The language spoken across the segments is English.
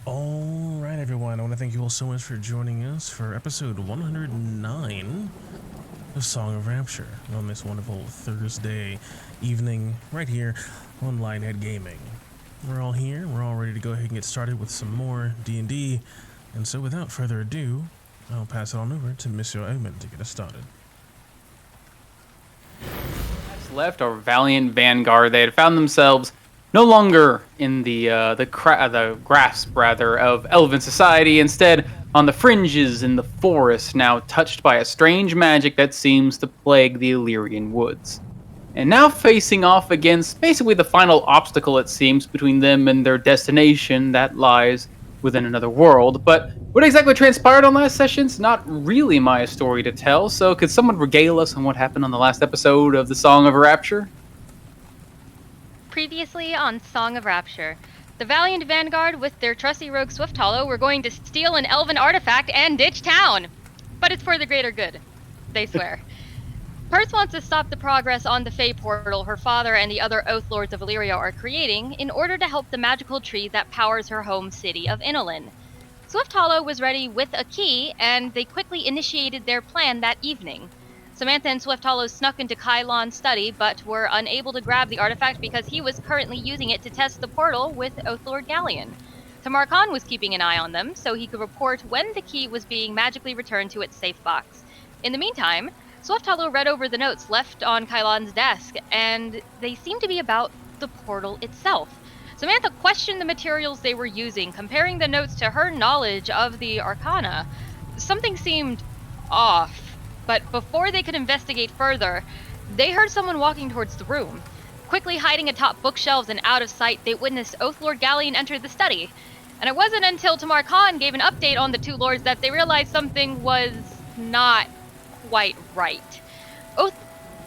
All right, everyone. I want to thank you all so much for joining us for episode 109 of Song of Rapture on this wonderful Thursday evening right here on Lionhead Gaming. We're all here. We're all ready to go ahead and get started with some more D&D. And so without further ado, I'll pass it on over to Monsieur Omen to get us started. Left our valiant vanguard. They had found themselves no longer in the grasp of elven society, instead on the fringes in the forest, now touched by a strange magic that seems to plague the Illyrian woods. And now facing off against basically the final obstacle, it seems, between them and their destination that lies within another world. But what exactly transpired on last session's not really my story to tell, so could someone regale us on what happened on the last episode of the Song of Rapture? Previously on Song of Rapture, the valiant vanguard with their trusty rogue Swift Hollow were going to steal an elven artifact and ditch town. But it's for the greater good, they swear. Perth wants to stop the progress on the Fey portal her father and the other Oath Lords of Illyria are creating in order to help the magical tree that powers her home city of Inolin. Swift Hollow was ready with a key, and they quickly initiated their plan that evening. Samantha and Swift Hollow snuck into Kylon's study, but were unable to grab the artifact because he was currently using it to test the portal with Oathlord Galleon. Tamar Khan was keeping an eye on them, so he could report when the key was being magically returned to its safe box. In the meantime, Swift Hollow read over the notes left on Kylon's desk, and they seemed to be about the portal itself. Samantha questioned the materials they were using, comparing the notes to her knowledge of the Arcana. Something seemed off, but before they could investigate further, they heard someone walking towards the room. Quickly hiding atop bookshelves and out of sight, they witnessed Oathlord Galleon enter the study. And it wasn't until Tamar Khan gave an update on the two lords that they realized something was not quite right. Oath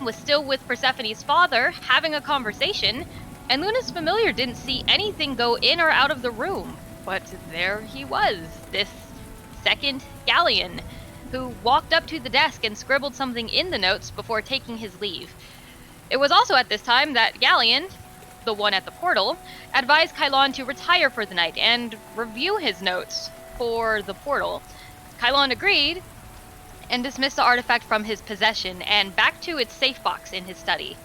was still with Persephone's father, having a conversation, and Luna's familiar didn't see anything go in or out of the room. But there he was, this second Galleon, who walked up to the desk and scribbled something in the notes before taking his leave. It was also at this time that Galleon, the one at the portal, advised Kylon to retire for the night and review his notes for the portal. Kylon agreed and dismissed the artifact from his possession and back to its safe box in his study.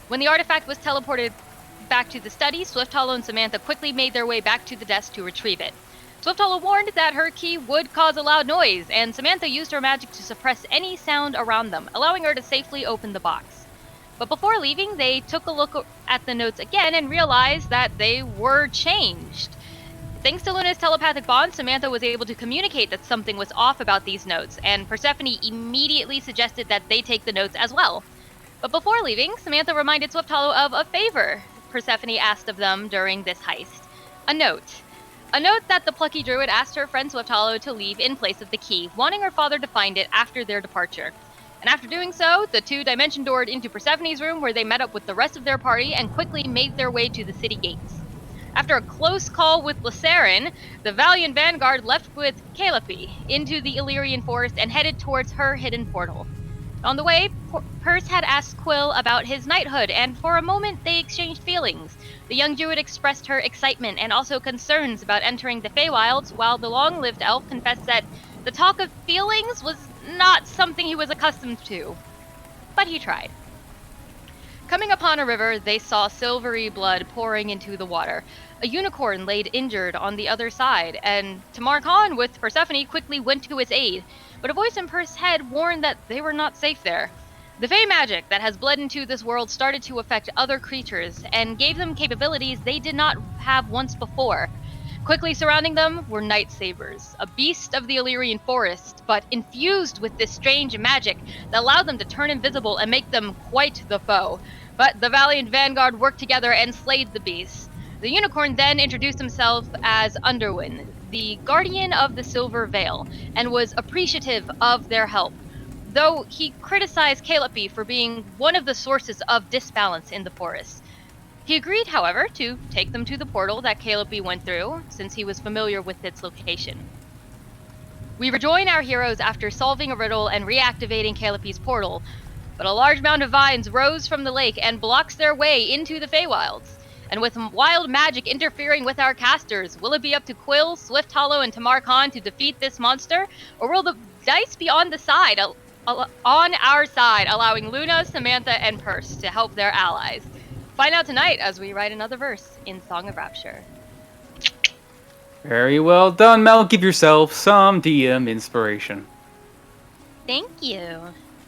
When the artifact was teleported back to the study, Swift Hollow and Samantha quickly made their way back to the desk to retrieve it. Swift Hollow warned that her key would cause a loud noise, and Samantha used her magic to suppress any sound around them, allowing her to safely open the box. But before leaving, they took a look at the notes again and realized that they were changed. Thanks to Luna's telepathic bond, Samantha was able to communicate that something was off about these notes, and Persephone immediately suggested that they take the notes as well. But before leaving, Samantha reminded Swift Hollow of a favor Persephone asked of them during this heist. A note. A note that the plucky druid asked her friend Swift Hollow to leave in place of the key, wanting her father to find it after their departure. And after doing so, the two dimension doored into Persephone's room, where they met up with the rest of their party and quickly made their way to the city gates. After a close call with Lysarin, the valiant vanguard left with Calliope into the Illyrian forest and headed towards her hidden portal. On the way, Perse had asked Quill about his knighthood, and for a moment they exchanged feelings. The young druid expressed her excitement and also concerns about entering the Feywilds, while the long-lived elf confessed that the talk of feelings was not something he was accustomed to. But he tried. Coming upon a river, they saw silvery blood pouring into the water. A unicorn laid injured on the other side, and Tamar Khan with Persephone quickly went to its aid. But a voice in Perse's head warned that they were not safe there. The Fey magic that has bled into this world started to affect other creatures, and gave them capabilities they did not have once before. Quickly surrounding them were Night Sabers, a beast of the Illyrian forest, but infused with this strange magic that allowed them to turn invisible and make them quite the foe. But the valiant vanguard worked together and slayed the beast. The unicorn then introduced himself as Underwin, the guardian of the Silver Veil, and was appreciative of their help, though he criticized Calliope for being one of the sources of disbalance in the forest. He agreed, however, to take them to the portal that Calliope went through, since he was familiar with its location. We rejoin our heroes after solving a riddle and reactivating Calliope's portal, but a large mound of vines rose from the lake and blocks their way into the Feywilds. and with wild magic interfering with our casters. Will it be up to Quill, Swift Hollow, and Tamar Khan to defeat this monster, or will the dice be on our side, allowing Luna, Samantha, and Purse to help their allies? Find out tonight as we write another verse in Song of Rapture. Very well done, Mel. Give yourself some DM inspiration. Thank you.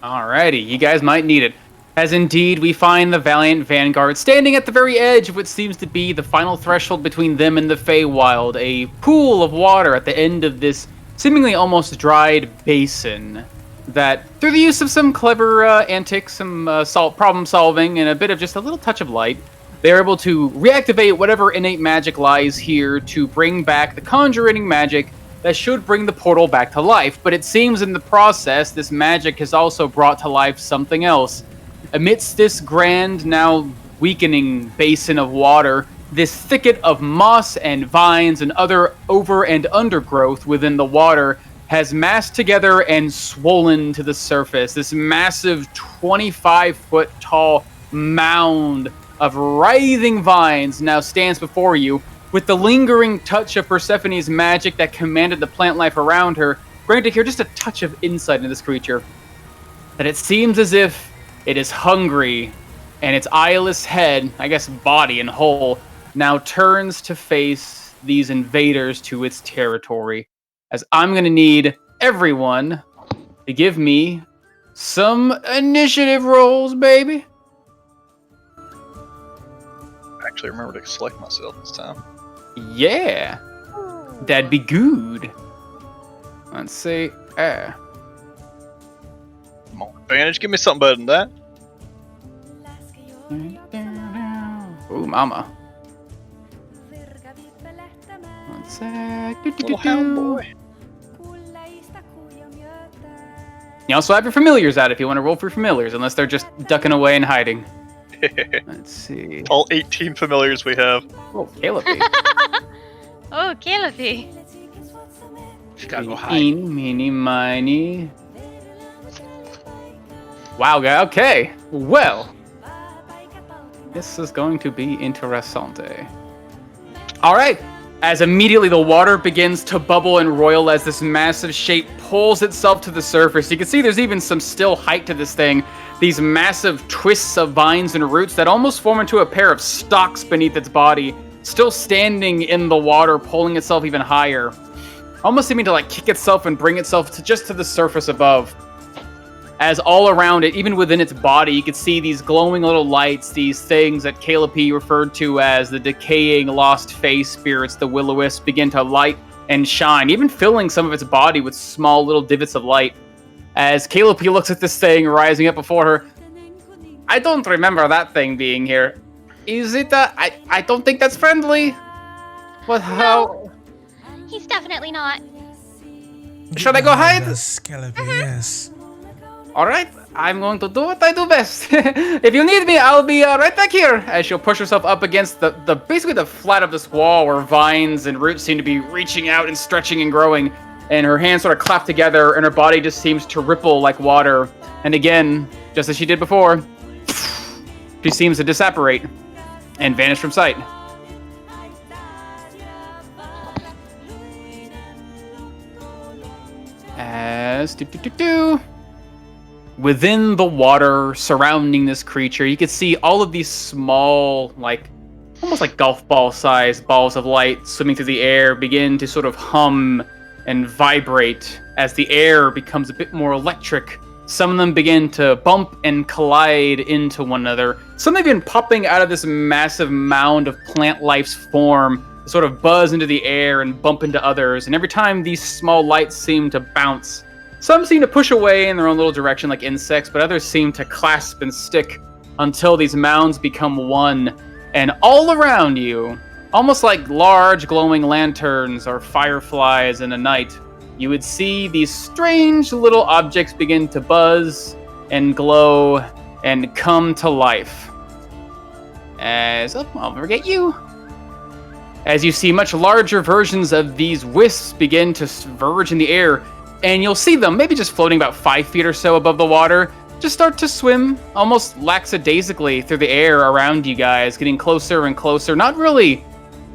Alrighty, you guys might need it. As indeed, we find the Valiant Vanguard standing at the very edge of what seems to be the final threshold between them and the Feywild, a pool of water at the end of this seemingly almost dried basin that, through the use of some clever antics, some problem solving, and a bit of just a little touch of light, they're able to reactivate whatever innate magic lies here to bring back the conjuring magic that should bring the portal back to life. But it seems in the process, this magic has also brought to life something else. Amidst this grand, now weakening basin of water, this thicket of moss and vines and other over and undergrowth within the water has massed together and swollen to the surface. This massive 25-foot tall mound of writhing vines now stands before you, with the lingering touch of Persephone's magic that commanded the plant life around her. Granted here just a touch of insight into this creature, that it seems as if it is hungry, and its eyeless head, I guess body and whole, now turns to face these invaders to its territory. As I'm going to need everyone to give me some initiative rolls, baby. I actually remember to select myself this time. Yeah. That'd be good. Let's see. Come on, advantage. Give me something better than that. Ooh, mama. One sec. Little hound boy. You also have your familiars out if you want to roll for familiars, unless they're just ducking away and hiding. Let's see. All 18 familiars we have. Oh, Caleb. Oh, Caliphy. Just gotta go hide. Eeny, meeny, miny. Wow, guy. Okay. Well, this is going to be interessante. All right. As immediately the water begins to bubble and roil as this massive shape pulls itself to the surface. You can see there's even some still height to this thing. These massive twists of vines and roots that almost form into a pair of stalks beneath its body, still standing in the water, pulling itself even higher. Almost seeming to like kick itself and bring itself to just to the surface above. As all around it, even within its body, you can see these glowing little lights, these things that Caleb P. referred to as the decaying lost fae spirits, the will-o-wisps, begin to light and shine, even filling some of its body with small little divots of light. As Caleb P. looks at this thing rising up before her, I don't remember that thing being here. Is it I don't think that's friendly. What, how? He's definitely not. Should I go hide? Yes. Alright, I'm going to do what I do best. If you need me, I'll be right back here. As she'll push herself up against the basically the flat of this wall where vines and roots seem to be reaching out and stretching and growing. And her hands sort of clap together and her body just seems to ripple like water. And again, just as she did before, she seems to disapparate and vanish from sight. As within the water surrounding this creature, you can see all of these small, like almost like golf ball sized balls of light swimming through the air begin to sort of hum and vibrate as the air becomes a bit more electric. Some of them begin to bump and collide into one another. Some even popping out of this massive mound of plant life's form, sort of buzz into the air and bump into others. And every time these small lights seem to bounce, some seem to push away in their own little direction like insects, but others seem to clasp and stick until these mounds become one. And all around you, almost like large glowing lanterns or fireflies in a night, you would see these strange little objects begin to buzz and glow and come to life. I'll forget you. As you see much larger versions of these wisps begin to verge in the air, and you'll see them maybe just floating about 5 feet or so above the water, just start to swim almost lackadaisically through the air around you guys, getting closer and closer. Not really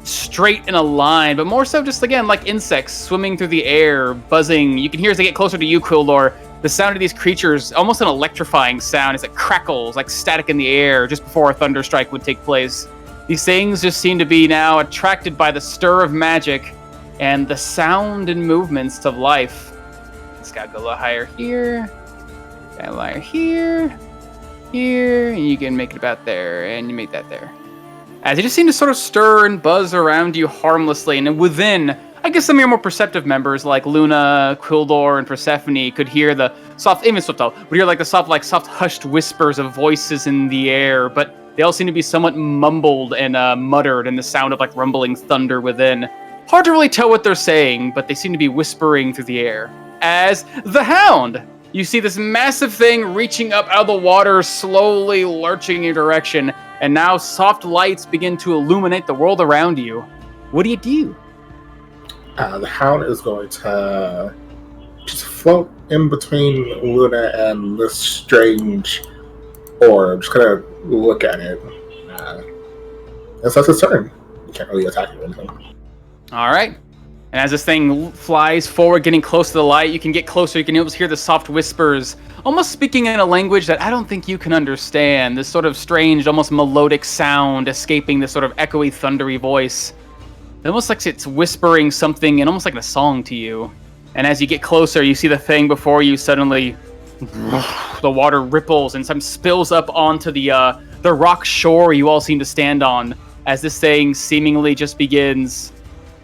straight in a line, but more so just, again, like insects swimming through the air, buzzing. You can hear as they get closer to you, Quildor, the sound of these creatures, almost an electrifying sound as it crackles like static in the air just before a thunderstrike would take place. These things just seem to be now attracted by the stir of magic and the sound and movements of life. It's got to go a little higher here, got a little here, and you can make it about there, and you make that there. As they just seem to sort of stir and buzz around you harmlessly, and within, I guess some of your more perceptive members like Luna, Quildor, and Persephone could hear the soft, even Swiftel, would hear like the soft hushed whispers of voices in the air, but they all seem to be somewhat mumbled and muttered in the sound of like rumbling thunder within. Hard to really tell what they're saying, but they seem to be whispering through the air. As the Hound, you see this massive thing reaching up out of the water, slowly lurching in your direction, and now soft lights begin to illuminate the world around you. What do you do? The Hound is going to just float in between Luna and this strange orb. Just kind of look at it. And so it's his turn. You can't really attack it or anything. All right. And as this thing flies forward, getting close to the light, you can get closer. You can almost hear the soft whispers, almost speaking in a language that I don't think you can understand. This sort of strange, almost melodic sound escaping this sort of echoey, thundery voice. It almost like it's whispering something, and almost like a song to you. And as you get closer, you see the thing before you suddenly, the water ripples and some spills up onto the rock shore you all seem to stand on. As this thing seemingly just begins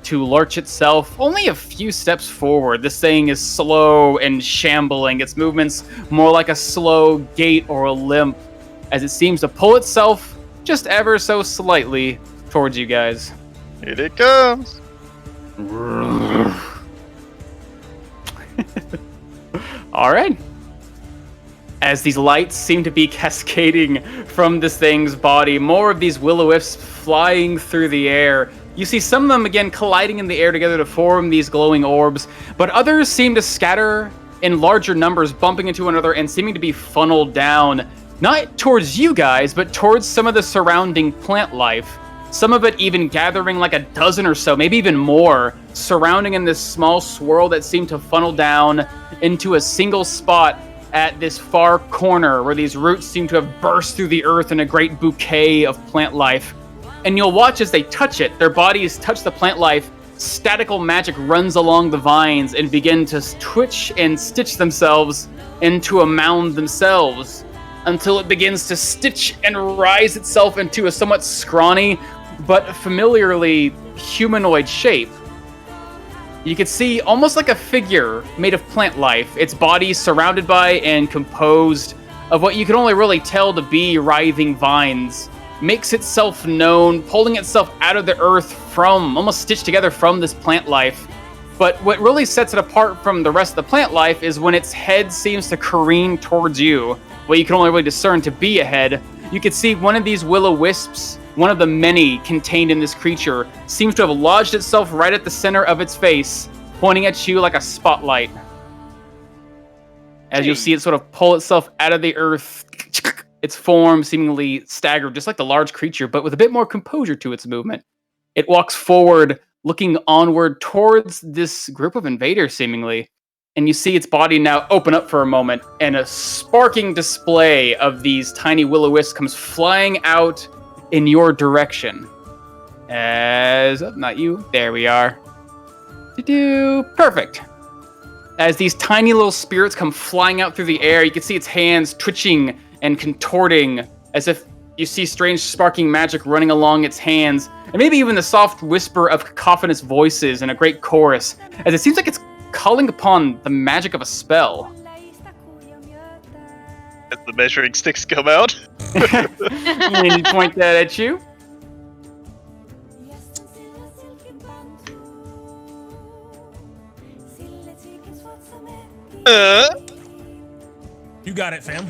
to lurch itself only a few steps forward. This thing is slow and shambling. Its movements more like a slow gait or a limp, as it seems to pull itself just ever so slightly towards you guys. Here it comes. All right. As these lights seem to be cascading from this thing's body, more of these will-o-wisps flying through the air. You see some of them, again, colliding in the air together to form these glowing orbs, but others seem to scatter in larger numbers, bumping into one another and seeming to be funneled down, not towards you guys, but towards some of the surrounding plant life. Some of it even gathering like a dozen or so, maybe even more, surrounding in this small swirl that seemed to funnel down into a single spot at this far corner where these roots seem to have burst through the earth in a great bouquet of plant life. And you'll watch as they touch it, their bodies touch the plant life, statical magic runs along the vines and begin to twitch and stitch themselves into a mound themselves, until it begins to stitch and rise itself into a somewhat scrawny but familiarly humanoid shape. You can see almost like a figure made of plant life, its body surrounded by and composed of what you can only really tell to be writhing vines, makes itself known, pulling itself out of the earth from, almost stitched together from this plant life. But what really sets it apart from the rest of the plant life is when its head seems to careen towards you, what you can only really discern to be a head. You can see one of these will-o-wisps, one of the many contained in this creature, seems to have lodged itself right at the center of its face, pointing at you like a spotlight. As you'll see it sort of pull itself out of the earth, its form seemingly staggered, just like the large creature, but with a bit more composure to its movement. It walks forward, looking onward towards this group of invaders, seemingly. And you see its body now open up for a moment, and a sparking display of these tiny will-o-wisps comes flying out in your direction. As... oh, not you. There we are. Perfect. As these tiny little spirits come flying out through the air, you can see its hands twitching and contorting, as if you see strange sparking magic running along its hands, and maybe even the soft whisper of cacophonous voices in a great chorus, as it seems like it's calling upon the magic of a spell. As the measuring sticks come out. And you point that at you. You got it, fam.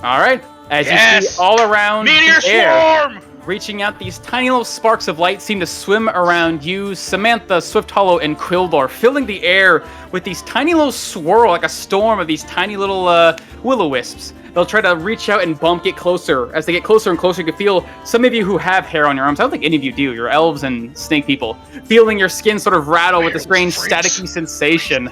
All right. As you Yes! see all around Meteor the air, swarm! Reaching out, these tiny little sparks of light seem to swim around you, Samantha, Swift Hollow, and Quildor, filling the air with these tiny little swirl, like a storm of these tiny little will-o-wisps. They'll try to reach out and get closer. As they get closer and closer, you can feel some of you who have hair on your arms. I don't think any of you do. You're elves and snake people. Feeling your skin sort of rattle with a strange staticky sensation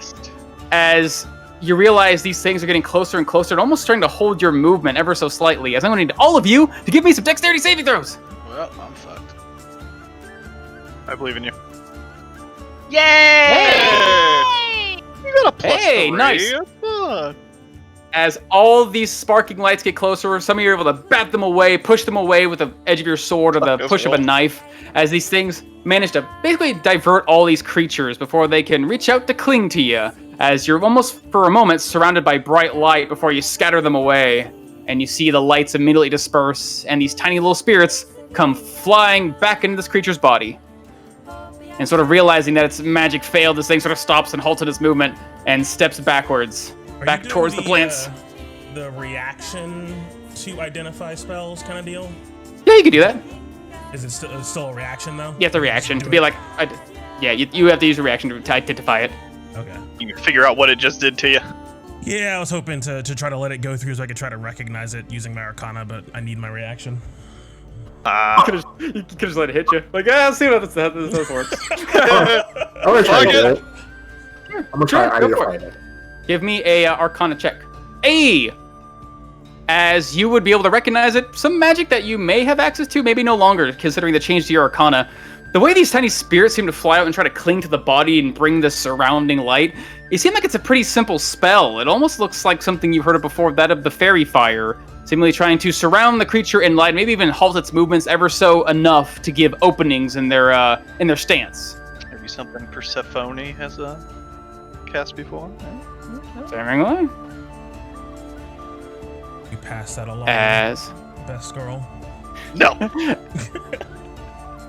as you realize these things are getting closer and closer and almost starting to hold your movement ever so slightly. As I'm going to need all of you to give me some dexterity saving throws. Well, I'm fucked. I believe in you. Yay! Hey! You got a plus 3. Nice. That's fun. As all these sparking lights get closer, some of you are able to bat them away, push them away with the edge of your sword or the push of a knife, as these things manage to basically divert all these creatures before they can reach out to cling to you, as you're almost, for a moment, surrounded by bright light before you scatter them away, and you see the lights immediately disperse, and these tiny little spirits come flying back into this creature's body. And sort of realizing that its magic failed, this thing sort of stops and halts in its movement and steps backwards. Back towards the plants. The reaction to identify spells kind of deal? Yeah, you can do that. Is it still a reaction, though? You have the reaction to be like... yeah, you have to use a reaction to identify it. Okay. You can figure out what it just did to you. Yeah, I was hoping to try to let it go through so I could try to recognize it using my Arcana, but I need my reaction. You could just let it hit you. Like, let's see how this works. I'm gonna try to do it. I'm gonna try to fight it. Give me a Arcana check. As you would be able to recognize it, some magic that you may have access to, maybe no longer, considering the change to your Arcana. The way these tiny spirits seem to fly out and try to cling to the body and bring the surrounding light, it seems like it's a pretty simple spell. It almost looks like something you've heard of before, that of the fairy fire, seemingly trying to surround the creature in light, maybe even halt its movements ever so enough to give openings in their stance. Maybe something Persephone has cast before. Seemingly. You pass that along. As Best girl. No.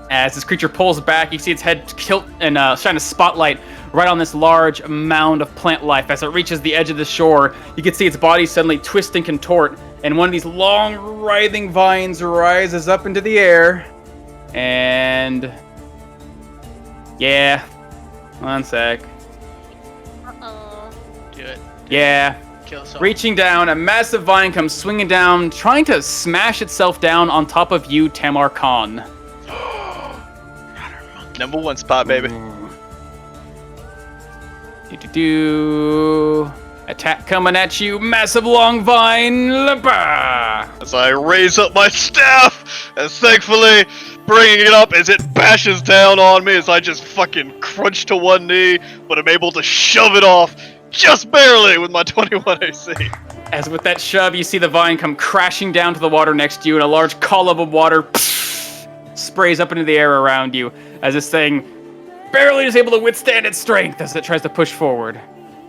As this creature pulls back, you see its head tilt and shine a spotlight right on this large mound of plant life. As it reaches the edge of the shore, you can see its body suddenly twist and contort, and one of these long, writhing vines rises up into the air. And... yeah. One sec. Uh-oh. Do it. Yeah. Kill someone. Reaching down, a massive vine comes swinging down, trying to smash itself down on top of you, Tamar Khan. Number 1 spot, baby. Attack coming at you, massive long vine. Lepa! As I raise up my staff, and thankfully bringing it up as it bashes down on me as I just fucking crunch to one knee, but I'm able to shove it off just barely with my 21 AC. As with that shove, you see the vine come crashing down to the water next to you, and a large column of water sprays up into the air around you, as this thing barely is able to withstand its strength as it tries to push forward.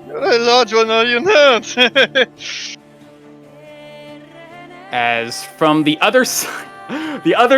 A large one, are you not? As from the other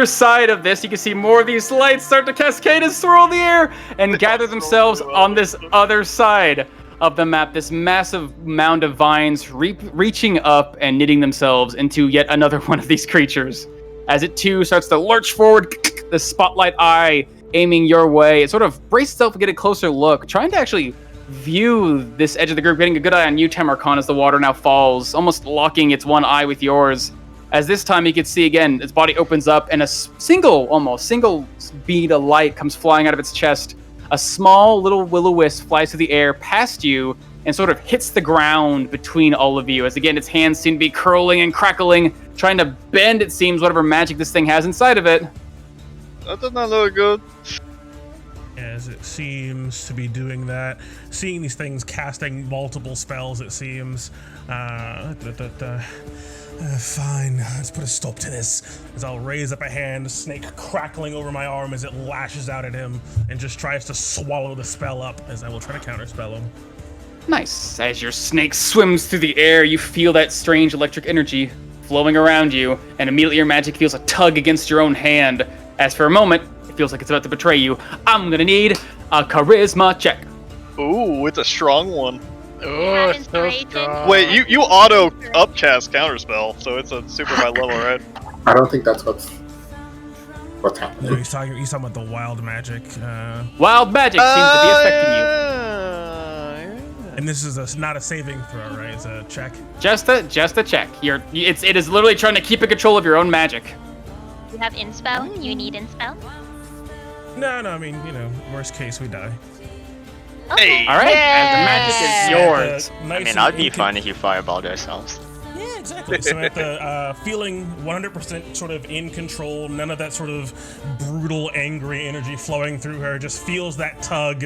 side of this, you can see more of these lights start to cascade and swirl the air and gather themselves on this other side of the map. This massive mound of vines reaching up and knitting themselves into yet another one of these creatures. As it too starts to lurch forward, the spotlight eye aiming your way. It sort of braces itself to get a closer look, trying to actually view this edge of the group, getting a good eye on you, Tamar Khan, as the water now falls, almost locking its one eye with yours. As this time you can see again, its body opens up and a single bead of light comes flying out of its chest. A small little will-o-wisp flies through the air past you and sort of hits the ground between all of you. As again, its hands seem to be curling and crackling, trying to bend, it seems, whatever magic this thing has inside of it. That does not look good. As it seems to be doing that, seeing these things casting multiple spells, it seems. Fine, let's put a stop to this. As I'll raise up a hand, snake crackling over my arm as it lashes out at him and just tries to swallow the spell up, as I will try to counterspell him. Nice. As your snake swims through the air, you feel that strange electric energy flowing around you, and immediately your magic feels a tug against your own hand. As for a moment, it feels like it's about to betray you. I'm gonna need a charisma check. Ooh, it's a strong one. Oh, Have so inspiration? strong. Wait, you auto upcast counterspell, so it's a super high level, right? I don't think that's what's. What's No, happening? he's talking about the wild magic. Wild magic seems to be affecting you. And this is not a saving throw, right? It's a check. Just a check. It is literally trying to keep in control of your own magic. You have Inspel? You need Inspel? No, I mean, worst case, we die. Hey. All right, and the magic is yours. I mean, that'd be fun if you fireballed ourselves. Yeah, exactly. So at the feeling 100% sort of in control, none of that sort of brutal, angry energy flowing through her, just feels that tug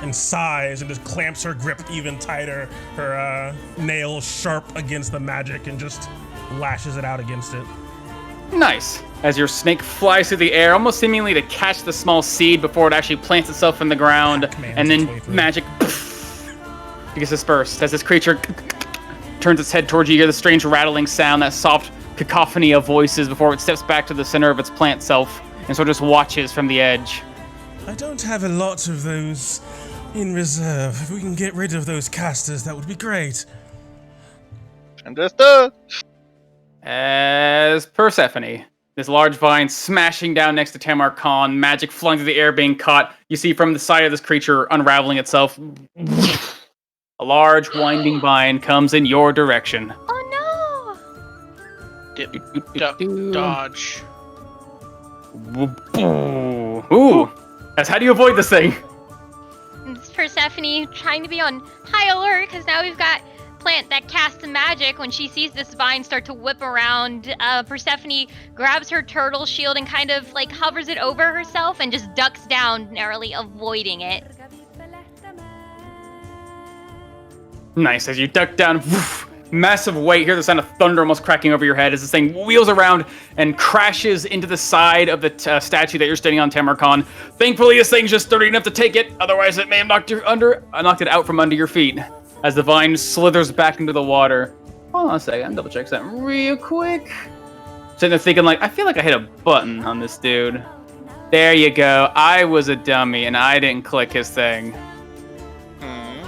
and sighs and just clamps her grip even tighter, her nails sharp against the magic, and just lashes it out against it. Nice. As your snake flies through the air, almost seemingly to catch the small seed before it actually plants itself in the ground, and then magic gets dispersed. As this creature turns its head towards you, you hear the strange rattling sound, that soft cacophony of voices before it steps back to the center of its plant self and sort of just watches from the edge. I don't have a lot of those in reserve. If we can get rid of those casters, that would be great. Understood. As Persephone, this large vine smashing down next to Tamar Khan, magic flung through the air being caught. You see from the side of this creature unraveling itself. A large winding vine comes in your direction. Oh Dodge. Ooh. As how do you avoid this thing? no! It's Persephone trying to be on high alert because now we've got plant that casts the magic. When she sees this vine start to whip around, Persephone grabs her turtle shield and kind of like hovers it over herself and just ducks down, narrowly avoiding it. Nice. As you duck down, massive weight, hear the sound of thunder almost cracking over your head as this thing wheels around and crashes into the side of the statue that you're standing on, Tamar Khan. Thankfully, this thing's just sturdy enough to take it. Otherwise, it may have knocked it out from under your feet. As the vine slithers back into the water. Hold on a second, double check something real quick. Sitting there thinking like, I feel like I hit a button on this dude. There you go. I was a dummy and I didn't click his thing.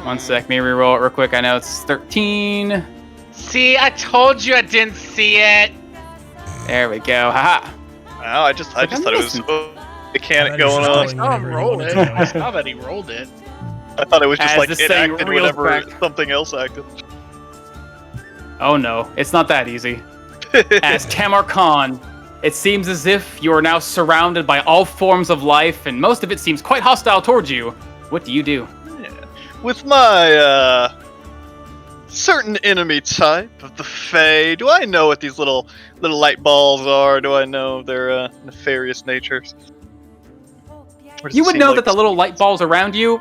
1 sec, let me reroll it real quick. I know it's 13. See, I told you I didn't see it. There we go. Haha. Wow, I just thought it was a mechanic going just on. going I whenever he rolled wanted it. to. I saw that he rolled it. I thought it was just As like this it thing acted reels whenever back. something else acted. Oh no, it's not that easy. As Tamar Khan, it seems as if you are now surrounded by all forms of life, and most of it seems quite hostile towards you. What do you do? With my certain enemy type of the Fae, do I know what these little light balls are? Do I know their nefarious natures? Or does You it would seem know like that the little light balls around you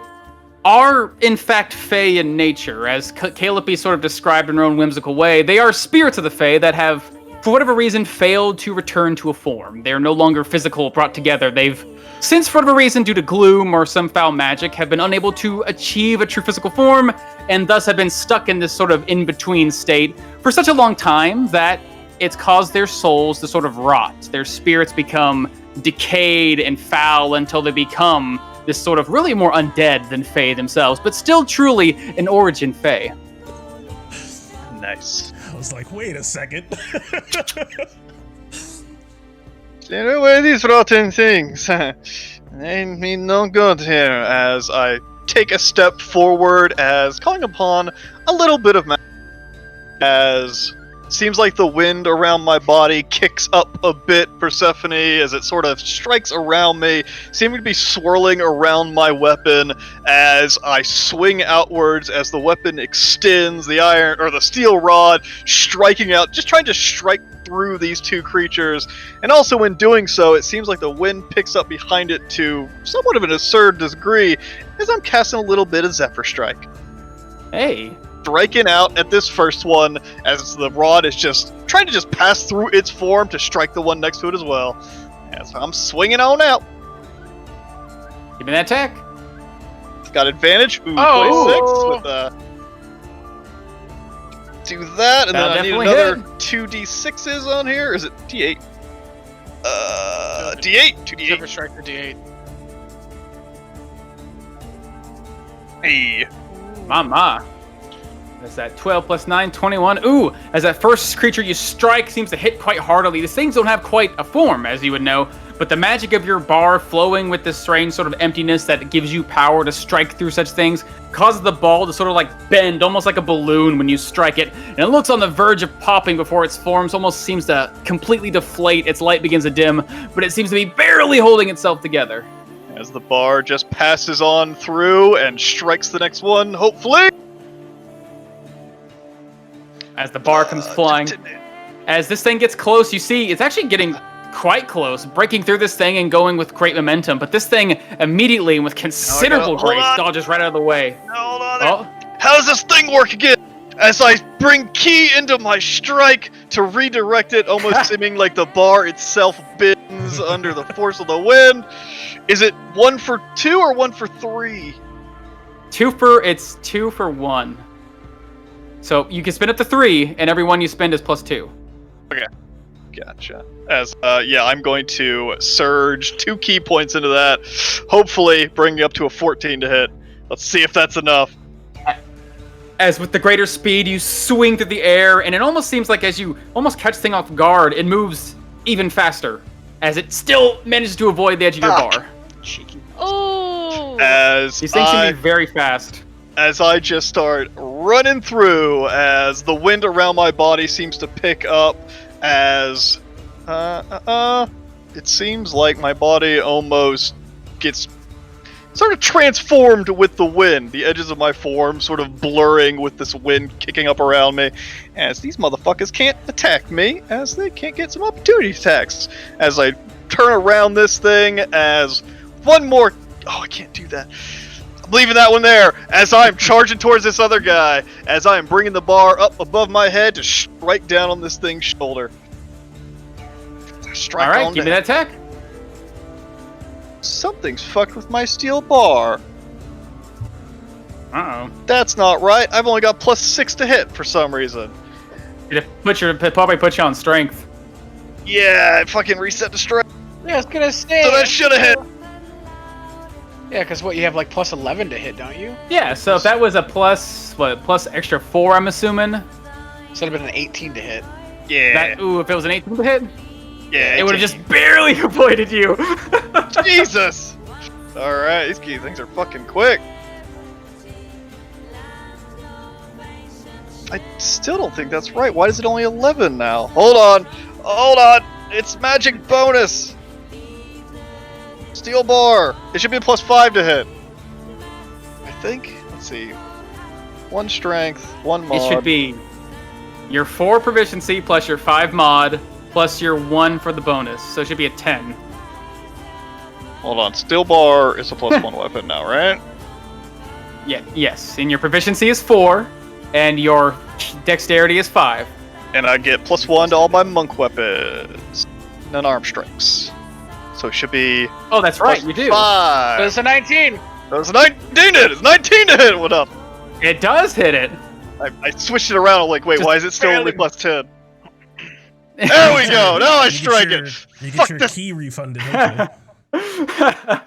are, in fact, Fae in nature. As Calliope sort of described in her own whimsical way, they are spirits of the Fae that have, for whatever reason, failed to return to a form. They are no longer physical, brought together. They've, since for whatever reason, due to gloom or some foul magic, have been unable to achieve a true physical form, and thus have been stuck in this sort of in-between state for such a long time that it's caused their souls to sort of rot. Their spirits become decayed and foul until they become this sort of really more undead than Fae themselves, but still truly an origin Fae. nice. I was like, wait a second. Stay away these rotten things. They mean no good here. As I take a step forward, as calling upon a little bit of magic, as seems like the wind around my body kicks up a bit, Persephone, as it sort of strikes around me, seeming to be swirling around my weapon as I swing outwards as the weapon extends, the iron or the steel rod striking out, just trying to strike through these two creatures. And also in doing so, it seems like the wind picks up behind it to somewhat of an absurd degree as I'm casting a little bit of Zephyr Strike. Hey. Striking out at this first one as the rod is just trying to just pass through its form to strike the one next to it as well. As I'm swinging on out. Give me that attack. It's got advantage. Ooh, Oh! 26 with do that, and That'll then I need definitely another hit. 2d6s on here. Or is it d8? D8. 2d8. Zephyr Striker D8. Hey. Mama. That's that 12 plus 9, 21. Ooh, as that first creature you strike seems to hit quite heartily. These things don't have quite a form, as you would know, but the magic of your bar flowing with this strange sort of emptiness that gives you power to strike through such things causes the ball to sort of like bend, almost like a balloon when you strike it, and it looks on the verge of popping before its forms almost seems to completely deflate. Its light begins to dim, but it seems to be barely holding itself together. As the bar just passes on through and strikes the next one, hopefully. As the bar comes flying. As this thing gets close, you see it's actually getting quite close, breaking through this thing and going with great momentum. But this thing immediately and with considerable grace dodges right out of the way. Hold on. How does this thing work again? As I bring ki into my strike to redirect it, almost seeming like the bar itself bends under the force of the wind. Is it 1 for 2 or 1 for 3? It's 2 for 1. So you can spin up to 3, and every one you spend is +2. Okay. Gotcha. I'm going to surge 2 key points into that, hopefully bringing up to a 14 to hit. Let's see if that's enough. As with the greater speed, you swing through the air, and it almost seems like as you almost catch the thing off guard, it moves even faster, as it still manages to avoid the edge of your bar. Cheeky. Oh! These things seem to be very fast. As I just start running through, as the wind around my body seems to pick up, as it seems like my body almost gets sort of transformed with the wind. The edges of my form sort of blurring with this wind kicking up around me, as these motherfuckers can't attack me, as they can't get some opportunity attacks. As I turn around this thing, as one more... Oh, I can't do that. I'm leaving that one there, as I'm charging towards this other guy, as I am bringing the bar up above my head to strike down on this thing's shoulder. Strike Alright, on give me that attack. Something's fucked with my steel bar. Uh-oh. That's not right. I've only got +6 to hit for some reason. It probably put you on strength. Yeah, it fucking reset the strength. Yeah, I was gonna say. So that should have hit. Yeah, because you have like +11 to hit, don't you? Yeah, so if that was a plus extra 4, I'm assuming. So it'd have been an 18 to hit. Yeah. If it was an 18 to hit, Yeah. it would have just barely avoided you. Jesus. All right, these key things are fucking quick. I still don't think that's right. Why is it only 11 now? Hold on. It's magic bonus. Steel bar. It should be a +5 to hit. I think. Let's see. 1 strength, 1 mod. It should be your 4 proficiency plus your 5 mod plus your 1 for the bonus. So it should be a 10. Hold on. Steel bar is a +1 weapon now, right? Yeah. Yes. And your proficiency is 4, and your dexterity is 5. And I get +1 to all my monk weapons and arm strikes. So it should be. Oh, that's right. You do. 5. But it's a 19! That was a 19 to hit! It's 19 to hit! What up? It does hit it. I switched it around. I'm like, wait, Just why is it still only barely- +10? There we go! Now I strike it! You Fuck get your this. key refunded. Okay.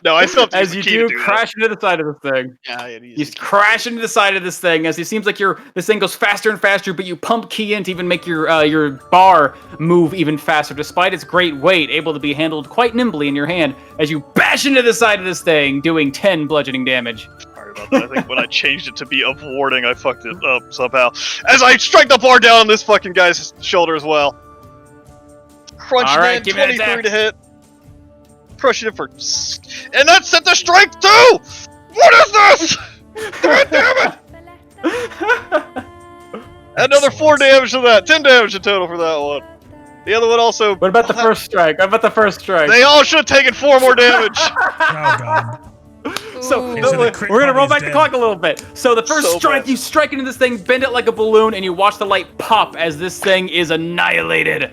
No, I still have to As use you the key to do do crash into the side of the thing. Yeah, You crash into the side of this thing as it seems like this thing goes faster and faster, but you pump key in to even make your bar move even faster, despite its great weight, able to be handled quite nimbly in your hand as you bash into the side of this thing, doing 10 bludgeoning damage. that. Sorry about that. I think when I changed it to be of warding, I fucked it up somehow. As I strike the bar down on this fucking guy's shoulder as well. Crunching All right, in, give me that 23 attack. to hit. Crushing it for... And that set the strength too! What is this? God damn it! Another 4 damage to that. 10 damage in total for that one. The other one also... What about the first strike? They all should have taken 4 more damage. Oh god. So Ooh. So the crit we're gonna roll party's back the dead. clock a little bit. So the first So strike, bad. you strike into this thing, bend it like a balloon, and you watch the light pop as this thing is annihilated.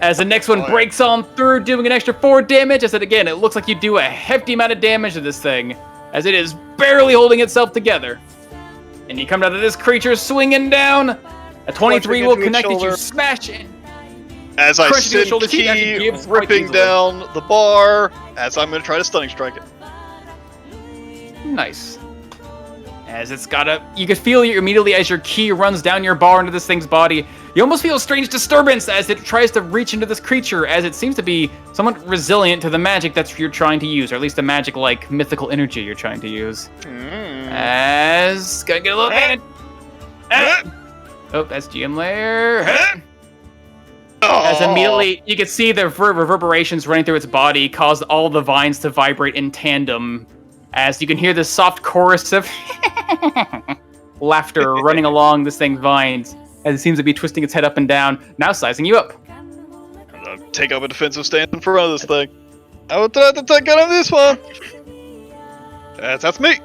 As the next one Oh, yeah. breaks on through, doing an extra 4 damage. As it looks like you do a hefty amount of damage to this thing, as it is barely holding itself together. And you come down to this creature swinging down. A 23 will into its connect as you shoulder. smash in. As I Crunching to the send shoulder, he actually key gives quite ripping easily. down the bar, as I'm going to try to stunning strike it. Nice. As it's got you can feel immediately as your key runs down your bar into this thing's body, You almost feel a strange disturbance as it tries to reach into this creature, as it seems to be somewhat resilient to the magic that you're trying to use, or at least the magic like mythical energy you're trying to use. As gotta get a little bit. Oh, that's GM layer. As immediately you can see the reverberations running through its body cause all the vines to vibrate in tandem, as you can hear this soft chorus of laughter running along this thing's vines, as it seems to be twisting its head up and down, now sizing you up. Take up a defensive stand in front of this thing. I will try to take care of this one. That's me.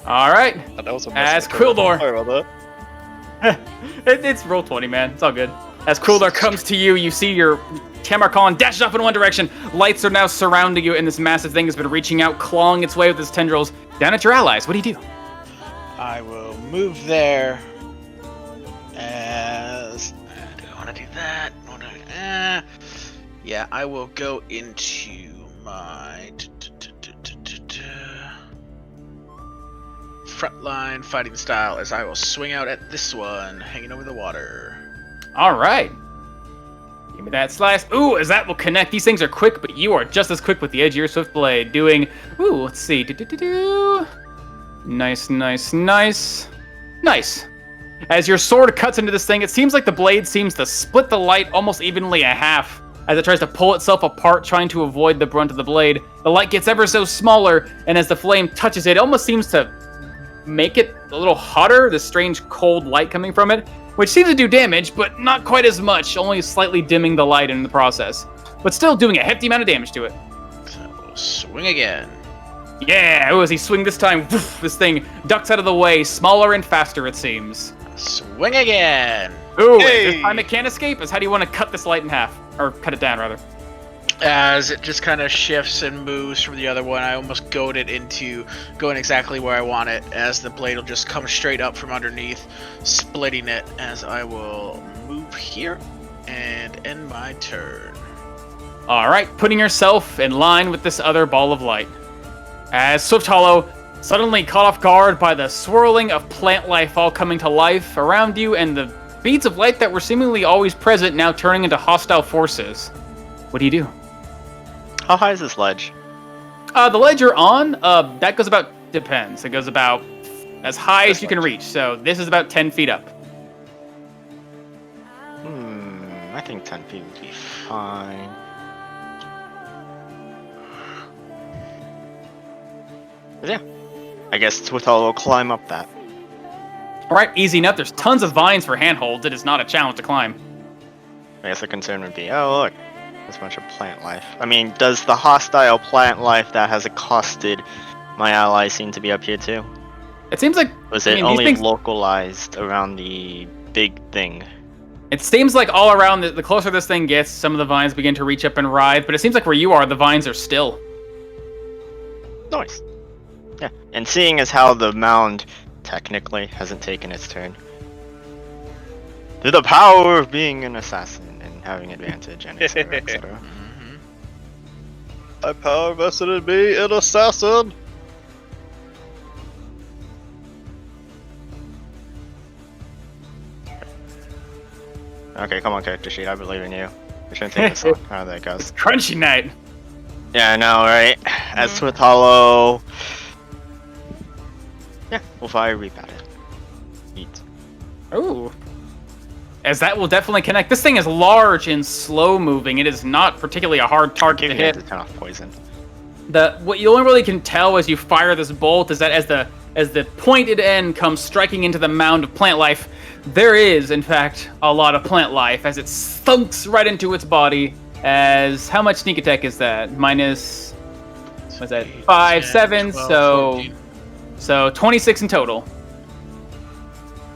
All right. Oh, that was a as Quildor. Sorry about that. It's roll 20, man. It's all good. As Quildor comes to you, you see your Tamarcon dashes off in one direction. Lights are now surrounding you, and this massive thing has been reaching out, clawing its way with its tendrils down at your allies. What do you do? I will move there. As do I want to do that? Yeah, I will go into my frontline fighting style, as I will swing out at this one, hanging over the water. All right. Give me that slice. Ooh, as that will connect. These things are quick, but you are just as quick with the edge of your swift blade. Doing, ooh, let's see. Nice. Nice. As your sword cuts into this thing, it seems like the blade seems to split the light almost evenly in half as it tries to pull itself apart, trying to avoid the brunt of the blade. The light gets ever so smaller, and as the flame touches it, it almost seems to make it a little hotter, this strange cold light coming from it, which seems to do damage, but not quite as much, only slightly dimming the light in the process. But still doing a hefty amount of damage to it. So we'll swing again. Yeah, oh, as he swings this time, woof, this thing ducks out of the way, smaller and faster it seems. Swing again. Ooh, Hey! this time it can't escape. As how do you want to cut this light in half? Or cut it down, rather. As it just kind of shifts and moves from the other one, I almost goad it into going exactly where I want it, as the blade will just come straight up from underneath, splitting it, as I will move here and end my turn. Alright, putting yourself in line with this other ball of light. As Swift Hollow, suddenly caught off guard by the swirling of plant life all coming to life around you, and the beads of light that were seemingly always present now turning into hostile forces. What do you do? How high is this ledge? The ledge you're on, that goes about, depends. It goes about as high as you can reach, so this is about 10 feet up. I think 10 feet would be fine. But yeah, I guess Twithal will climb up that. Alright, easy enough. There's tons of vines for handholds. It is not a challenge to climb. I guess the concern would be, oh look, there's a bunch of plant life. I mean, does the hostile plant life that has accosted my allies seem to be up here too? It seems like... Was it these only things- localized around the big thing? It seems like all around, the closer this thing gets, some of the vines begin to reach up and writhe, but it seems like where you are, the vines are still. Nice. Yeah, and seeing as how the mound technically hasn't taken its turn. To the power of being an assassin and having advantage and etc. etc. My power vested in me, an assassin. Okay, come on, character sheet. I believe in you. I shouldn't take this long. How that goes. Crunchy night. Yeah, I know, right? As with Hollow. Yeah, we'll fire reap at it. Eat. Ooh. As that will definitely connect. This thing is large and slow moving. It is not particularly a hard target to Give hit. it a ton of poison. What you only really can tell as you fire this bolt is that as the pointed end comes striking into the mound of plant life, there is, in fact, a lot of plant life as it thunks right into its body. As how much sneak attack is that? Minus, what's that? 5, 7, 12, so 14. so 26 in total.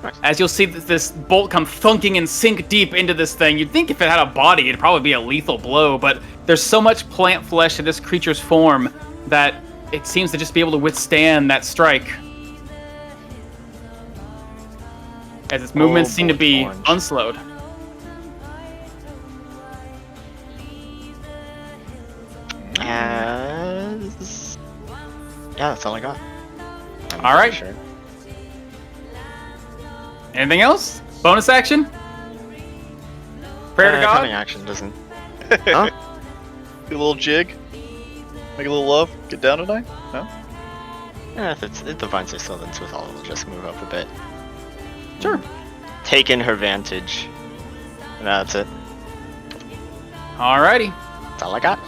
Nice. As you'll see this bolt come thunking and sink deep into this thing. You'd think if it had a body, it'd probably be a lethal blow, but there's so much plant flesh in this creature's form that it seems to just be able to withstand that strike. As its movements seem to be orange. unslowed. As... Yeah, that's all I got. I'm All right. pretty sure. Anything else? Bonus action? Prayer to Cunning God? action doesn't. Huh? Do a little jig. Make a little love. Get down tonight. No. Yeah, if the vines are still in Swithal, we'll just move up a bit. Sure. Taking her vantage. And that's it. Alrighty. That's all I got.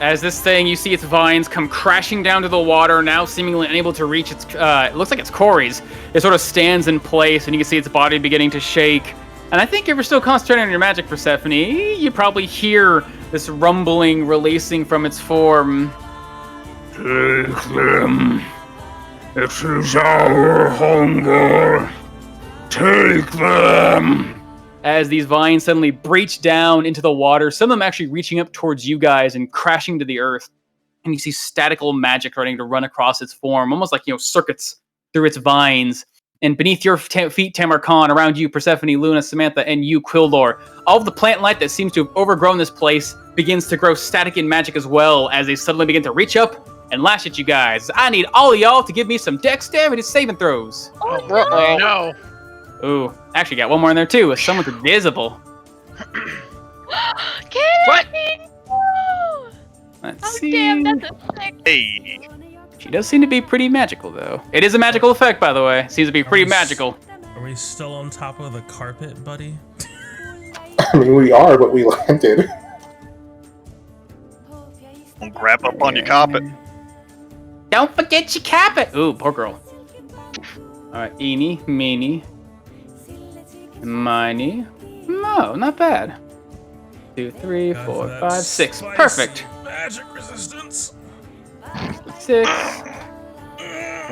As this thing, you see its vines come crashing down to the water, now seemingly unable to reach its, it looks like its quarries. It sort of stands in place, and you can see its body beginning to shake. And I think if you're still concentrating on your magic, Persephone, you probably hear this rumbling releasing from its form. Take them. It is our hunger. Take them. As these vines suddenly breach down into the water, some of them actually reaching up towards you guys and crashing to the earth. And you see statical magic starting to run across its form, almost like, circuits through its vines. And beneath your feet, Tamarkan, around you, Persephone, Luna, Samantha, and you, Quildor, all of the plant life that seems to have overgrown this place begins to grow static in magic as well, as they suddenly begin to reach up and lash at you guys. I need all of y'all to give me some dexterity saving throws. Oh, no. Ooh, actually got one more in there too. Someone's invisible. What? Let's Oh, see. damn, that's a sick. Hey. She does seem to be pretty magical, though. It is a magical effect, by the way. Seems to be pretty magical. Are we still on top of the carpet, buddy? I mean, we are, but we landed. Don't grab up on your carpet. Don't forget your carpet. Ooh, poor girl. All right, eeny, meeny, miny. No, not bad. 2, 3, 4, 5, 6. Perfect. Magic resistance. 6.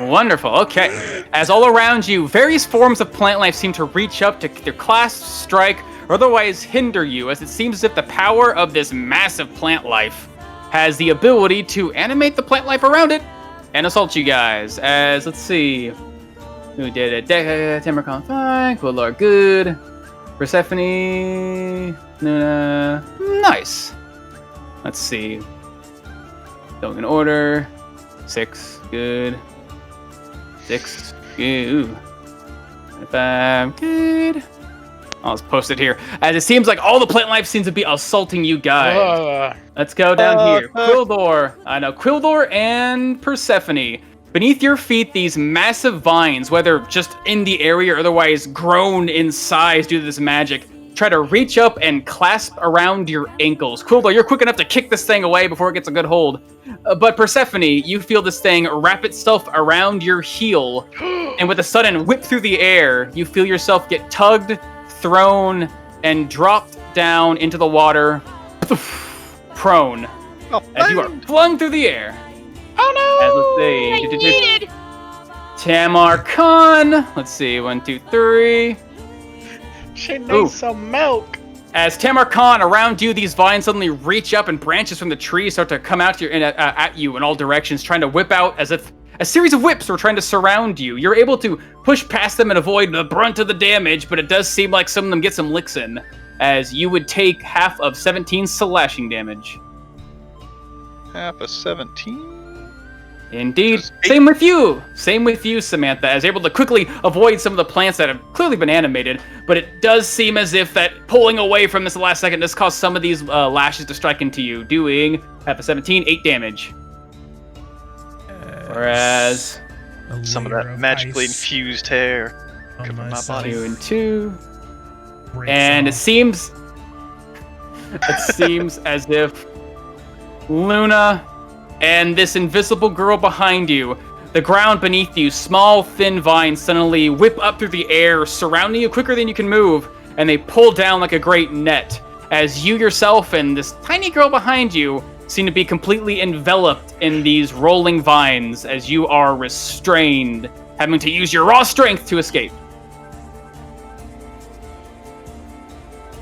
Wonderful. Okay. As all around you, various forms of plant life seem to reach up to either clasp, strike, or otherwise hinder you, as it seems as if the power of this massive plant life has the ability to animate the plant life around it and assault you guys. As, let's see, who did it? Tamarkan, fine. Quillor, good. Persephone, Luna, nice. Let's see. Going in order. 6, good. 6, good. Ooh. 5, good. I'll just post it here. As it seems like all the plant life seems to be assaulting you guys. Let's go down here. Quildor. I know. Quildor and Persephone. Beneath your feet, these massive vines, whether just in the area or otherwise grown in size due to this magic, try to reach up and clasp around your ankles. Quildor, you're quick enough to kick this thing away before it gets a good hold. But Persephone, you feel this thing wrap itself around your heel, and with a sudden whip through the air, you feel yourself get tugged, thrown, and dropped down into the water, prone, as you are flung through the air. Oh no! As let's see, Tamarkan. Let's see, 1, 2, 3. She needs some milk. As Tamarkan, around you, these vines suddenly reach up and branches from the trees start to come out at you in all directions, trying to whip out as if a series of whips were trying to surround you. You're able to push past them and avoid the brunt of the damage, but it does seem like some of them get some licks in, as you would take half of 17 slashing damage. Half a 17? Indeed. Same with you, Samantha, as able to quickly avoid some of the plants that have clearly been animated, but it does seem as if that pulling away from this last second does cause some of these lashes to strike into you, doing half a 17, 8 damage. Whereas some of that magically infused hair covering my body. 2 and 2. And it seems as if Luna and this invisible girl behind you, the ground beneath you, small, thin vines suddenly whip up through the air, surrounding you quicker than you can move, and they pull down like a great net, as you yourself and this tiny girl behind you seem to be completely enveloped in these rolling vines, as you are restrained, having to use your raw strength to escape.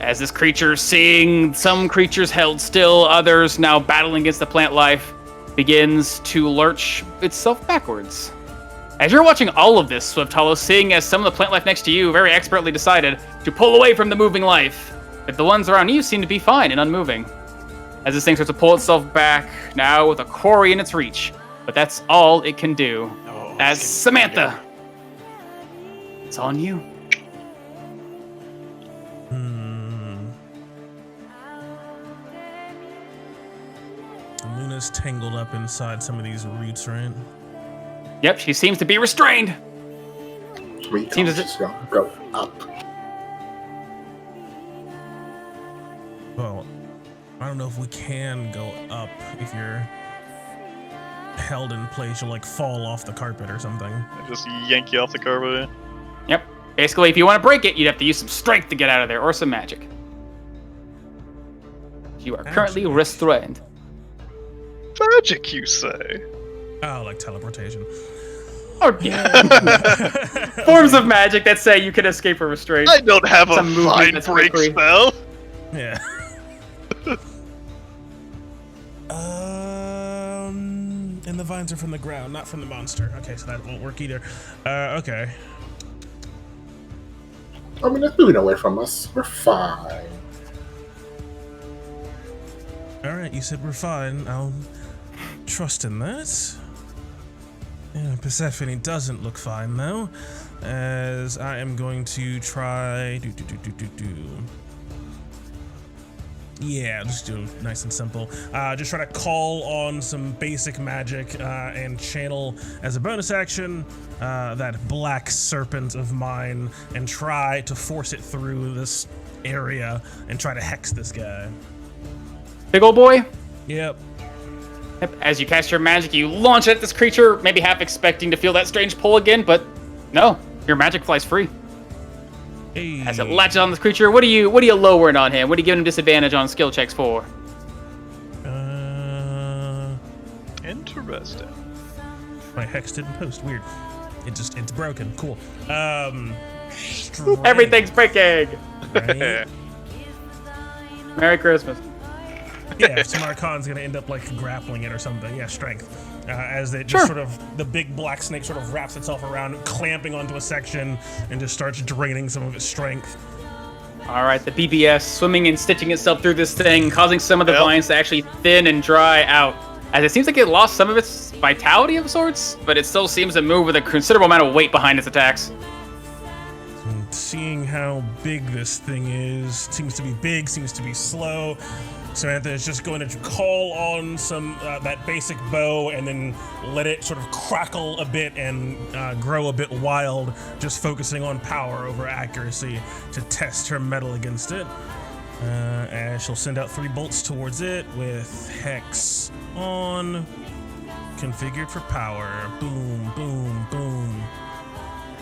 As this creature, seeing some creatures held still, others now battling against the plant life, begins to lurch itself backwards. As you're watching all of this, Swift Hollow, seeing as some of the plant life next to you very expertly decided to pull away from the moving life, if the ones around you seem to be fine and unmoving. As this thing starts to pull itself back, now with a quarry in its reach. But that's all it can do. As Samantha, it's on you. Luna's tangled up inside some of these roots, right? Yep, she seems to be restrained. We Seems as just go up. Well, I don't know if we can go up. If you're held in place, you'll like fall off the carpet or something. I just yank you off the carpet. Yep. Basically, if you want to break it, you'd have to use some strength to get out of there, or some magic. You are currently Magic. restrained. Magic, you say? Oh, like teleportation. Or forms of magic that say you can escape a restraint. I don't have a Some movement vine that's break slippery. spell. Yeah. And the vines are from the ground, not from the monster. Okay, so that won't work either. Okay. I mean, it's moving away from us. We're fine. Alright, you said we're fine. I'll trust in that. Yeah, Persephone doesn't look fine, though. As I am going to try... Yeah, just do it nice and simple. Just try to call on some basic magic and channel as a bonus action that black serpent of mine and try to force it through this area and try to hex this guy. Big old boy. Yep. Yep. As you cast your magic, you launch at this creature, maybe half expecting to feel that strange pull again, but no, your magic flies free. Hey. As it latches on this creature, what are you lowering on him? What are you giving him disadvantage on skill checks for? Interesting. My hex didn't post. Weird. It's broken. Cool. Strength, Everything's breaking. right? Merry Christmas. Yeah, some Archon's gonna end up like grappling it or something. Yeah, strength. As it just sort of, the big black snake sort of wraps itself around, clamping onto a section, and just starts draining some of its strength. All right, the BBS swimming and stitching itself through this thing, causing some of the vines to actually thin and dry out. As it seems like it lost some of its vitality of sorts, but it still seems to move with a considerable amount of weight behind its attacks. And seeing how big this thing is, seems to be big, seems to be slow. Samantha is just going to call on some that basic bow and then let it sort of crackle a bit and grow a bit wild, just focusing on power over accuracy to test her mettle against it. And she'll send out 3 bolts towards it with Hex on, configured for power. Boom, boom, boom.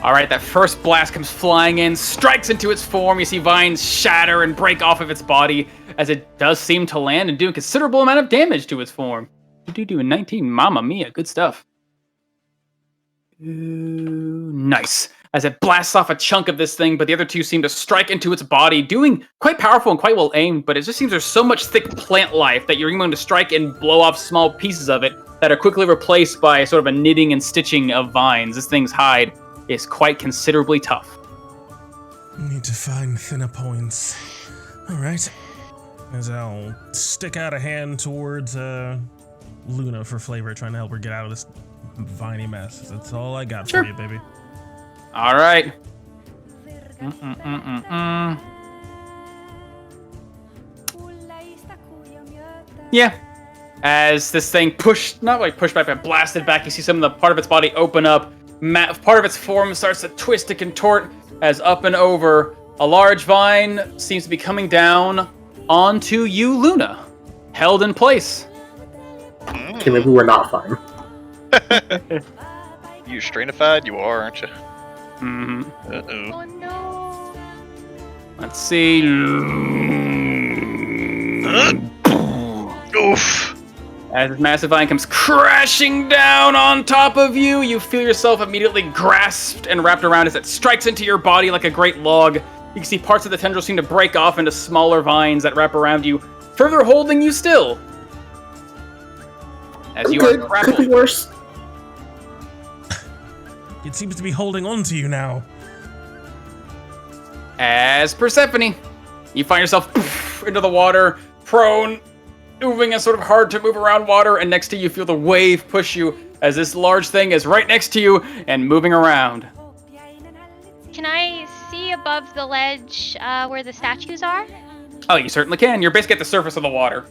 All right, that first blast comes flying in, strikes into its form. You see vines shatter and break off of its body as it does seem to land and do a considerable amount of damage to its form. Do 19, mamma mia, good stuff. Ooh, nice. As it blasts off a chunk of this thing, but the other 2 seem to strike into its body, doing quite powerful and quite well aimed, but it just seems there's so much thick plant life that you're going to strike and blow off small pieces of it that are quickly replaced by sort of a knitting and stitching of vines. This thing's hide is quite considerably tough. Need to find thinner points. All right. As I'll stick out a hand towards Luna for flavor, trying to help her get out of this viney mess. That's all I got for you, baby. All right. Yeah. As this thing not like pushed back, but blasted back, you see some of the part of its body open up. Part of its form starts to twist and contort as up and over a large vine seems to be coming down onto you, Luna, held in place. Okay, maybe we're not fine. You strainified? You are, aren't you? Mm-hmm. Uh-oh. Oh no. Let's see. Oof. As this massive vine comes crashing down on top of you, you feel yourself immediately grasped and wrapped around as it strikes into your body like a great log. You can see parts of the tendrils seem to break off into smaller vines that wrap around you, further holding you still. As you are grappled. Could be worse. It seems to be holding on to you now. As Persephone, you find yourself into the water, prone, moving and sort of hard to move around water, and next to you feel the wave push you as this large thing is right next to you and moving around. Can I see above the ledge where the statues are? Oh, you certainly can. You're basically at the surface of the water.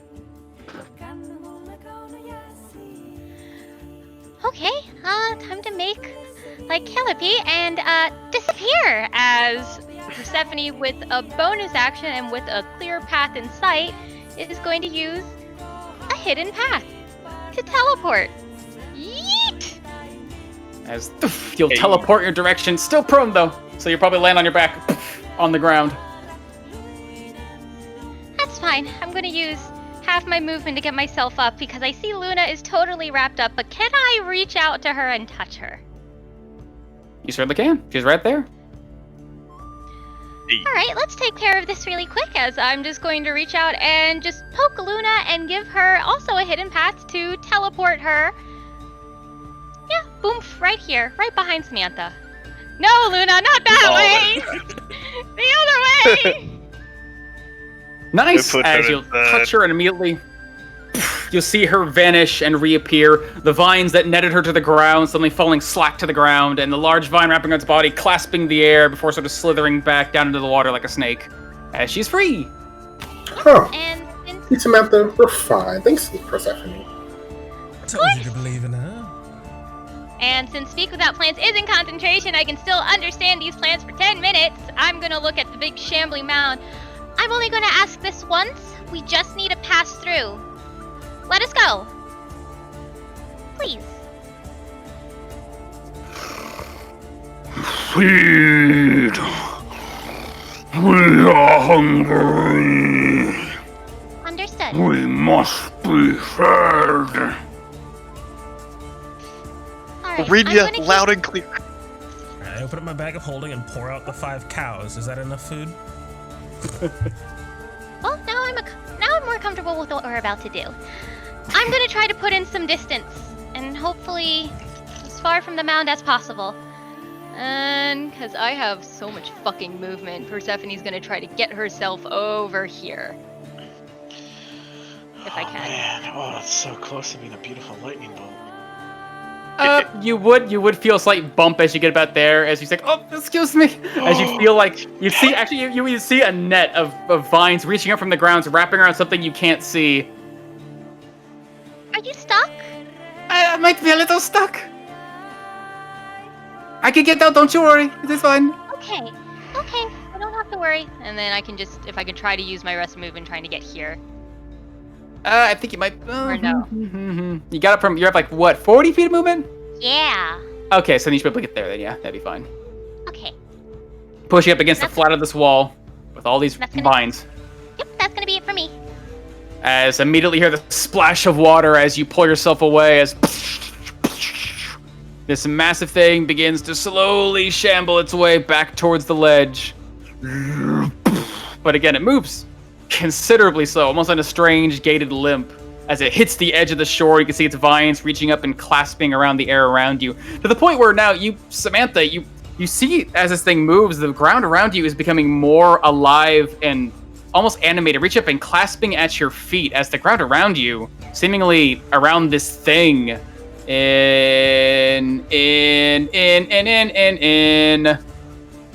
Okay, time to make like Calliope and disappear as Persephone, with a bonus action and with a clear path in sight, is going to use a hidden path to teleport. Yeet! As you'll teleport your direction, still prone though, so you'll probably land on your back on the ground. That's fine. I'm going to use half my movement to get myself up because I see Luna is totally wrapped up, but can I reach out to her and touch her? You certainly can. She's right there. Alright, let's take care of this really quick, as I'm just going to reach out and just poke Luna and give her also a hidden path to teleport her. Yeah, boom, right here, right behind Samantha. No, Luna, not that way! The other way! Nice! As you'll touch her and immediately you'll see her vanish and reappear. The vines that netted her to the ground suddenly falling slack to the ground, and the large vine wrapping around its body, clasping the air before sort of slithering back down into the water like a snake. As she's free! Huh. And since Hey, Samantha, we're fine. Thanks, Persephone. I told you to believe in her. And since Speak Without Plants isn't concentration, I can still understand these plants for 10 minutes. I'm gonna look at the big shambling mound. I'm only gonna ask this once. We just need to pass through. Let us go. Please. Feed. We are hungry. Understood. We must be fed. Alright, Read I'm you gonna loud and clear. I open up my bag of holding and pour out the 5 cows. Is that enough food? Well, now I'm more comfortable with what we're about to do. I'm gonna try to put in some distance, and hopefully as far from the mound as possible. And because I have so much fucking movement, Persephone's gonna try to get herself over here. If I can. Man, oh, that's so close to being a beautiful lightning bolt. You would feel a slight bump as you get about there, as you say, "Oh, excuse me," as you feel like you see. Actually, you see a net of vines reaching up from the ground, wrapping around something you can't see. Are you stuck? I might be a little stuck. I can get out. Don't you worry. It is fine. Okay. I don't have to worry. And then I can just, if I can try to use my rest movement trying to get here. I think you might. Or no. You got up from. You're up like what? 40 feet of movement. Yeah. Okay, so then you should be able to get there. Then yeah, that'd be fine. Okay. Pushing up against the flat of this wall with all these vines. Yep, that's gonna be it for me. As immediately you hear the splash of water as you pull yourself away, as this massive thing begins to slowly shamble its way back towards the ledge. But again, it moves considerably slow, almost on a strange gated limp. As it hits the edge of the shore, you can see its vines reaching up and clasping around the air around you, to the point where now you, Samantha, you see as this thing moves, the ground around you is becoming more alive and almost animated, reach up and clasping at your feet as the ground around you, seemingly around this thing, in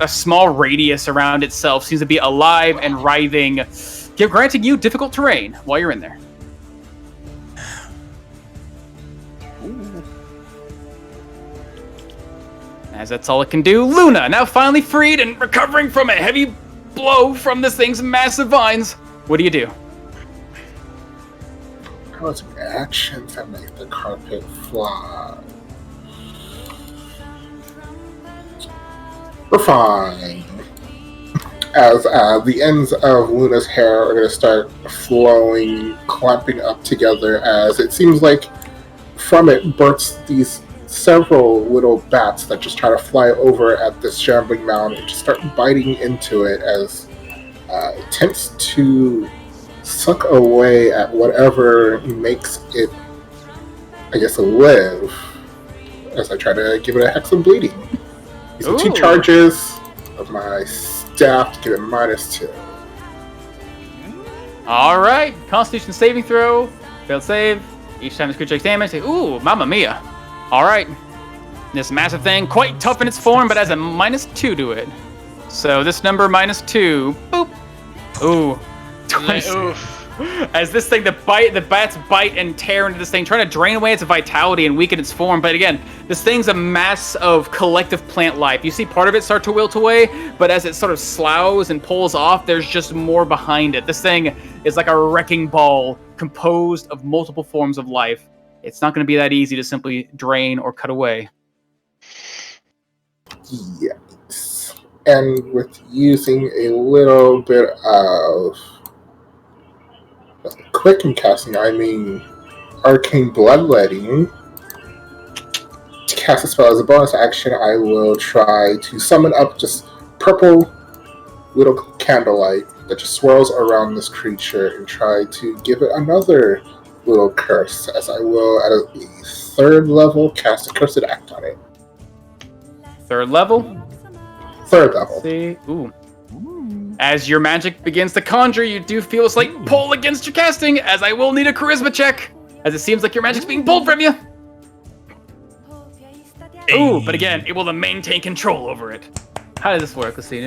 a small radius around itself, seems to be alive and writhing, granting you difficult terrain while you're in there. As that's all it can do, Luna, now finally freed and recovering from a heavy blow from this thing's massive vines. What do you do? How is actions that make the carpet fly? We're fine. As the ends of Luna's hair are going to start flowing, clamping up together, as it seems like from it bursts these several little bats that just try to fly over at this shambling mound and just start biting into it as it attempts to suck away at whatever makes it, I guess, live, as I try to give it a hex of bleeding. These are 2 charges of my staff to give it -2. All right, Constitution saving throw, failed save. Each time this creature takes damage, say, ooh, mamma mia. All right, this massive thing, quite tough in its form, but has a -2 to it. So this number -2, boop. Ooh, twice. Oof. As this thing, the bats bite and tear into this thing, trying to drain away its vitality and weaken its form. But again, this thing's a mass of collective plant life. You see part of it start to wilt away, but as it sort of sloughs and pulls off, there's just more behind it. This thing is like a wrecking ball composed of multiple forms of life. It's not going to be that easy to simply drain or cut away. Yes. And with using a little bit of quicken casting, I mean arcane bloodletting, to cast a spell as a bonus action, I will try to summon up just purple little candlelight that just swirls around this creature and try to give it another little curse, as I will at a 3rd level cast a cursed act on it. 3rd level? 3rd level. See? Ooh. As your magic begins to conjure, you do feel a slight pull against your casting, as I will need a charisma check, as it seems like your magic's being pulled from you. Ooh, but again, it will maintain control over it. How does this work? Let's see.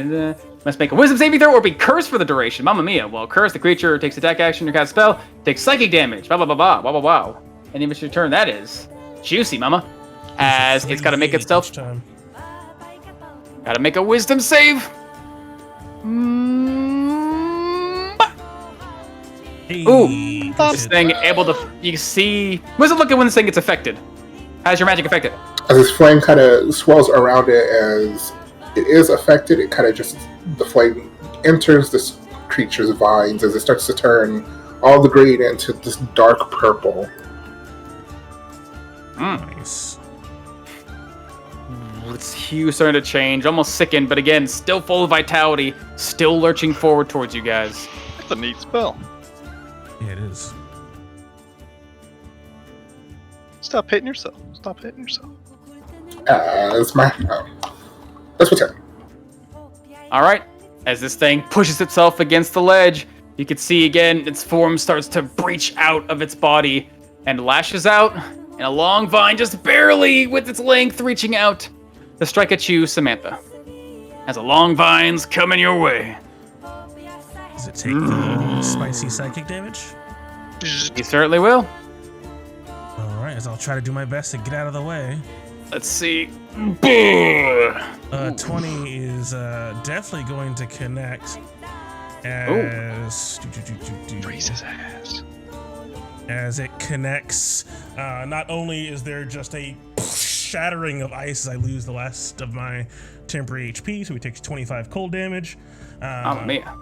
Must make a wisdom saving throw or be cursed for the duration. Mamma mia. Well, cursed, the creature takes attack action or cast spell, takes psychic damage. Blah, blah, blah, blah, blah, blah, blah. And if it's your turn, that is juicy, mama. As it's got to make itself... Gotta make a wisdom save. Ooh, this thing able to... You see... What does it look like when this thing gets affected? How's your magic affected? As this flame kind of swirls around it as it is affected, it kind of just... The flame enters this creature's vines as it starts to turn all the green into this dark purple. Nice. Its hue starting to change, almost sickened, but again, still full of vitality, still lurching forward towards you guys. That's a neat spell. Yeah, it is. Stop hitting yourself. Stop hitting yourself. That's my turn. All right. As this thing pushes itself against the ledge, you can see again its form starts to breach out of its body and lashes out, and a long vine just barely with its length reaching out to strike at you, Samantha. As a long vine's coming your way. Does it take the spicy psychic damage? You certainly will. Alright, as I'll try to do my best to get out of the way. Let's see. 20 is definitely going to connect as... Freeze his ass. As it connects, not only is there just a shattering of ice as I lose the last of my temporary HP, so he takes 25 cold damage. Mamma mia.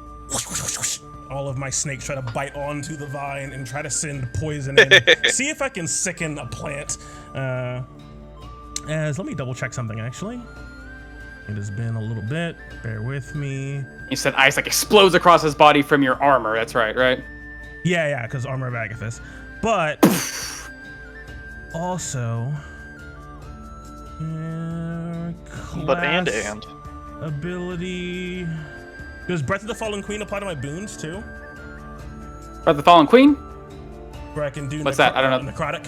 All of my snakes try to bite onto the vine and try to send poison in. See if I can sicken a plant. Let me double check something actually. It has been a little bit. Bear with me. You said ice like explodes across his body from your armor. That's right? Yeah, because armor of Agathis. But also, But and. Ability. Does Breath of the Fallen Queen apply to my boons too? Breath of the Fallen Queen? Where I can do What's that? I don't know. Necrotic?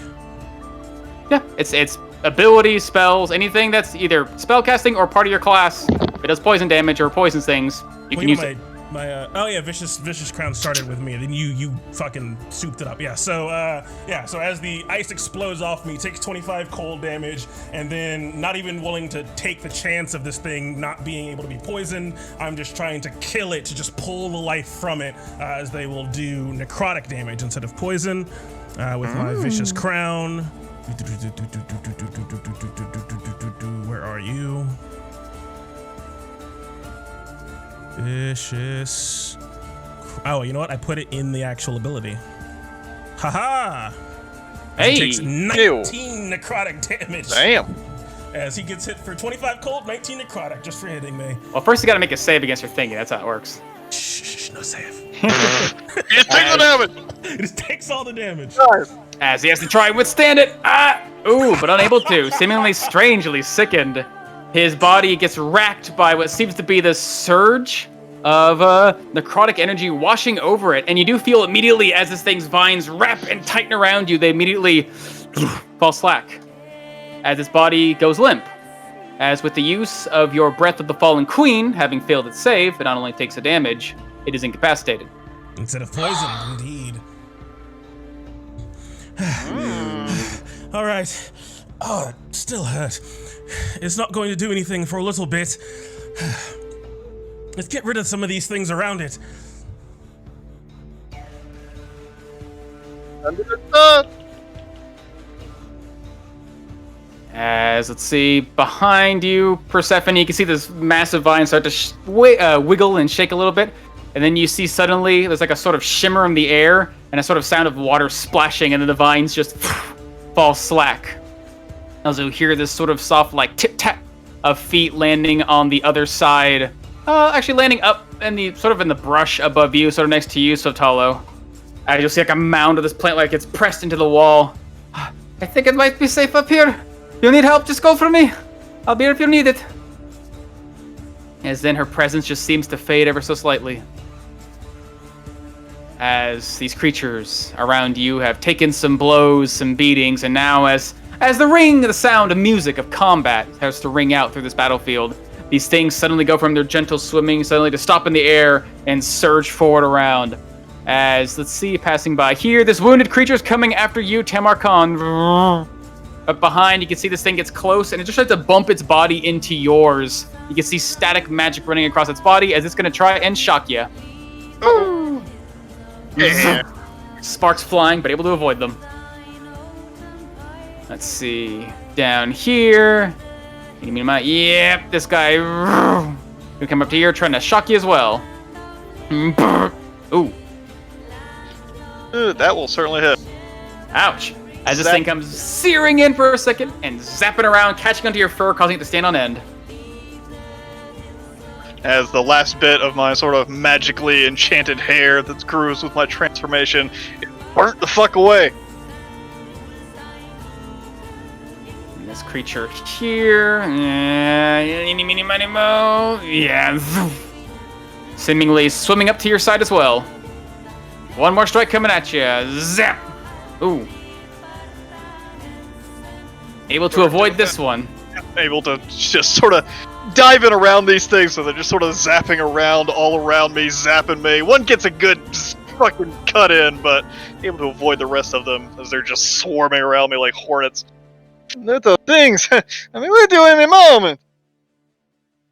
Yeah, it's abilities, spells, anything that's either spellcasting or part of your class. If it does poison damage or poisons things, you can use it. Oh yeah, vicious crown started with me. Then you fucking souped it up. Yeah. So as the ice explodes off me, takes 25 cold damage, and then not even willing to take the chance of this thing not being able to be poisoned, I'm just trying to kill it to just pull the life from it, as they will do necrotic damage instead of poison with my vicious crown. Where are you? Vicious. Oh, you know what? I put it in the actual ability. Haha! Hey! He takes 19 necrotic damage. Damn. As he gets hit for 25 cold, 19 necrotic just for hitting me. Well, first you gotta make a save against your thingy. That's how it works. Shh, no save. He just takes the damage. It just takes all the damage. As he has to try and withstand it. Ooh, but unable to. Seemingly strangely sickened. His body gets racked by what seems to be the surge of necrotic energy washing over it. And you do feel immediately as this thing's vines wrap and tighten around you, they immediately fall slack. As its body goes limp. As with the use of your Breath of the Fallen Queen, having failed its save, it not only takes a damage, it is incapacitated. Instead of poisoned, indeed. All right. Oh, it still hurt. It's not going to do anything for a little bit. Let's get rid of some of these things around it. As, let's see, behind you, Persephone, you can see this massive vine start to wiggle and shake a little bit. And then you see suddenly there's like a sort of shimmer in the air and a sort of sound of water splashing, and then the vines just fall slack. Also hear this sort of soft like tip-tap of feet landing on the other side. Actually landing up in the sort of in the brush above you, sort of next to you, Sotalo. You'll see like a mound of this plant like it's pressed into the wall. I think it might be safe up here. You need help? Just go for me. I'll be here if you need it. As then her presence just seems to fade ever so slightly. As these creatures around you have taken some blows, some beatings, and now as the sound of music of combat starts to ring out through this battlefield, these things suddenly go from their gentle swimming suddenly to stop in the air and surge forward around. As, let's see, passing by here, this wounded creature is coming after you, Tamarkan. But behind, you can see this thing gets close, and it just tries to bump its body into yours. You can see static magic running across its body as it's going to try and shock you. Oh. Yeah. Sparks flying, but able to avoid them. Let's see. Down here. Yep, this guy gonna come up to here trying to shock you as well. Ooh. That will certainly hit. Ouch. As this thing comes searing in for a second and zapping around, catching onto your fur, causing it to stand on end. As the last bit of my sort of magically enchanted hair that grows with my transformation, it burnt the fuck away. And this creature here, eeny, meeny, miny, mo, yeah, seemingly swimming up to your side as well. One more strike coming at you, zap. Ooh. Able to avoid this one. Able to just sort of dive in around these things, so they're just sort of zapping around all around me, zapping me. One gets a good fucking cut in, but able to avoid the rest of them as they're just swarming around me like hornets. They're the things. I mean, we're doing in a moment.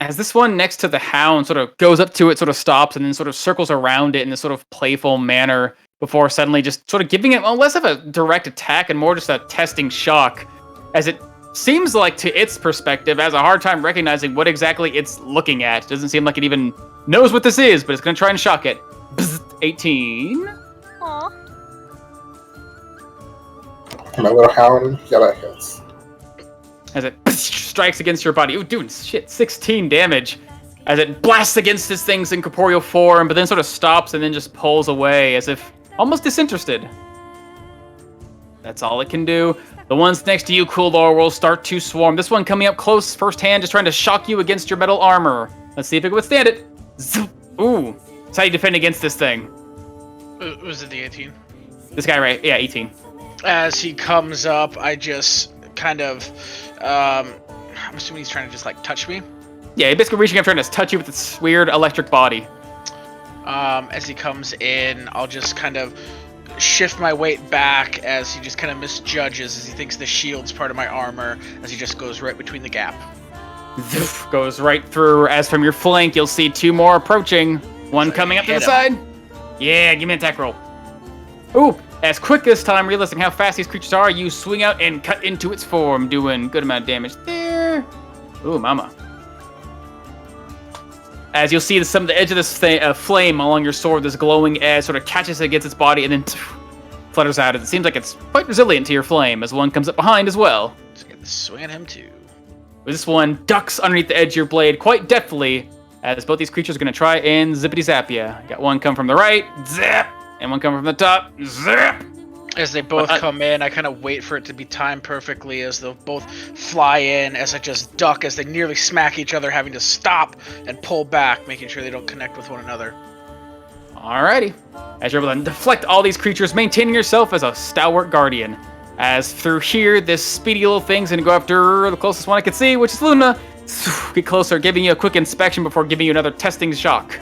As this one next to the hound sort of goes up to it, sort of stops, and then sort of circles around it in this sort of playful manner before suddenly just sort of giving it less of a direct attack and more just a testing shock, as it seems like, to its perspective, has a hard time recognizing what exactly it's looking at. Doesn't seem like it even knows what this is, but it's going to try and shock it. Bzz, 18. Aw. My little hound, yeah, that hits. As it strikes against your body. Ooh, dude, shit, 16 damage. As it blasts against this thing's incorporeal form, but then sort of stops and then just pulls away as if almost disinterested. That's all it can do. The ones next to you, Coolor, will start to swarm. This one coming up close firsthand, just trying to shock you against your metal armor. Let's see if it can withstand it. Zoop. Ooh. That's how you defend against this thing. Was it the 18? This guy, right? Yeah, 18. As he comes up, I just kind of, I'm assuming he's trying to just like touch me. Yeah, he's basically reaching up, trying to touch you with its weird electric body. As he comes in, I'll just kind of shift my weight back as he just kind of misjudges, as he thinks the shield's part of my armor, as he just goes right between the gap. Zoof, goes right through. As from your flank, you'll see two more approaching. One coming up to the side. Yeah, give me an attack roll. Ooh, as quick this time, realizing how fast these creatures are, you swing out and cut into its form, doing good amount of damage there. Ooh, mama. As you'll see the edge of this flame along your sword, this glowing edge sort of catches against its body and then flutters out. It seems like it's quite resilient to your flame, as one comes up behind as well. Let's get the swing at him too. This one ducks underneath the edge of your blade quite deftly, as both these creatures are going to try and zippity-zap you. Got one come from the right, zap, and one come from the top, zap. As they both come in, I kind of wait for it to be timed perfectly as they'll both fly in, as I just duck as they nearly smack each other, having to stop and pull back, making sure they don't connect with one another. Alrighty. As you're able to deflect all these creatures, maintaining yourself as a stalwart guardian. As through here, this speedy little thing's gonna go after the closest one I can see, which is Luna. Get closer, giving you a quick inspection before giving you another testing shock.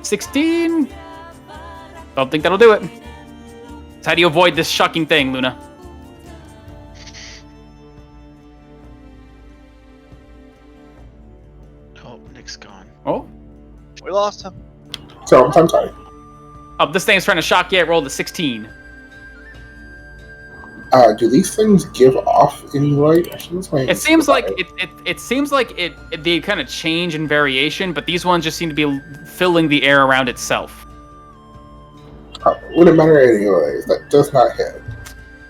16? Don't think that'll do it. That's How do you avoid this shocking thing, Luna? Oh, Nick's gone. Oh? We lost him. So I'm sorry. Oh, this thing's trying to shock you. It rolled a 16. Do these things give off any light? It seems like it seems like they kind of change in variation, but these ones just seem to be filling the air around itself. Wouldn't matter anyways. That does not hit.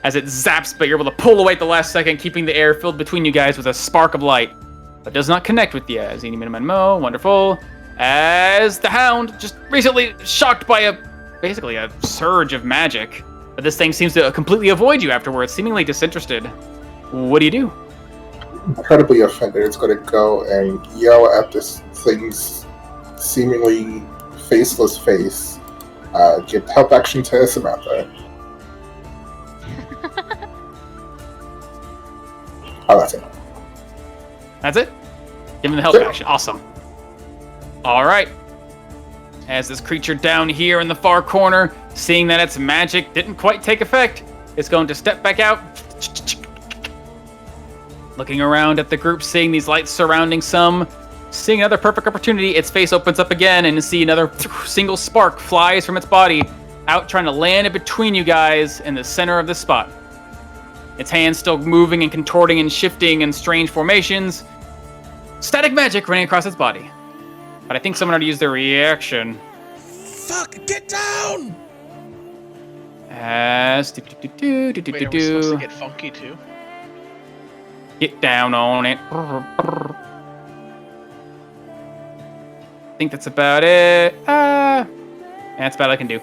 As it zaps, but you're able to pull away at the last second, keeping the air filled between you guys with a spark of light, but does not connect with you. As Mo, wonderful. As the Hound, just recently shocked by basically a surge of magic, but this thing seems to completely avoid you afterwards, seemingly disinterested. What do you do? Incredibly offended, it's going to go and yell at this thing's seemingly faceless face. Give help action to Samantha. Oh, that's it. That's it? Give him the help Sure. action. Awesome. Alright. As this creature down here in the far corner, seeing that its magic didn't quite take effect, it's going to step back out. Looking around at the group, seeing these lights surrounding some, seeing another perfect opportunity, its face opens up again and you see another single spark flies from its body out, trying to land in between you guys in the center of this spot. Its hands still moving and contorting and shifting in strange formations. Static magic running across its body. But I think someone already used their reaction. Fuck, get down! As Wait, are we supposed to get funky too? get down on it. I think that's about it. That's about all I can do.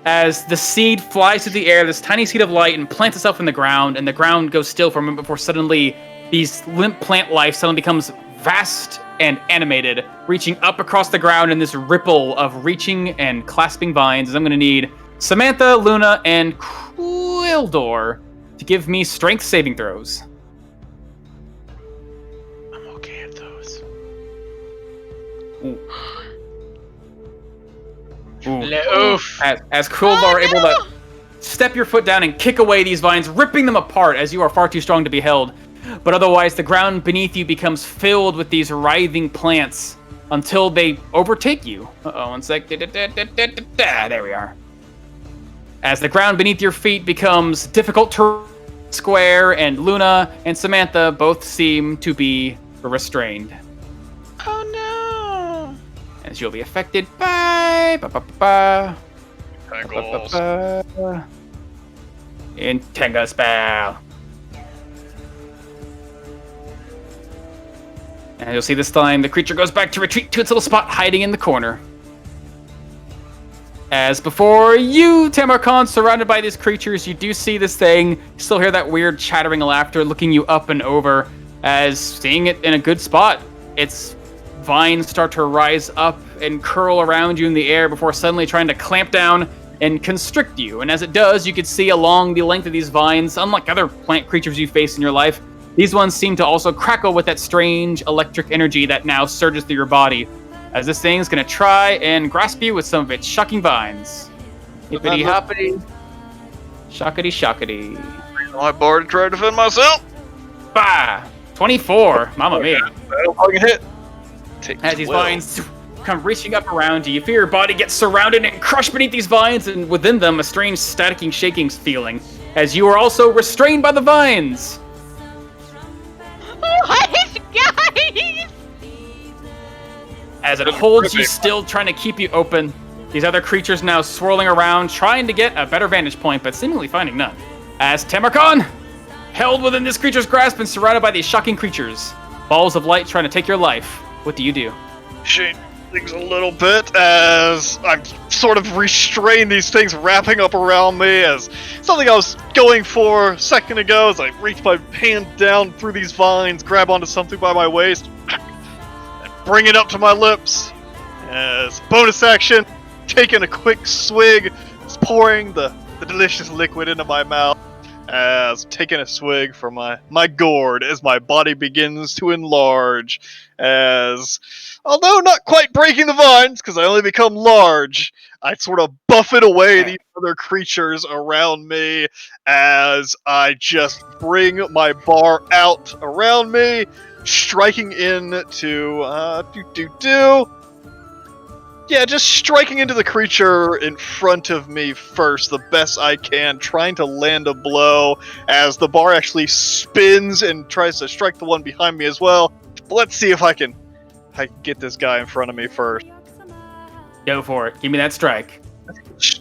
As the seed flies through the air, this tiny seed of light, and plants itself in the ground, and the ground goes still for a moment before suddenly these limp plant life suddenly becomes vast and animated, reaching up across the ground in this ripple of reaching and clasping vines. As I'm going to need Samantha, Luna, and Quildor to give me strength saving throws. I'm okay at those. Ooh. Oof. As Quildor are able to step your foot down and kick away these vines, ripping them apart as you are far too strong to be held. But otherwise, the ground beneath you becomes filled with these writhing plants until they overtake you. Uh-oh, one sec. There we are. As the ground beneath your feet becomes difficult to square, and Luna and Samantha both seem to be restrained. Oh no! As you'll be affected by... Tangles. Intenga spell. And you'll see this time the creature goes back to retreat to its little spot hiding in the corner. As before you, Tamarcon, surrounded by these creatures, you do see this thing. You still hear that weird chattering laughter looking you up and over. As seeing it in a good spot, its vines start to rise up and curl around you in the air before suddenly trying to clamp down and constrict you. And as it does, you can see along the length of these vines, unlike other plant creatures you face in your life, these ones seem to also crackle with that strange electric energy that now surges through your body, as this thing's gonna try and grasp you with some of its shocking vines. Hippity hoppity, shockity shockity. My board to try to defend myself. Bah! 24, mamma mia. That'll fucking hit. Take As these 12. vines come reaching up around you, you feel your body get surrounded and crushed beneath these vines, and within them a strange staticking, shaking feeling, as you are also restrained by the vines. What, guys? As it holds you still, trying to keep you open, these other creatures now swirling around, trying to get a better vantage point, but seemingly finding none. As Tamarcon, held within this creature's grasp and surrounded by these shocking creatures, balls of light trying to take your life, what do you do? Shake things a little bit as I'm sort of restrain these things wrapping up around me, as something I was going for a second ago as I reach my hand down through these vines, grab onto something by my waist, and bring it up to my lips. As bonus action, taking a quick swig, pouring the delicious liquid into my mouth, as taking a swig from my gourd as my body begins to enlarge. As, although not quite breaking the vines, because I only become large, I sort of buffet away these other creatures around me as I just bring my bar out around me, striking into, yeah, just striking into the creature in front of me first, the best I can, trying to land a blow as the bar actually spins and tries to strike the one behind me as well. But let's see if I can get this guy in front of me first. Go for it. Give me that strike.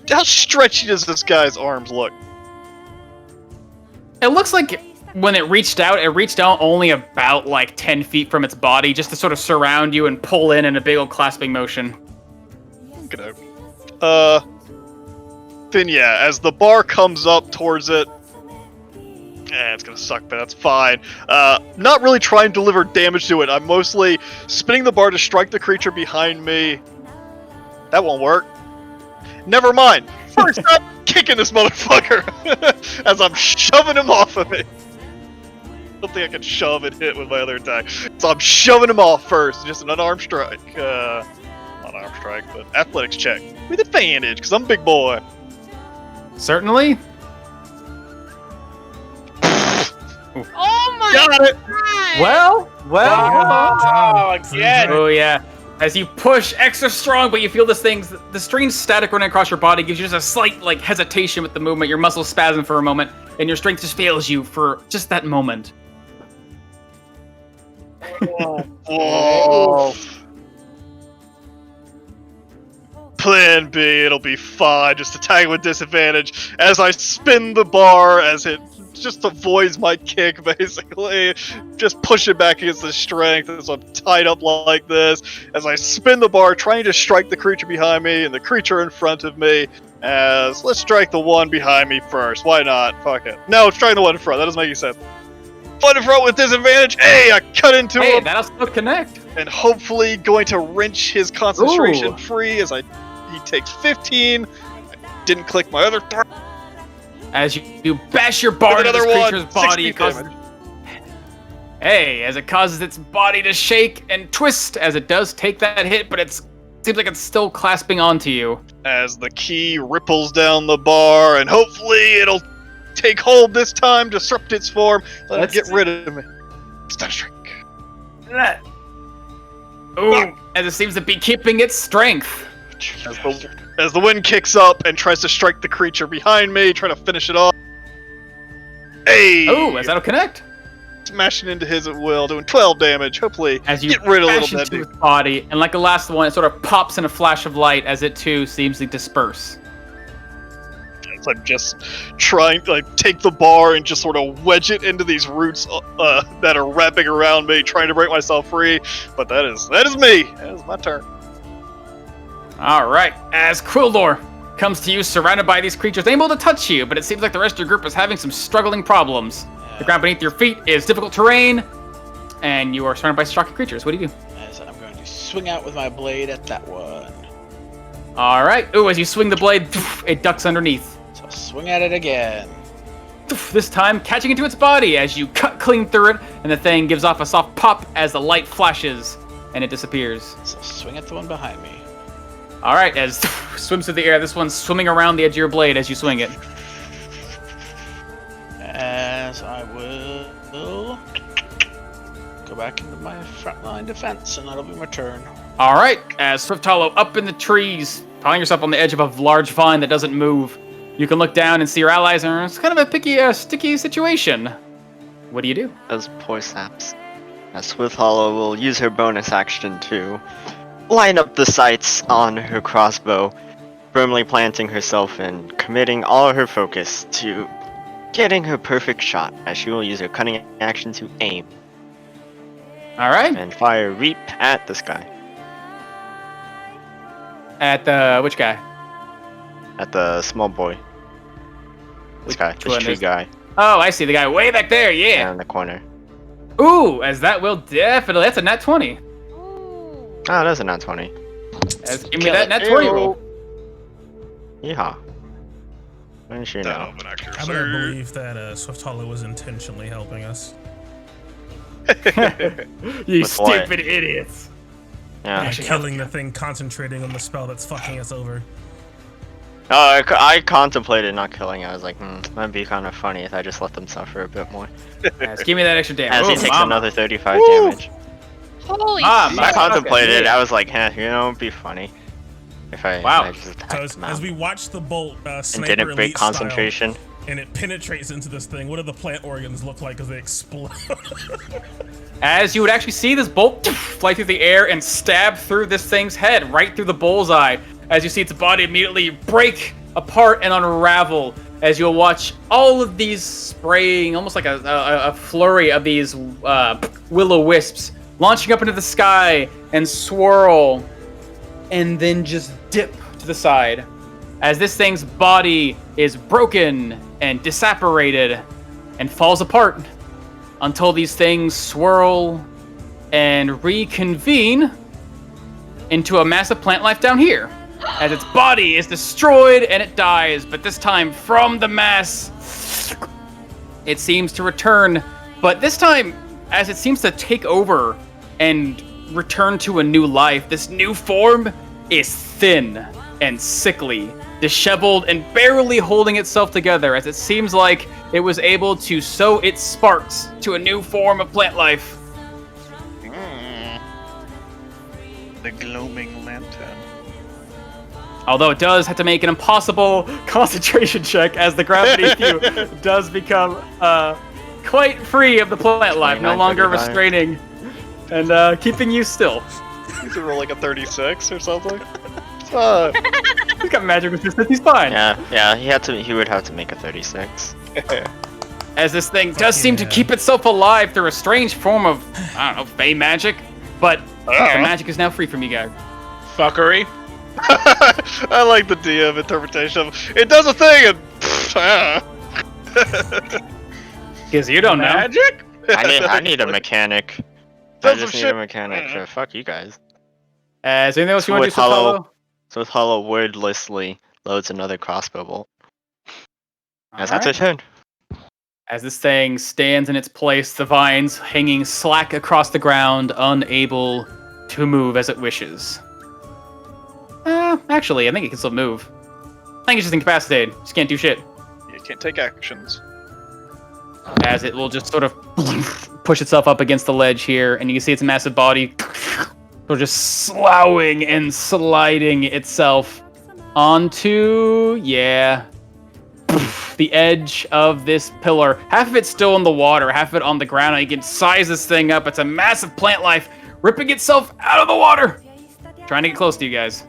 How stretchy does this guy's arms look? It looks like when it reached out only about like 10 feet from its body, just to sort of surround you and pull in a big old clasping motion. Then yeah, as the bar comes up towards it, it's gonna suck, but that's fine. Not really trying to deliver damage to it. I'm mostly spinning the bar to strike the creature behind me. That won't work. Never mind. First, I'm kicking this motherfucker as I'm shoving him off of me. I don't think I can shove and hit with my other attack, so I'm shoving him off first. Just an unarmed strike. Not arm strike, but athletics check with advantage because I'm a big boy. Certainly. Oh my Got it. god! Oh, again. Oh yeah. As you push extra strong, but you feel this thing, the strange static running across your body gives you just a slight like hesitation with the movement. Your muscles spasm for a moment, and your strength just fails you for just that moment. Oh. Plan B, it'll be fine. Just attack with disadvantage as I spin the bar as it just avoids my kick, basically. Just push it back against the strength as I'm tied up like this. As I spin the bar, trying to strike the creature behind me and the creature in front of me. As, let's strike the one behind me first. Why not? Fuck it. No, strike the one in front. That doesn't make any sense. One in front with disadvantage. Hey, I cut into him. Hey, that'll still connect. And hopefully going to wrench his concentration free as he takes 15. I didn't click my other throw. As you bash your bar into this creature's body, it causes... Hey, as it causes its body to shake and twist as it does take that hit, but it seems like it's still clasping onto you. As the key ripples down the bar, and hopefully it'll take hold this time, disrupt its form, let it get rid of me. Star Strike. Ooh, as it seems to be keeping its strength. As the wind kicks up and tries to strike the creature behind me, trying to finish it off. Hey! Oh, as that'll connect. Smashing into his at will, doing 12 damage. Hopefully, as you get rid of a bash little into bit. Its body, and like the last one, it sort of pops in a flash of light as it too seems to disperse. As I'm just trying to take the bar and just sort of wedge it into these roots that are wrapping around me, trying to break myself free. But that is me. That is my turn. All right, as Quildor comes to you, surrounded by these creatures, able to touch you, but it seems like the rest of your group is having some struggling problems. The ground beneath your feet is difficult terrain, and you are surrounded by shocking creatures. What do you do? As I'm going to swing out with my blade at that one. All right. Ooh, as you swing the blade, it ducks underneath. So swing at it again. This time, catching into its body as you cut clean through it, and the thing gives off a soft pop as the light flashes, and it disappears. So swing at the one behind me. All right, as swims through the air, this one's swimming around the edge of your blade as you swing it. As I will go back into my frontline defense, and that'll be my turn. All right, as Swift Hollow up in the trees, finding yourself on the edge of a large vine that doesn't move, you can look down and see your allies are in kind of a sticky situation. What do you do? As poor saps. As Swift Hollow will use her bonus action to line up the sights on her crossbow, firmly planting herself and committing all of her focus to getting her perfect shot, as she will use her cunning action to aim. All right. And fire Reap at this guy. At the which guy? At the small boy. This guy, this tree guy. Oh, I see the guy way back there. Yeah. In the corner. Ooh, as that will definitely. That's a nat 20. Oh, that's a nat 20. Give me that nat 20 roll. Yeehaw. Don't you That know? open actor, I'm gonna sir. believe that Swift Hollow was intentionally helping us. You With what? stupid idiots. Yeah. Killing the thing, concentrating on the spell that's fucking us over. Oh, I contemplated not killing it. I was like, that'd be kind of funny if I just let them suffer a bit more. Yes, give me that extra damage. As he Oh, takes mama. another 35 Woo! damage. Holy Ah, shit. my I contemplated. Okay, yeah. I was like, it'd be funny if I Wow. just So attacked as, them as out we watch the bolt and sniper didn't break elite style, concentration. and it penetrates into this thing, what do the plant organs look like as they explode? As you would actually see this bolt fly through the air and stab through this thing's head, right through the bullseye. As you see its body immediately break apart and unravel, as you'll watch all of these spraying, almost like a flurry of these will-o-wisps launching up into the sky and swirl, and then just dip to the side. As this thing's body is broken and disapparated and falls apart until these things swirl and reconvene into a massive plant life down here. As its body is destroyed and it dies, but this time from the mass, it seems to return. But this time, as it seems to take over and return to a new life, this new form is thin and sickly, disheveled, and barely holding itself together, as it seems like it was able to sow its sparks to a new form of plant life. The gloaming lantern. Although it does have to make an impossible concentration check, as the ground beneath you does become quite free of the plant life, no 29, longer 35. restraining and keeping you still. He's roll like a 36 or something. He's got magic resistance, he's fine. Yeah. He would have to make a 36. As this thing does seem to keep itself alive through a strange form of, I don't know, fey magic, but the magic is now free from you guys. Fuckery. I like the DM interpretation of it does a thing and Because you don't know. Magic? I need a mechanic. I Does just some need a shit. mechanic. Fuck you guys. Is there anything else you want to do, With Hollow- Sotelo? So with Hollow wordlessly loads another crossbow bolt. As that's a Alright. turn. As this thing stands in its place, the vines hanging slack across the ground, unable to move as it wishes. Actually, I think it can still move. I think it's just incapacitated. Just can't do shit. You can't take actions. As it will just sort of push itself up against the ledge here, and you can see its massive body sort of just sloughing and sliding itself onto, the edge of this pillar. Half of it's still in the water, half of it on the ground. And you can size this thing up. It's a massive plant life ripping itself out of the water, trying to get close to you guys.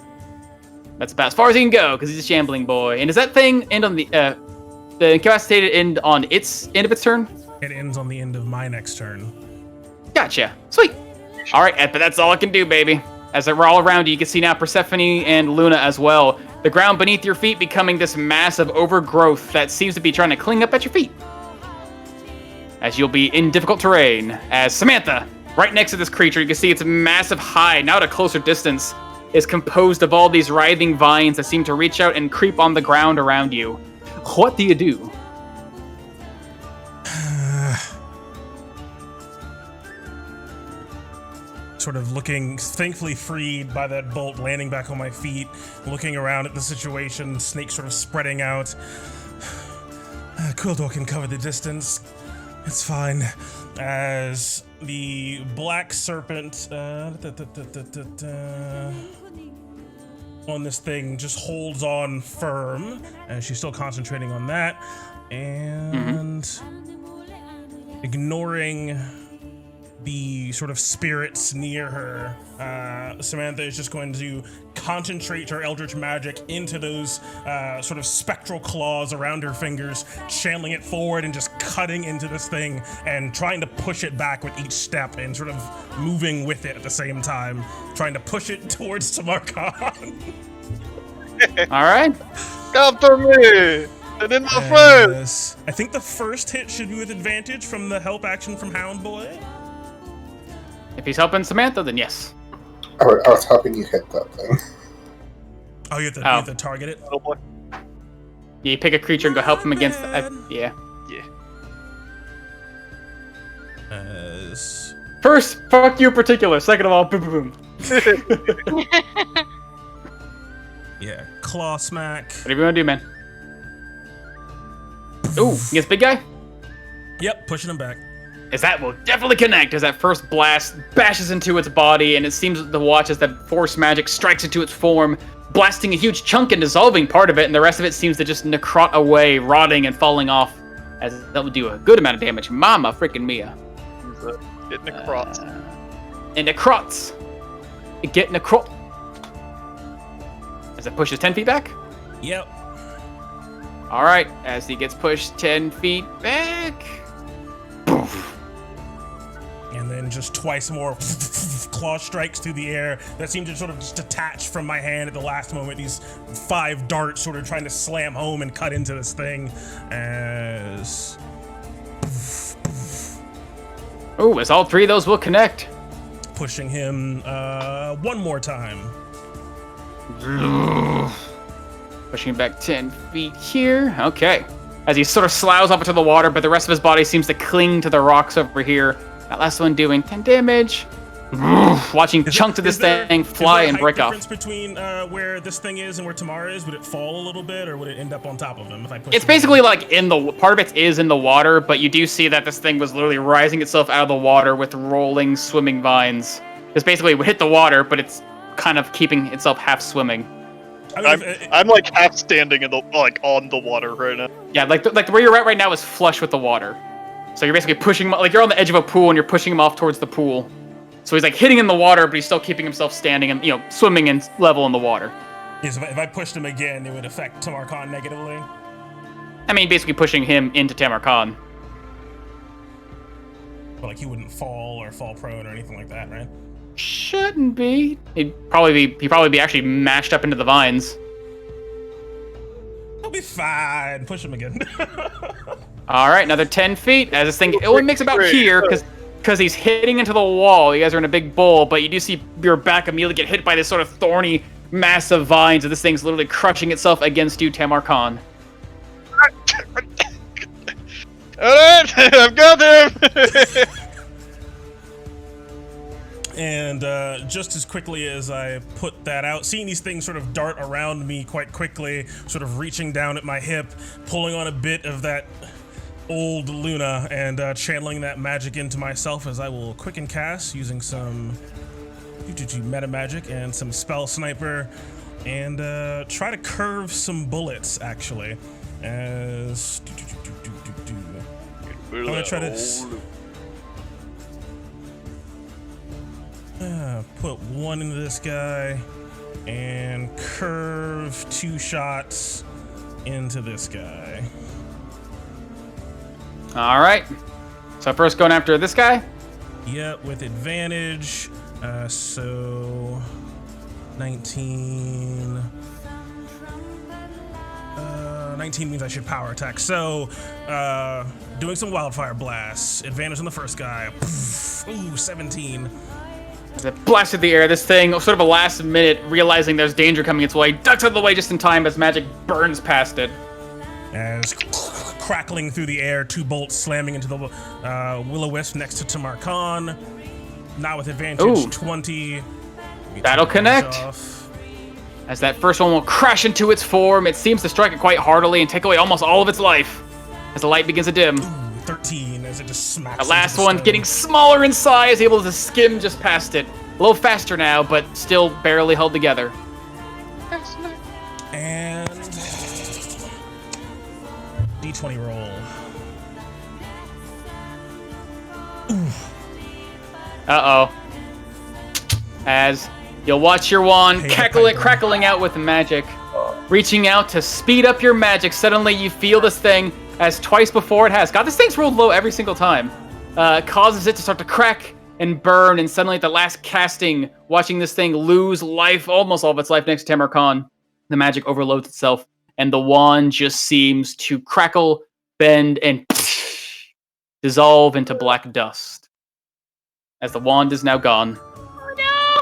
That's about as far as he can go, because he's a shambling boy. And does that thing end on the incapacitated end on its end of its turn? It ends on the end of my next turn. Gotcha. Sweet. All right, but that's all I can do, baby. As we're all around you, you can see now Persephone and Luna as well. The ground beneath your feet becoming this massive overgrowth that seems to be trying to cling up at your feet. As you'll be in difficult terrain. As Samantha, right next to this creature, you can see its massive hide, now at a closer distance, is composed of all these writhing vines that seem to reach out and creep on the ground around you. What do you do? Sort of looking, thankfully freed by that bolt, landing back on my feet, looking around at the situation, snake sort of spreading out. Quildor can cover the distance. It's fine. As the black serpent on this thing just holds on firm, and she's still concentrating on that, and ignoring the sort of spirits near her, Samantha is just going to concentrate her eldritch magic into those sort of spectral claws around her fingers, channeling it forward and just cutting into this thing and trying to push it back with each step and sort of moving with it at the same time, trying to push it towards Tamarkan. All right. After me! And in my face! I think the first hit should be with advantage from the help action from Hound Boy. If he's helping Samantha, then yes. I was hoping you hit that thing. Oh, you have to target it? Oh boy. You pick a creature and go help him against. Yeah. First, fuck you in particular. Second of all, boom, boom, boom. Yeah, claw smack. Whatever you want to do, man. Ooh, against big guy? Yep, pushing him back. As that will definitely connect as that first blast bashes into its body, and it seems to watch as that force magic strikes into its form, blasting a huge chunk and dissolving part of it, and the rest of it seems to just necrot away, rotting and falling off, as that would do a good amount of damage. Mama freaking Mia. It necrots. And necrots. Get necrot. As it pushes 10 feet back? Yep. Alright, as he gets pushed 10 feet back. Poof. And then just twice more claw strikes through the air that seem to sort of just detach from my hand at the last moment. These 5 darts sort of trying to slam home and cut into this thing as... Ooh, as all 3 of those will connect. Pushing him one more time. Pushing him back 10 feet here. Okay. As he sort of sloughs off into the water, but the rest of his body seems to cling to the rocks over here. That last one doing 10 damage. Watching chunks of this thing fly and break off. Is there a difference between where this thing is and where Tamara is? Would it fall a little bit, or would it end up on top of him if I push It's him basically in? like in the part of it is in the water, but you do see that this thing was literally rising itself out of the water with rolling, swimming vines. It's basically it would hit the water, but it's kind of keeping itself half swimming. I mean, I'm like half standing in the on the water right now. Yeah, like where you're at right now is flush with the water. So you're basically pushing him, like you're on the edge of a pool and you're pushing him off towards the pool. So he's like hitting in the water, but he's still keeping himself standing and, swimming and level in the water. Yes, if I pushed him again, it would affect Tamarkan negatively. I mean, basically pushing him into Tamarkan. But like he wouldn't fall or fall prone or anything like that, right? Shouldn't be. He'd probably be actually mashed up into the vines. He'll be fine. Push him again. All right, another 10 feet. As this thing, it only makes about here because he's hitting into the wall. You guys are in a big bowl, but you do see your back immediately get hit by this sort of thorny, massive vines, and this thing's literally crushing itself against you, Tamarkan. Alright, I've got him! And just as quickly as I put that out, seeing these things sort of dart around me quite quickly, sort of reaching down at my hip, pulling on a bit of that old Luna and channeling that magic into myself, as I will quicken cast using some meta magic and some spell sniper and try to curve some bullets actually. As I'm gonna try to put 1 into this guy and curve 2 shots into this guy. All right. So first going after this guy. Yep, with advantage. So 19. 19 means I should power attack. So doing some wildfire blasts. Advantage on the first guy. Ooh, 17. As it blasted the air, this thing, sort of a last minute, realizing there's danger coming its way, ducks out of the way just in time as magic burns past it. As crackling through the air, 2 bolts slamming into the will-o-wisp next to Tamarkan. Now with advantage, Ooh. 20. That'll connect. As that first one will crash into its form, it seems to strike it quite heartily and take away almost all of its life. As the light begins to dim. Ooh, 13 as it just smacks. The last into the one stone. getting smaller in size, able to skim just past it. A little faster now, but still barely held together. And D20 roll. Uh-oh. As you'll watch your wand crackling out with magic. Reaching out to speed up your magic, suddenly you feel this thing as twice before it has. God, this thing's rolled low every single time. Causes it to start to crack and burn, and suddenly at the last casting, watching this thing lose life, almost all of its life next to Tamarkan, the magic overloads itself, and the wand just seems to crackle, bend, and dissolve into black dust. As the wand is now gone.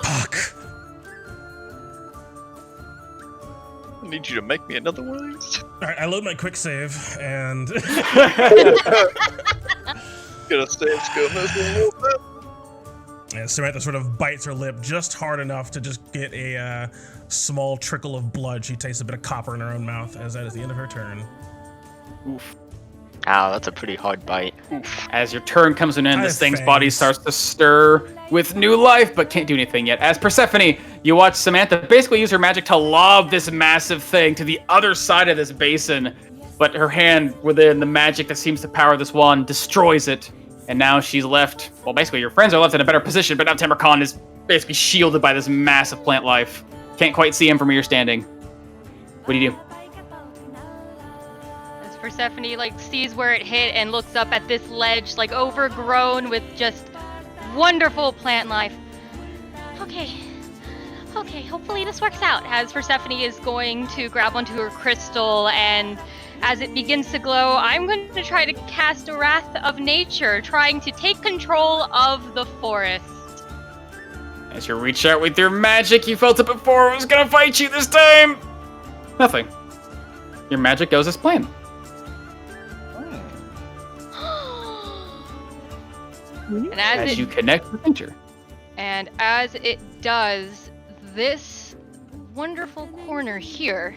Fuck. need you to make me another one of these. Alright, I load my quick save, and... Gonna stay still this a little bit. And Samantha sort of bites her lip just hard enough to just get a small trickle of blood. She tastes a bit of copper in her own mouth, as that is the end of her turn. Oof. Ow, that's a pretty hard bite. As your turn comes to an end, I this have thing's body fangs. starts to stir with new life, but can't do anything yet. As Persephone, you watch Samantha basically use her magic to lob this massive thing to the other side of this basin, but her hand within the magic that seems to power this wand destroys it. And now she's left, well, basically your friends are left in a better position, but now Tamarkan is basically shielded by this massive plant life. Can't quite see him from where you're standing. What do you do? As Persephone like sees where it hit and looks up at this ledge, like overgrown with just wonderful plant life. Okay, hopefully this works out. As Persephone is going to grab onto her crystal, and as it begins to glow, I'm going to try to cast a Wrath of Nature, trying to take control of the forest. As you reach out with your magic, you felt it before, it was gonna fight you this time! Nothing. Your magic goes as planned. And As you connect with nature. And as it does, this wonderful corner here,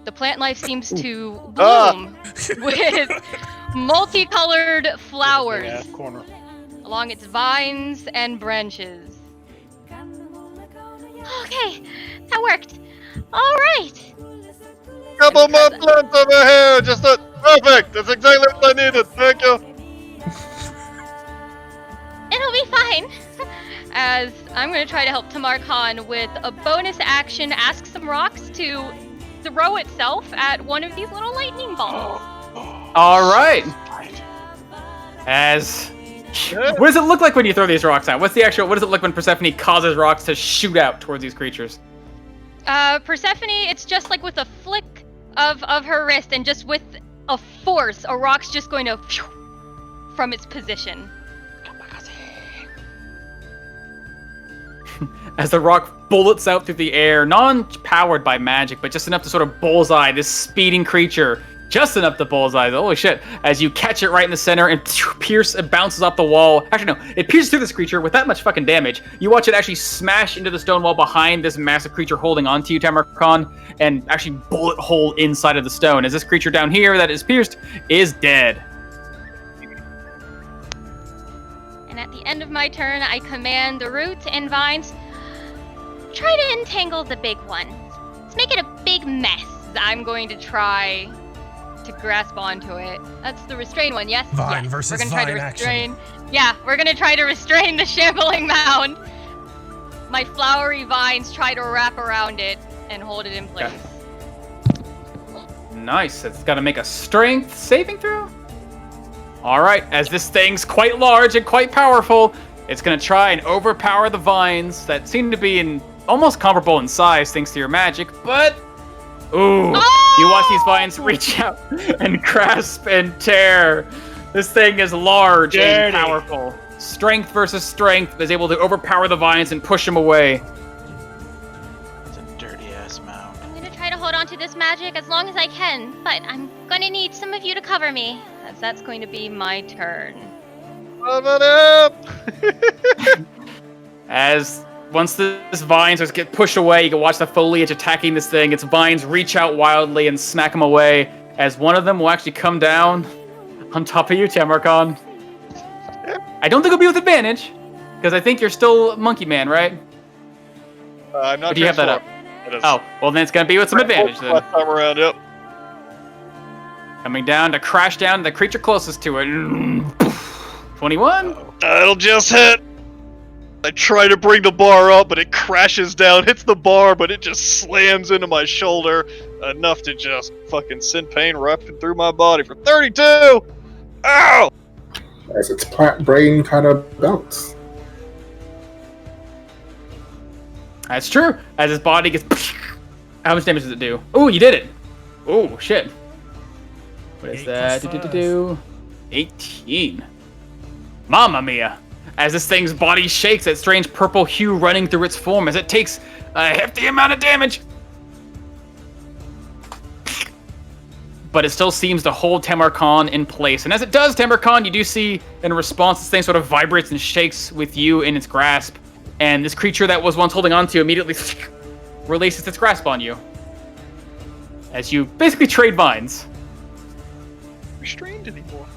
the plant life seems to bloom with multicolored flowers corner. along its vines and branches. Okay, that worked. All right. Couple more plants over here. Perfect. That's exactly what I needed. Thank you. It'll be fine. As I'm going to try to help Tamarkan with a bonus action, ask some rocks to throw itself at one of these little lightning balls. All right. As what does it look like when you throw these rocks out? What does it look like when Persephone causes rocks to shoot out towards these creatures? Persephone, it's just like with a flick of her wrist, and just with a force, a rock's just going to from its position. As the rock bullets out through the air, non-powered by magic, but just enough to sort of bullseye this speeding creature. Just enough to bullseye. Holy shit. As you catch it right in the center and it bounces off the wall. Actually, no. It pierces through this creature with that much fucking damage. You watch it actually smash into the stone wall behind this massive creature holding onto you, Tamarkan, and actually bullet hole inside of the stone. As this creature down here that is pierced is dead. And at the end of my turn, I command the roots and vines, try to entangle the big one. Let's make it a big mess. I'm going to try to grasp onto it. That's the restrain one, yes? Vine yes. versus We're gonna try to vine restrain. action. Yeah, we're gonna try to restrain the shambling mound. My flowery vines try to wrap around it and hold it in place. Nice. It's got to make a strength saving throw. All right. As this thing's quite large and quite powerful, it's going to try and overpower the vines that seem to be almost comparable in size thanks to your magic, but... Ooh. Oh! You watch these vines reach out and grasp and tear. This thing is large and powerful. Strength versus strength is able to overpower the vines and push them away. It's a dirty ass mound. I'm gonna try to hold on to this magic as long as I can, but I'm gonna need some of you to cover me, as that's going to be my turn. As once this vine starts to get pushed away, you can watch the foliage attacking this thing. Its vines reach out wildly and smack them away, as one of them will actually come down on top of you, Tamarkan. I don't think it'll be with advantage, because I think you're still Monkey Man, right? I'm not Or do you have that up? Oh, well then it's going to be with some advantage then. Last time around, yep. Coming down to crash down the creature closest to it. 21? That'll just hit. I try to bring the bar up, but it crashes down, hits the bar, but it just slams into my shoulder enough to just fucking send pain wrapping through my body for 32! Ow! As its plant brain kind of bounce. That's true. As his body gets... How much damage does it do? Oh, you did it! Oh, shit. What is 8 that? plus 5. 18. Mamma mia. As this thing's body shakes, that strange purple hue running through its form as it takes a hefty amount of damage. but it still seems to hold Tamarkan in place. And as it does, Tamarkan, you do see in response, this thing sort of vibrates and shakes with you in its grasp. And this creature that was once holding on to you immediately releases its grasp on you. As you basically trade minds. Restrained anymore.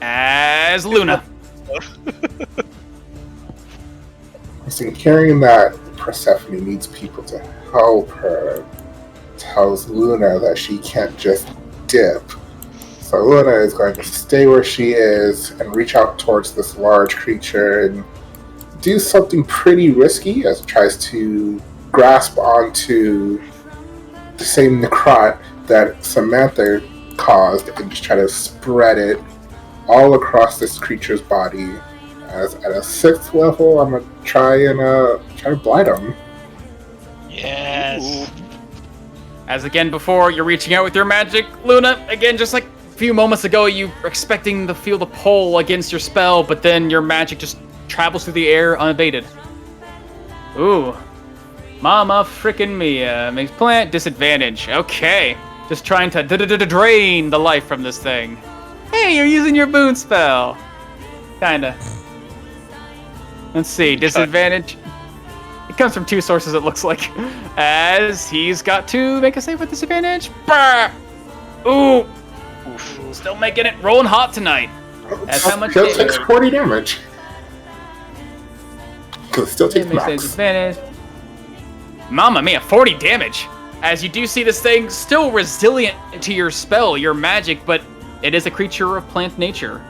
As Luna. I see, hearing that Persephone needs people to help her tells Luna that she can't just dip. So Luna is going to stay where she is and reach out towards this large creature and do something pretty risky as it tries to grasp onto the same necrot that Samantha caused and just try to spread it all across this creature's body. As at a 6th level, I'm gonna try to blight him. Yes. As again before, you're reaching out with your magic, Luna. Again, just like a few moments ago, you were expecting to feel the pull against your spell, but then your magic just travels through the air unabated. Ooh. Mama frickin' Mia. Makes plant disadvantage. Okay. Just trying to drain the life from this thing. Hey, you're using your boon spell. Kinda. Let's see, disadvantage. It comes from 2 sources, it looks like. As he's got to make a save with disadvantage. Brr! Ooh! Oof. Still making it, rolling hot tonight. That's how much Still takes 40 damage. It still takes max. Disadvantage. Mamma mia, 40 damage. As you do see this thing still resilient to your spell, your magic, but it is a creature of plant nature.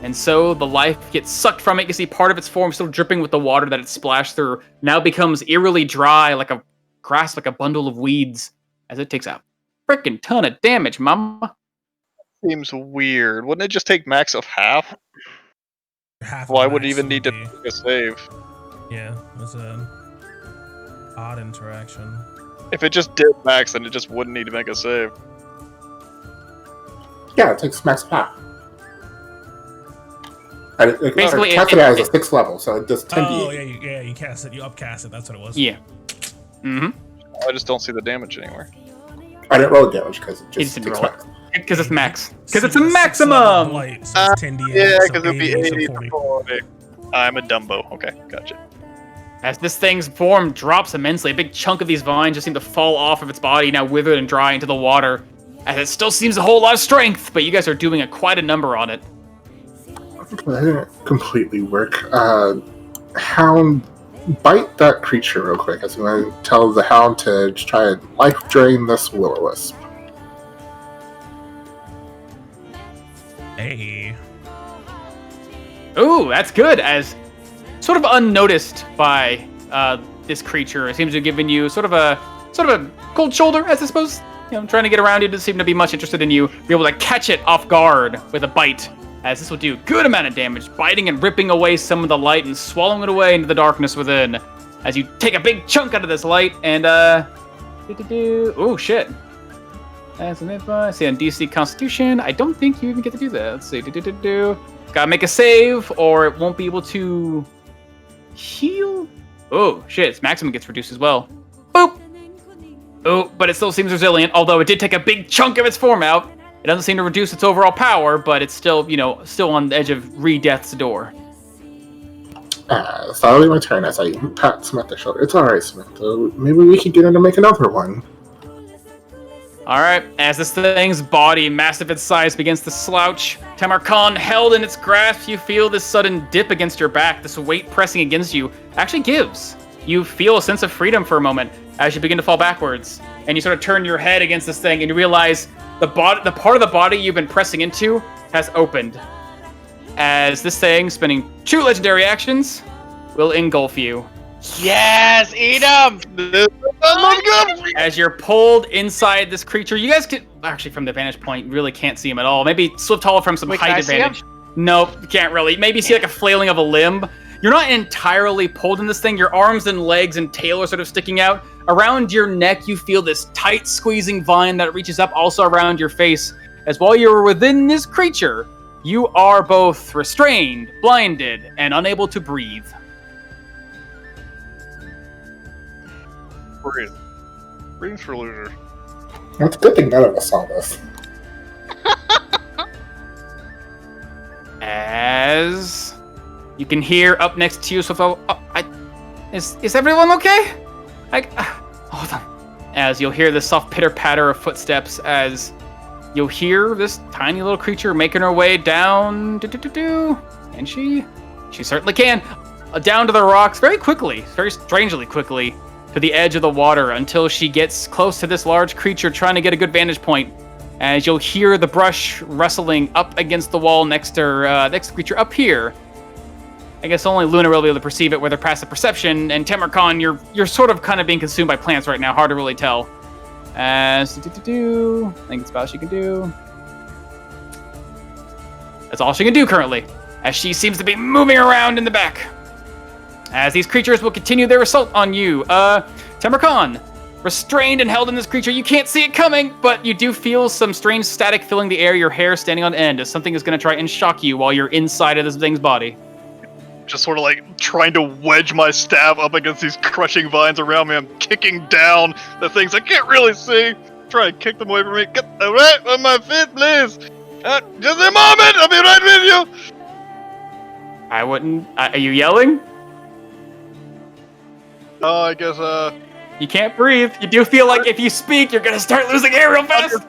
And so the life gets sucked from it. You can see part of its form still dripping with the water that it splashed through. Now becomes eerily dry, like a grass, like a bundle of weeds, as it takes a freaking ton of damage, mama. Seems weird. Wouldn't it just take max of half? Half Why of would it max even need to be- make a save? Yeah, it's an odd interaction. If it just did max, then it just wouldn't need to make a save. Yeah, it takes max half. Basically, cast it as a 6th level, so it does 10 Oh, d8. yeah, you cast it, you upcast it, that's what it was. Yeah. Mm-hmm. I just don't see the damage anywhere. I didn't roll damage because it He just didn't takes roll it. max. Because it's max. Because it's a Six level maximum! blight, so it's 10d8, Yeah, so because it'd be 80, so 80 40. for 40. I'm a Dumbo. Okay, gotcha. As this thing's form drops immensely, a big chunk of these vines just seem to fall off of its body, now withered and dry into the water. As it still seems to hold a lot of strength, but you guys are doing quite a number on it. That didn't completely work. Hound, bite that creature real quick. I was going to tell the hound to just try and life drain this will-o-wisp. Hey. Ooh, that's good. As sort of unnoticed by this creature, it seems to have given you sort of a cold shoulder, as I suppose. You know, trying to get around you, doesn't seem to be much interested in you. Be able to catch it off guard with a bite, as this will do a good amount of damage, biting and ripping away some of the light and swallowing it away into the darkness within. As you take a big chunk out of this light and oh shit. As an I see on DC Constitution, I don't think you even get to do that. Let's see. Gotta make a save, or it won't be able to heal. Oh shit, its maximum gets reduced as well. Boop. Oh, but it still seems resilient, although it did take a big chunk of its form out. It doesn't seem to reduce its overall power, but it's still, still on the edge of re-death's door. So that'll be my turn as I pat Samantha's shoulder. It's alright, Samantha. Maybe we can get her to make another one. Alright, as this thing's body, massive in size, begins to slouch, Tamarkan held in its grasp, you feel this sudden dip against your back, this weight pressing against you, actually gives. You feel a sense of freedom for a moment as you begin to fall backwards, and you sort of turn your head against this thing, and you realize the part of the body you've been pressing into has opened. As this thing, spending 2 legendary actions, will engulf you. Yes, eat him! As you're pulled inside this creature, you guys can actually, from the vantage point, really can't see him at all. Maybe Swift Hollow from some Wait, can height I see advantage. Nope, can't really. Maybe see like a flailing of a limb. You're not entirely pulled in this thing. Your arms and legs and tail are sort of sticking out. Around your neck, you feel this tight squeezing vine that reaches up also around your face. As while you're within this creature, you are both restrained, blinded, and unable to breathe. Breathe. Breathe for losers. It's a good thing none of us saw this. As you can hear up next to you, so is everyone okay? Hold on. As you'll hear the soft pitter patter of footsteps, as you'll hear this tiny little creature making her way down, and she certainly can, down to the rocks very quickly, very strangely quickly, to the edge of the water until she gets close to this large creature trying to get a good vantage point. As you'll hear the brush rustling up against the wall next to her, next creature up here. I guess only Luna will be able to perceive it with her passive perception, and Temercon, you're sort of kind of being consumed by plants right now, hard to really tell. As I think it's about she can do. That's all she can do currently, as she seems to be moving around in the back. As these creatures will continue their assault on you. Temercon, restrained and held in this creature, you can't see it coming, but you do feel some strange static filling the air, your hair standing on end, as something is going to try and shock you while you're inside of this thing's body. Just sort of like trying to wedge my staff up against these crushing vines around me. I'm kicking down the things I can't really see. Try and kick them away from me. Get right on my feet, please. Just a moment, I'll be right with you. I wouldn't. Are you yelling? Oh, I guess, You can't breathe. You do feel like if you speak, you're gonna start losing air real fast.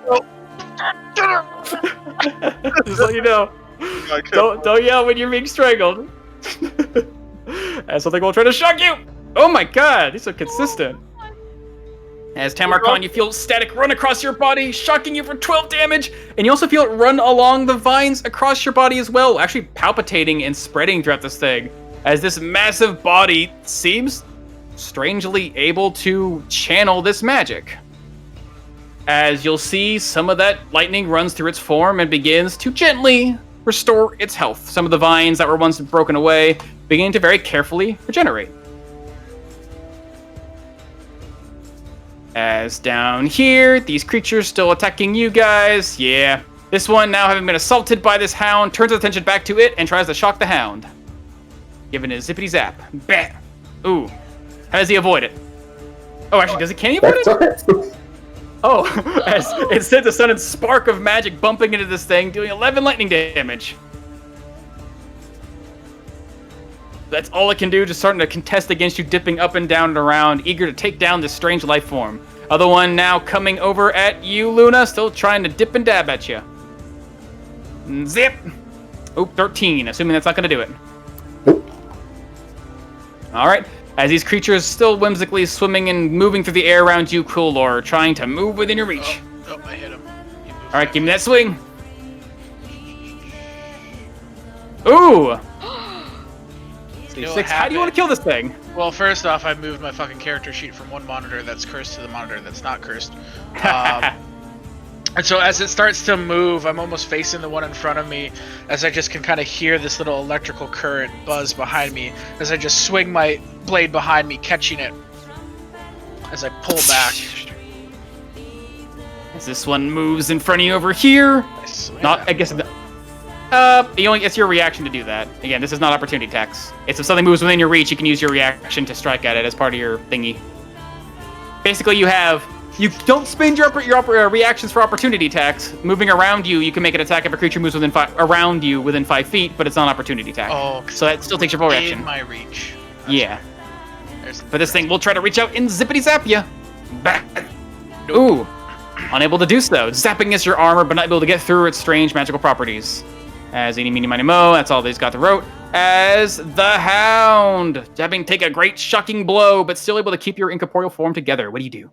Just let you know. Don't yell when you're being strangled. As something will try to shock you. Oh my god, these are consistent. As Temercon, you feel static run across your body, shocking you for 12 damage, and you also feel it run along the vines across your body as well, actually palpitating and spreading throughout this thing, as this massive body seems strangely able to channel this magic. As you'll see, some of that lightning runs through its form and begins to gently restore its health. Some of the vines that were once broken away begin to very carefully regenerate. As down here, these creatures still attacking you guys. Yeah. This one, now having been assaulted by this hound, turns its attention back to it and tries to shock the hound. Giving it a zippity zap. Bam! Ooh. How does he avoid it? Oh, actually, can he avoid it? Oh, as it sends a sudden spark of magic bumping into this thing, doing 11 lightning damage. That's all it can do, just starting to contest against you, dipping up and down and around, eager to take down this strange life form. Other one now coming over at you, Luna, still trying to dip and dab at you. Zip! Oh, 13, assuming that's not going to do it. Alright, as these creatures still whimsically swimming and moving through the air around you, Coolor, trying to move within your reach. Oh, I hit him. Alright, give me that swing. Ooh! You know Six. How do you want to kill this thing? Well, first off, I moved my fucking character sheet from one monitor that's cursed to the monitor that's not cursed. And so as it starts to move, I'm almost facing the one in front of me, as I just can kind of hear this little electrical current buzz behind me, as I just swing my blade behind me, catching it as I pull back. As this one moves in front of you over here. Not, I guess... it's your reaction to do that. Again, this is not opportunity attacks. It's if something moves within your reach, you can use your reaction to strike at it as part of your thingy. Basically, you don't spend your reactions for opportunity attacks. Moving around you, you can make an attack if a creature moves around you within 5 feet, but it's not an opportunity attack. Oh, so that still takes your full reaction. In my reach. Yeah. But this thing will try to reach out and zippity zap you. Back. Ooh. Unable to do so. Zapping against your armor, but not able to get through its strange magical properties. As eeny, meeny, miny, mo, that's all they've got to rote. As the hound, having take a great shocking blow, but still able to keep your incorporeal form together. What do you do?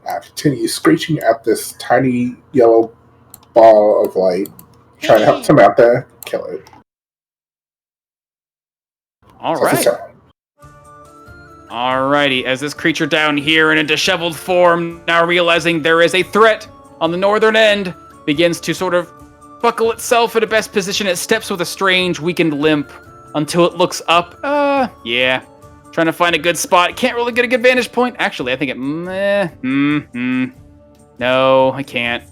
I continue screeching at this tiny yellow ball of light, trying to help Samantha kill it. Alright. Alrighty, as this creature down here in a disheveled form, now realizing there is a threat on the northern end, begins to sort of buckle itself in a best position. It steps with a strange, weakened limp until it looks up. Yeah. Trying to find a good spot. Can't really get a good vantage point. Actually, I think it... No, I can't.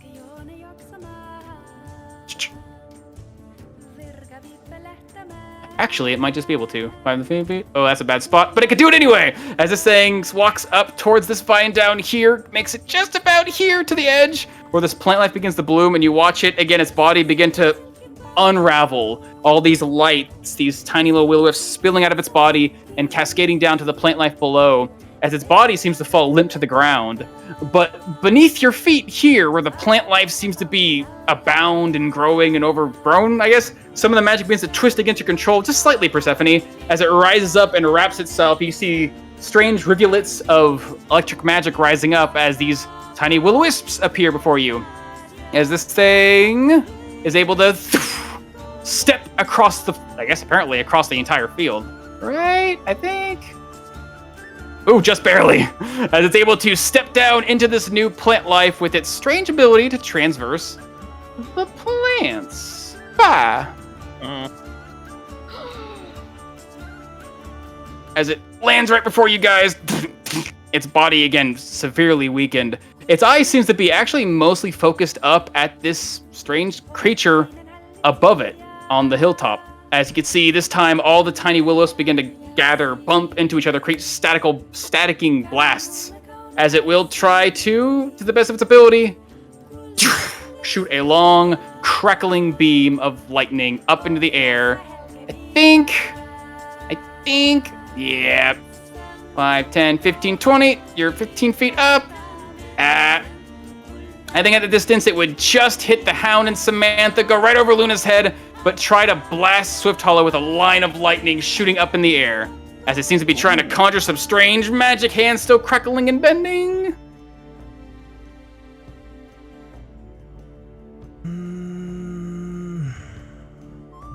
Actually, it might just be able to. 5 feet. Oh, that's a bad spot, but it could do it anyway. As this thing walks up towards this vine down here, makes it just about here to the edge, where this plant life begins to bloom, and you watch it again. Its body begin to unravel. All these lights, these tiny little will wisps spilling out of its body and cascading down to the plant life below, as its body seems to fall limp to the ground. But beneath your feet here, where the plant life seems to be abound and growing and overgrown, I guess, some of the magic begins to twist against your control, just slightly, Persephone. As it rises up and wraps itself, you see strange rivulets of electric magic rising up as these tiny will-o-wisps appear before you. As this thing is able to step across the, I guess apparently across the entire field. Right? I think. Ooh, just barely. As it's able to step down into this new plant life with its strange ability to transverse the plants. Bah. As it lands right before you guys, its body again severely weakened. Its eye seems to be actually mostly focused up at this strange creature above it on the hilltop. As you can see, this time all the tiny willows begin to gather, bump into each other, create staticking blasts. As it will try to the best of its ability, shoot a long, crackling beam of lightning up into the air. I think, yeah. 5, 10, 15, 20. You're 15 feet up. I think at the distance it would just hit the Hound and Samantha, go right over Luna's head, but try to blast Swift Hollow with a line of lightning shooting up in the air, as it seems to be trying to conjure some strange magic hands still crackling and bending.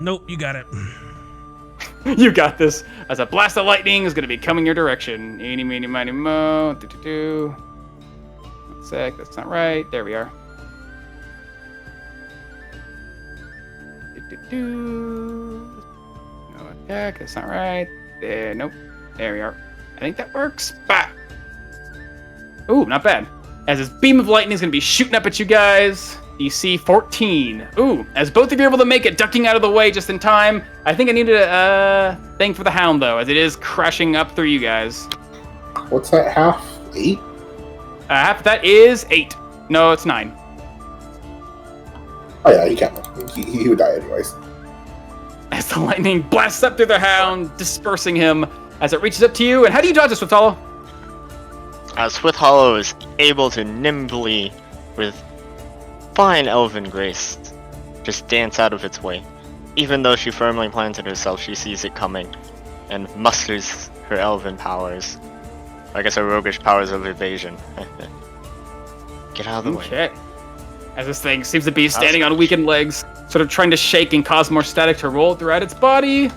Nope, you got it. You got this. As a blast of lightning is going to be coming your direction. Eeny, meeny, miny, mo. Do. 1 sec, that's not right. There we are. No attack, that's not right. There, nope. There we are. I think that works. Bah! Ooh, not bad. As this beam of lightning is going to be shooting up at you guys. DC 14. Ooh, as both of you are able to make it, ducking out of the way just in time. I think I needed a thing for the Hound, though, as it is crashing up through you guys. What's that, half? 8? Half of that is 8. No, it's 9. Oh yeah, he can't. He would die anyways. As the lightning blasts up through the Hound, dispersing him as it reaches up to you. And how do you dodge this, Swift Hollow? Swift Hollow is able to nimbly, with fine elven grace, just dance out of its way. Even though she firmly planted herself, she sees it coming and musters her elven powers. I guess her roguish powers of evasion. Get out of the way. Okay. As this thing seems to be standing on weakened legs, sort of trying to shake and cause more static to roll throughout its body.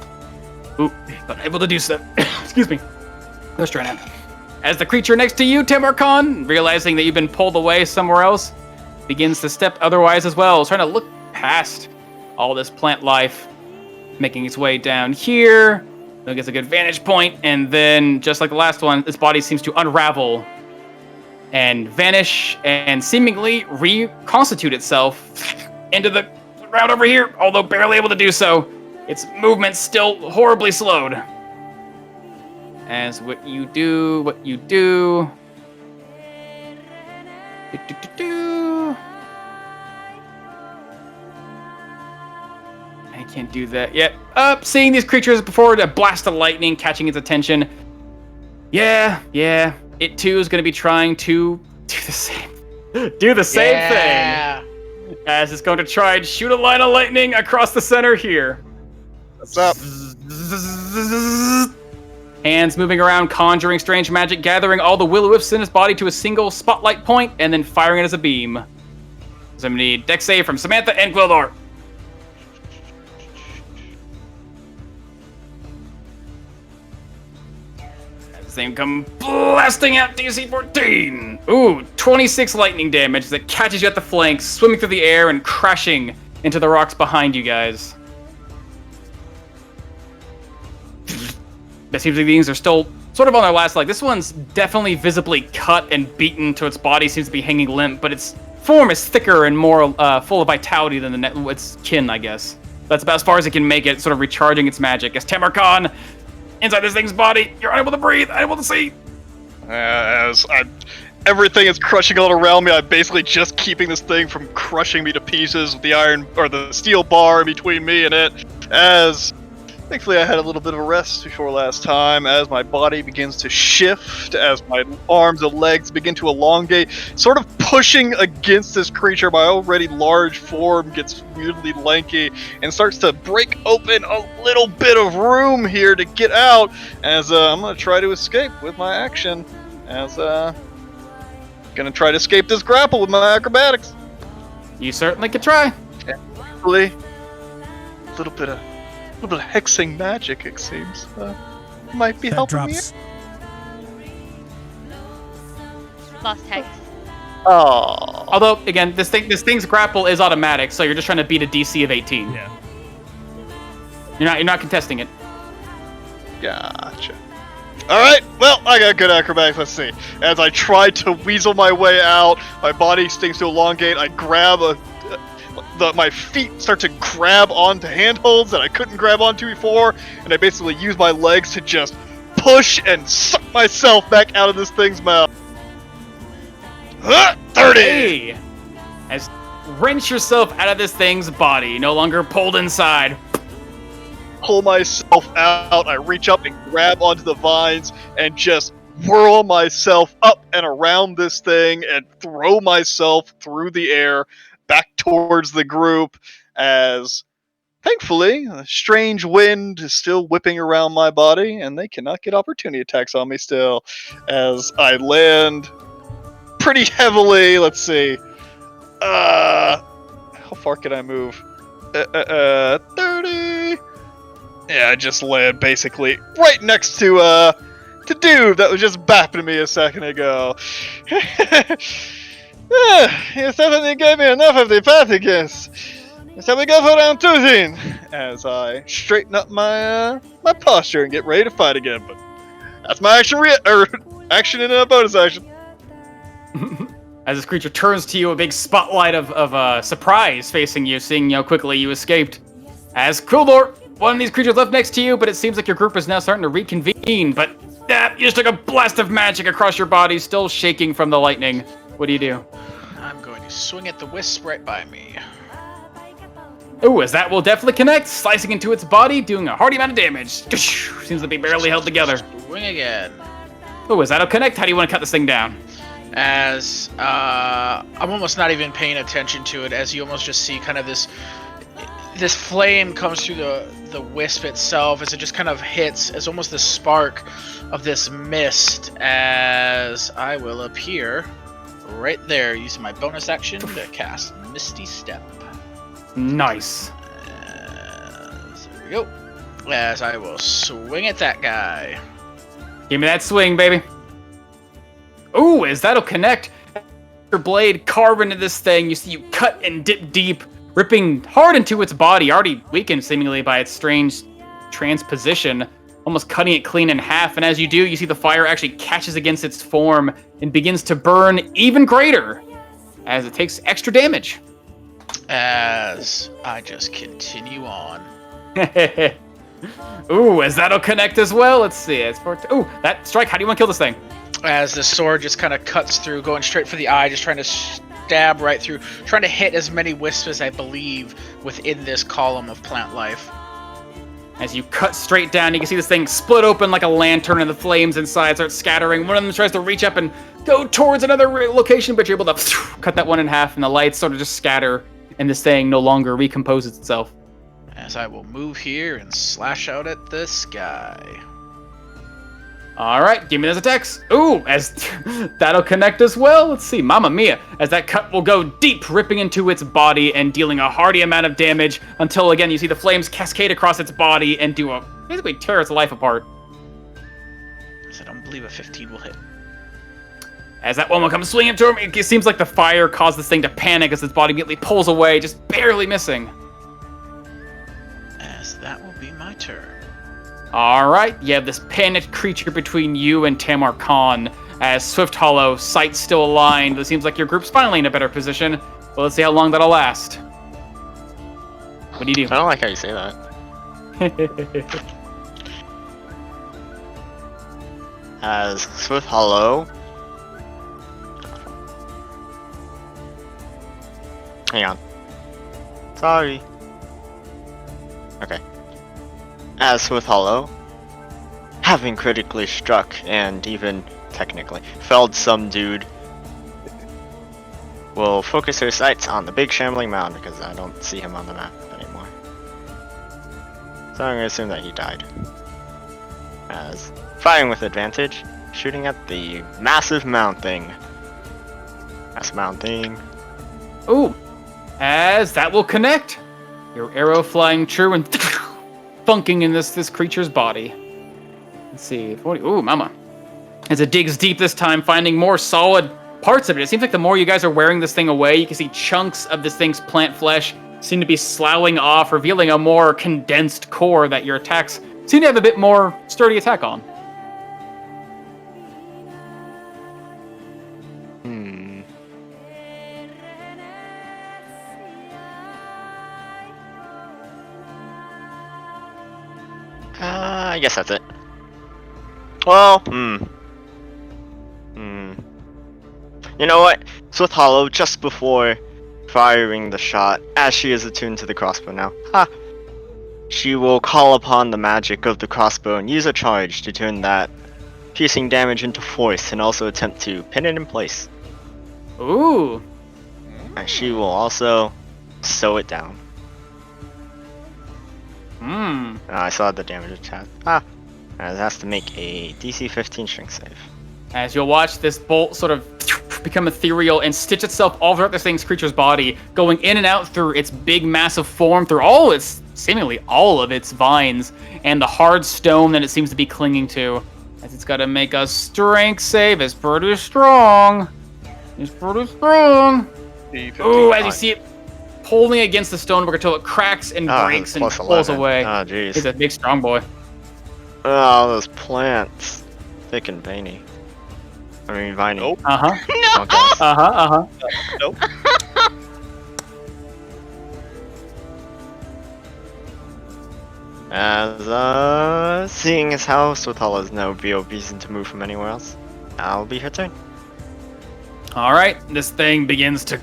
Ooh, unable to do so. Excuse me. Let's try that. As the creature next to you, Tamarcon, realizing that you've been pulled away somewhere else, begins to step otherwise as well, trying to look past all this plant life, making its way down here. It gets a good vantage point, and then, just like the last one, this body seems to unravel and vanish and seemingly reconstitute itself into the ground over here, although barely able to do so. Its movement still horribly slowed. As what you do. I can't do that yet. Seeing these creatures before a blast of lightning catching its attention. Yeah. It too is going to be trying to do the same thing. As it's going to try and shoot a line of lightning across the center here. What's up? Hands moving around, conjuring strange magic, gathering all the will-o-wisps in his body to a single spotlight point, and then firing it as a beam. So I'm going to need dex save from Samantha and Gwildor. Same come blasting out DC 14. Ooh, 26 lightning damage that catches you at the flanks, swimming through the air and crashing into the rocks behind you guys. It seems like these are still sort of on their last leg. This one's definitely visibly cut and beaten to its body, seems to be hanging limp, but its form is thicker and more full of vitality than its kin, I guess. That's about as far as it can make it, sort of recharging its magic. As Tamarkan, inside this thing's body, you're unable to breathe, unable to see. Everything is crushing all around me. I'm basically just keeping this thing from crushing me to pieces with the iron or the steel bar between me and it. As thankfully I had a little bit of a rest before last time. As my body begins to shift, as my arms and legs begin to elongate, sort of pushing against this creature. My already large form gets weirdly lanky and starts to break open a little bit of room here to get out. As I'm gonna try to escape with my action. As gonna try to escape this grapple with my acrobatics. You certainly could try. And hopefully, a little bit of hexing magic, it seems, might be That helping me. drops. Lost hex. Oh, Although, again, this thing's grapple is automatic, so you're just trying to beat a DC of 18. Yeah. You're not contesting it. gotcha. Alright, well, I got good acrobatics, let's see. As I try to weasel my way out, my body stings to elongate, I grab my feet start to grab onto handholds that I couldn't grab onto before, and I basically use my legs to just push and suck myself back out of this thing's mouth. 30! Hey! As wrench yourself out of this thing's body, no longer pulled inside. Pull myself out, I reach up and grab onto the vines and just whirl myself up and around this thing and throw myself through the air back towards the group as, thankfully, a strange wind is still whipping around my body and they cannot get opportunity attacks on me still. As I land pretty heavily, let's see, how far can I move? 30... Yeah, I just land basically right next to dude that was just bapping me a second ago. You certainly gave me enough of the pathogens. So we go for round 2 then. As I straighten up my my posture and get ready to fight again. But that's my action in a bonus action. As this creature turns to you, a big spotlight of surprise facing you, seeing how quickly you escaped. As Kuldor, one of these creatures left next to you, but it seems like your group is now starting to reconvene. But you just took a blast of magic across your body, still shaking from the lightning. What do you do? I'm going to swing at the wisp right by me. Ooh, as that will definitely connect, slicing into its body, doing a hearty amount of damage. Seems to be barely held together. Swing again. Ooh, as that'll connect, how do you want to cut this thing down? As I'm almost not even paying attention to it, as you almost just see kind of this flame comes through the wisp itself, as it just kind of hits as almost the spark of this mist, as I will appear right there using my bonus action to cast Misty Step. Nice. There we go. As I will swing at that guy. Give me that swing, baby. Ooh, as that'll connect, your blade carve into this thing. You see you cut and dip deep, ripping hard into its body, already weakened seemingly by its strange transposition, almost cutting it clean in half. And as you do, you see the fire actually catches against its form and begins to burn even greater as it takes extra damage. As I just continue on. Ooh, as that'll connect as well. Let's see. Ooh, that strike. How do you want to kill this thing? As the sword just kind of cuts through, going straight for the eye, just trying to stab right through, trying to hit as many wisps as I believe within this column of plant life. As you cut straight down, you can see this thing split open like a lantern, and the flames inside start scattering. One of them tries to reach up and go towards another location, but you're able to cut that one in half, and the lights sort of just scatter, and this thing no longer recomposes itself. As I will move here and slash out at this guy. All right, give me those attacks. Ooh, as that'll connect as well. Let's see, Mamma Mia. As that cut will go deep, ripping into its body and dealing a hearty amount of damage until, again, you see the flames cascade across its body and basically tear its life apart. I don't believe a 15 will hit. As that one will come swinging to him, it seems like the fire caused this thing to panic as its body immediately pulls away, just barely missing. As that will be my turn. All right, you have this panicked creature between you and Tamar Khan. As Swift Hollow, sights still aligned, it seems like your group's finally in a better position. Well, let's see how long that'll last. What do you I do? don't like how you say that. As Swift Hollow. Hang on. Sorry. Okay. As Swift Hollow, having critically struck and even technically felled some dude, will focus her sights on the big shambling mound because I don't see him on the map anymore. So I'm gonna assume that he died. As firing with advantage, shooting at the massive mound thing. Massive mound thing. Ooh, as that will connect. Your arrow flying true and funking in this creature's body. Let's see. 40. Ooh, mama. As it digs deep this time, finding more solid parts of it. It seems like the more you guys are wearing this thing away, you can see chunks of this thing's plant flesh seem to be sloughing off, revealing a more condensed core that your attacks seem to have a bit more sturdy attack on. I guess that's it. Well, You know what? Swift Hollow, just before firing the shot, as she is attuned to the crossbow now, she will call upon the magic of the crossbow and use a charge to turn that piercing damage into force and also attempt to pin it in place. Ooh. And she will also sew it down. I saw the damage attack. And it has to make a DC 15 strength save. As you'll watch this bolt sort of become ethereal and stitch itself all throughout this thing's creature's body, going in and out through its big, massive form, through seemingly all of its vines, and the hard stone that it seems to be clinging to. As it's got to make a strength save. It's pretty strong. It's pretty strong. Ooh, as you see it pulling against the stonework until it cracks and breaks and pulls away. Oh, jeez. He's a big, strong boy. Oh, those plants. Thick and veiny. I mean, viney. Nope. Uh-huh. No! Okay. Uh-huh. Nope. As, seeing his house with all his no reason to move from anywhere else, that'll be her turn. All right, this thing begins to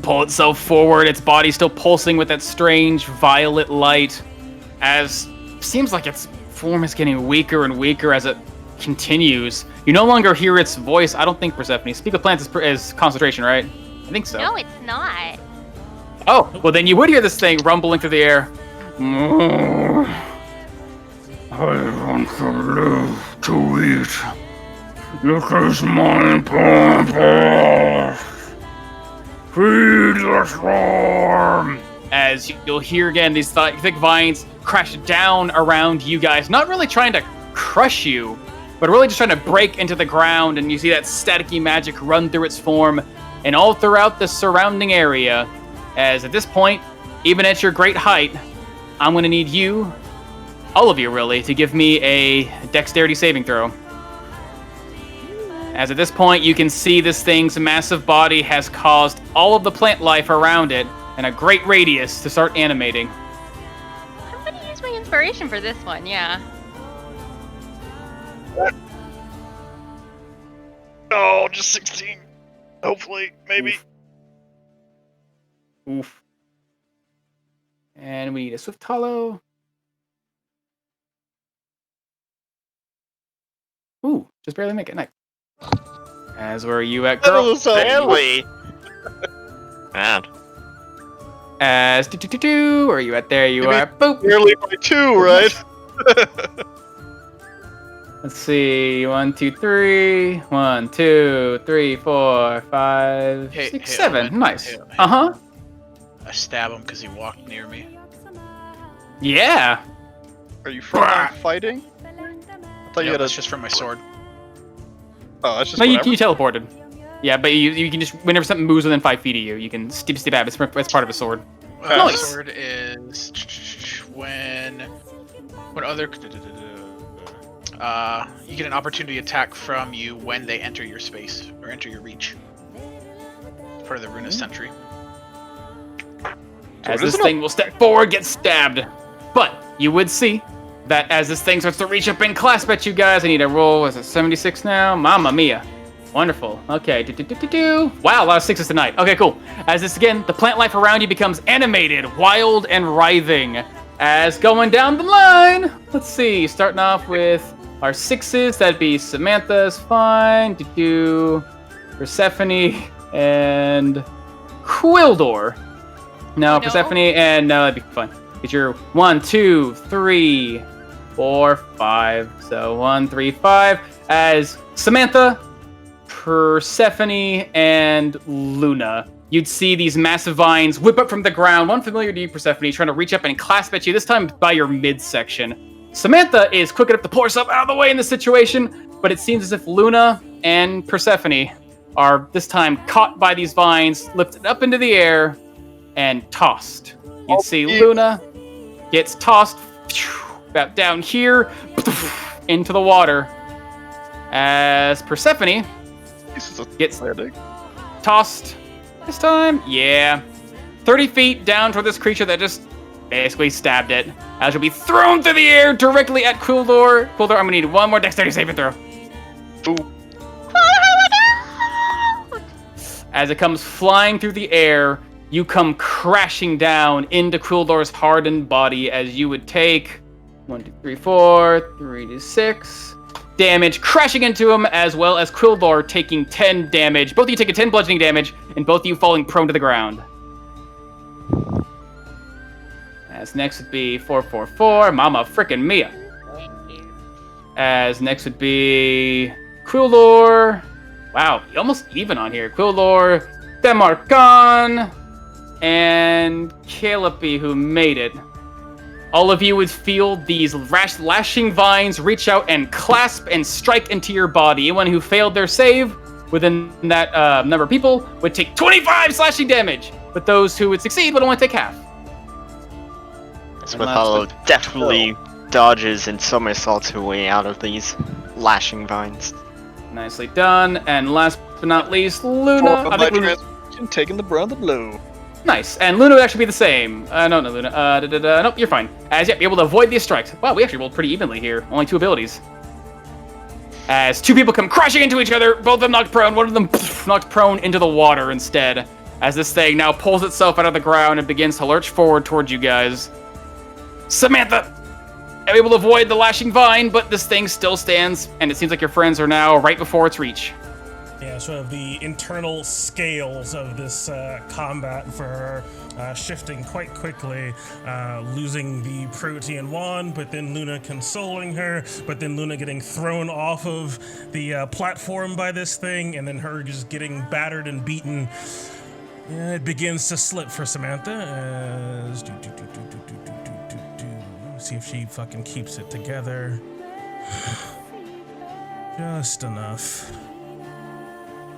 pull itself forward, its body still pulsing with that strange violet light, as seems like its form is getting weaker and weaker as it continues. You no longer hear its voice. I don't think, Persephone. Speak with plants is concentration, right? I think so. No, it's not. Oh, well then you would hear this thing rumbling through the air. I want to live to eat. Look at my purpose. Feed the storm. As you'll hear again, these thick vines crash down around you guys, not really trying to crush you, but really just trying to break into the ground, and you see that staticky magic run through its form and all throughout the surrounding area. As at this point, even at your great height, I'm going to need you, all of you really, to give me a dexterity saving throw. As at this point, you can see this thing's massive body has caused all of the plant life around it and a great radius to start animating. I'm gonna use my inspiration for this one, yeah. Oh, just 16. Hopefully, maybe. Oof. And we need a swift hollow. Ooh, just barely make it. Nice. As where are you at, girl? Barely. Man. As where are you at? There you are. Boop. Nearly by 2, right? Let's see. 1, 2, 3. 1, 2, 3, 4, 5, Hey, 6, hey, 7. Omen. Nice. Hey, Omen. Uh-huh. I stab him because he walked near me. Yeah. Are you fighting? I thought you No, had that's just from my sword. Oh, that's just No, you whatever. teleported. Yeah, but you can just, whenever something moves within 5 feet of you, you can stab it. It's part of a sword. Nice. Sword is when other you get an opportunity attack from you when they enter your space or enter your reach. Part of the Runa Sentry. as this thing will step forward, get stabbed. But you would see that as this thing starts to reach up and clasp at you guys, I need a roll. Is it 76 now? Mamma mia. Wonderful. Okay. Wow, a lot of sixes tonight. Okay, cool. As this again, the plant life around you becomes animated, wild, and writhing. As going down the line, let's see. Starting off with our sixes, that'd be Samantha's fine. Persephone and Quildor. No, Oh, no. Persephone and no, that'd be fine. Get your 1, 2, 3, 4, 5. So 1, 3, 5. As Samantha, Persephone, and Luna, you'd see these massive vines whip up from the ground. One familiar to you, Persephone, trying to reach up and clasp at you, this time by your midsection. Samantha is quick enough to pull herself out of the way in this situation, but it seems as if Luna and Persephone are this time caught by these vines, lifted up into the air, and tossed. You'd see Luna gets tossed about down here into the water, as Persephone gets tossed this time, 30 feet down toward this creature that just basically stabbed it, as she'll be thrown through the air directly at Quildor. Quildor, I'm gonna need one more dexterity saving throw. Ooh. As it comes flying through the air, you come crashing down into Quildor's hardened body, as you would take 1, 2, 3, 4, 3 to 6 damage, crashing into him, as well as Quildor taking 10 damage. Both of you taking 10 bludgeoning damage, and both of you falling prone to the ground. As next would be 444, Mama frickin' Mia. As next would be Quildor. Wow, almost even on here. Quildor, Demarcon, and Calliope, who made it. All of you would feel these lashing vines reach out and clasp and strike into your body. Anyone who failed their save within that number of people would take 25 slashing damage, but those who would succeed would only take half. Smithhollow definitely dodges and somersaults her way out of these lashing vines. Nicely done. And last but not least, Luna. I think Luna... taking the brunt of the blow. Nice. And Luna would actually be the same. No, Luna. Nope, you're fine. As yep, you're able to avoid these strikes. Wow, we actually rolled pretty evenly here. Only 2 abilities. As 2 people come crashing into each other, both of them knocked prone, one of them knocked prone into the water instead. As this thing now pulls itself out of the ground and begins to lurch forward towards you guys. Samantha, able to avoid the lashing vine, but this thing still stands, and it seems like your friends are now right before its reach. Yeah, sort of the internal scales of this combat for her shifting quite quickly, losing the protean wand, but then Luna consoling her, but then Luna getting thrown off of the platform by this thing, and then her just getting battered and beaten. It begins to slip for Samantha as... See if she fucking keeps it together. Just enough.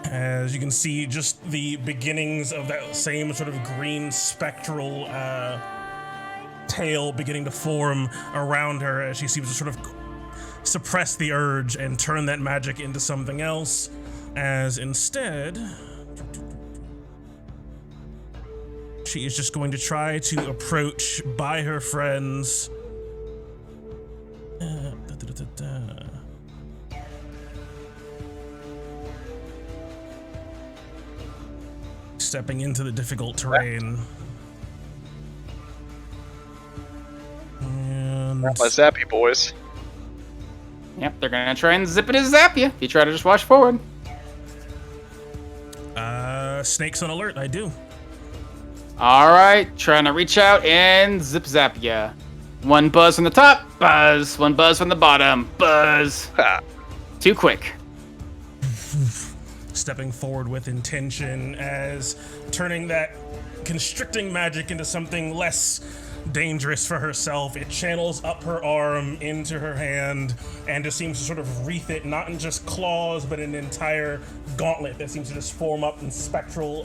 As you can see, just the beginnings of that same sort of green spectral tail beginning to form around her as she seems to sort of suppress the urge and turn that magic into something else. As instead, she is just going to try to approach by her friends. Stepping into the difficult terrain. And My zappy boys. Yep, they're gonna try and zip it and zap you if you try to just watch forward. snakes on alert, I do. Alright, trying to reach out and zip zap ya. 1 buzz from the top, buzz. 1 buzz from the bottom, buzz. Ha. Too quick. Stepping forward with intention as turning that constricting magic into something less dangerous for herself. It channels up her arm into her hand and just seems to sort of wreath it, not in just claws, but an entire gauntlet that seems to just form up in spectral,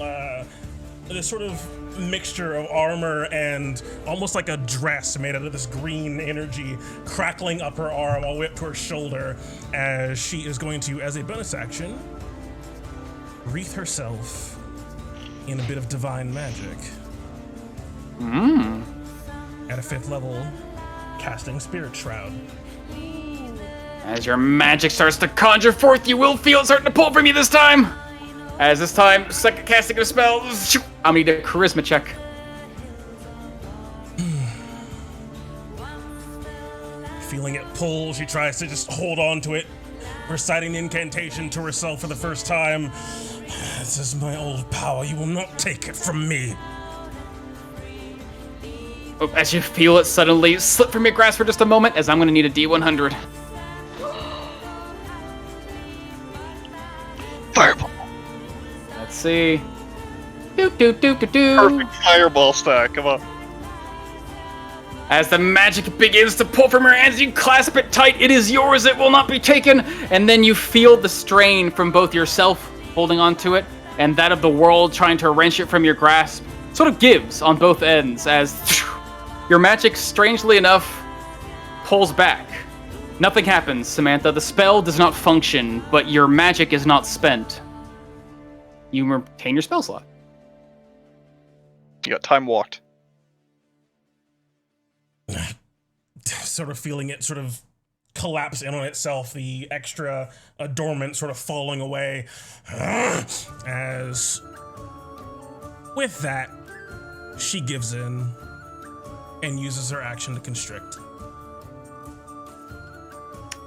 this sort of mixture of armor and almost like a dress made out of this green energy crackling up her arm all the way up to her shoulder, as she is going to, as a bonus action, wreath herself in a bit of divine magic. Hmm. At a 5th level, casting Spirit Shroud. As your magic starts to conjure forth, you will feel it starting to pull from you this time. As this time, second casting of a spell, I'm gonna need a charisma check. Feeling it pull, she tries to just hold on to it, reciting the incantation to herself for the first time. This is my old power. You will not take it from me. Oh, as you feel it suddenly slip from your grasp for just a moment, as I'm gonna need a D100. Fireball. Let's see. Do. Perfect fireball stack. Come on. As the magic begins to pull from your hands, you clasp it tight. It is yours. It will not be taken. And then you feel the strain from both yourself holding onto it and that of the world trying to wrench it from your grasp. Sort of gives on both ends as your magic, strangely enough, pulls back. Nothing happens, Samantha. The spell does not function, but your magic is not spent. You retain your spell slot. You got time walked. Sort of feeling it sort of collapse in on itself, the extra adornment sort of falling away. As with that, she gives in and uses her action to constrict.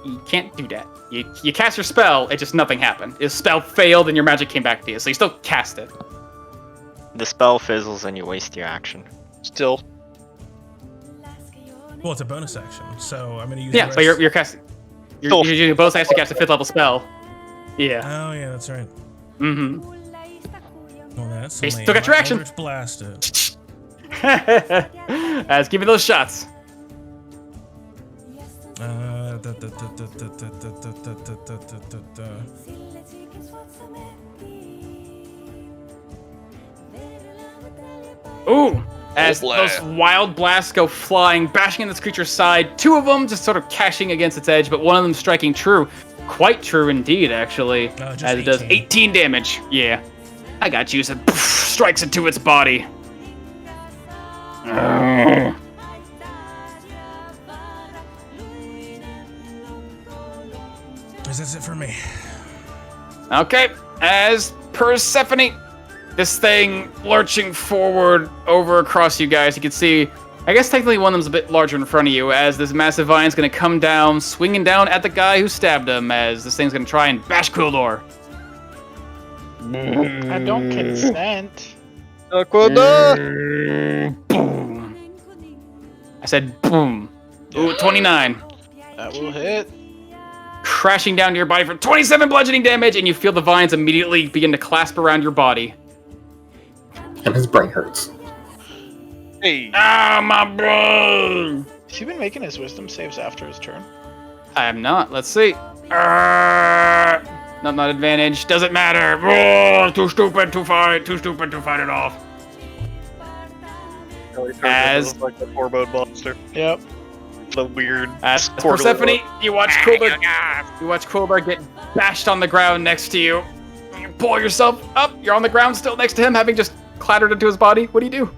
You can't do that. You cast your spell, it just nothing happened. Your spell failed and your magic came back to you, so you still cast it. The spell fizzles and you waste your action. Still. Well, it's a bonus action, so I'm going to use Yeah, the but rest. you're casting. You're using both actions to cast a 5th level spell. Yeah. Oh, yeah, that's right. Mm-hmm. Well, that's You lame. still got your My action. Eldritch Blasted. As give me those shots. Ooh! As those wild blasts go flying, bashing in this creature's side, 2 of them just sort of cashing against its edge, but one of them striking true. Quite true indeed, actually. Just As it does 18 damage. Yeah. I got you. So strikes into its body. Is it for me? Okay, as Persephone, this thing lurching forward over across you guys, you can see, I guess technically one of them's a bit larger in front of you, as this massive vine's gonna come down, swinging down at the guy who stabbed him, as this thing's gonna try and bash Quildor. I don't consent. Boom. I said boom. Ooh, 29. That will hit. Crashing down to your body for 27 bludgeoning damage, and you feel the vines immediately begin to clasp around your body. And his brain hurts. Hey. Ah, my brain! Has he been making his wisdom saves after his turn? I am not. Let's see. Not advantage. Doesn't matter. Too stupid to fight. Too stupid to fight it off. As like the four-bone monster. Yep. The weird. As quarterly Persephone, look. you watch Quildor get bashed on the ground next to you. You pull yourself up. You're on the ground still next to him, having just clattered into his body. What do you do?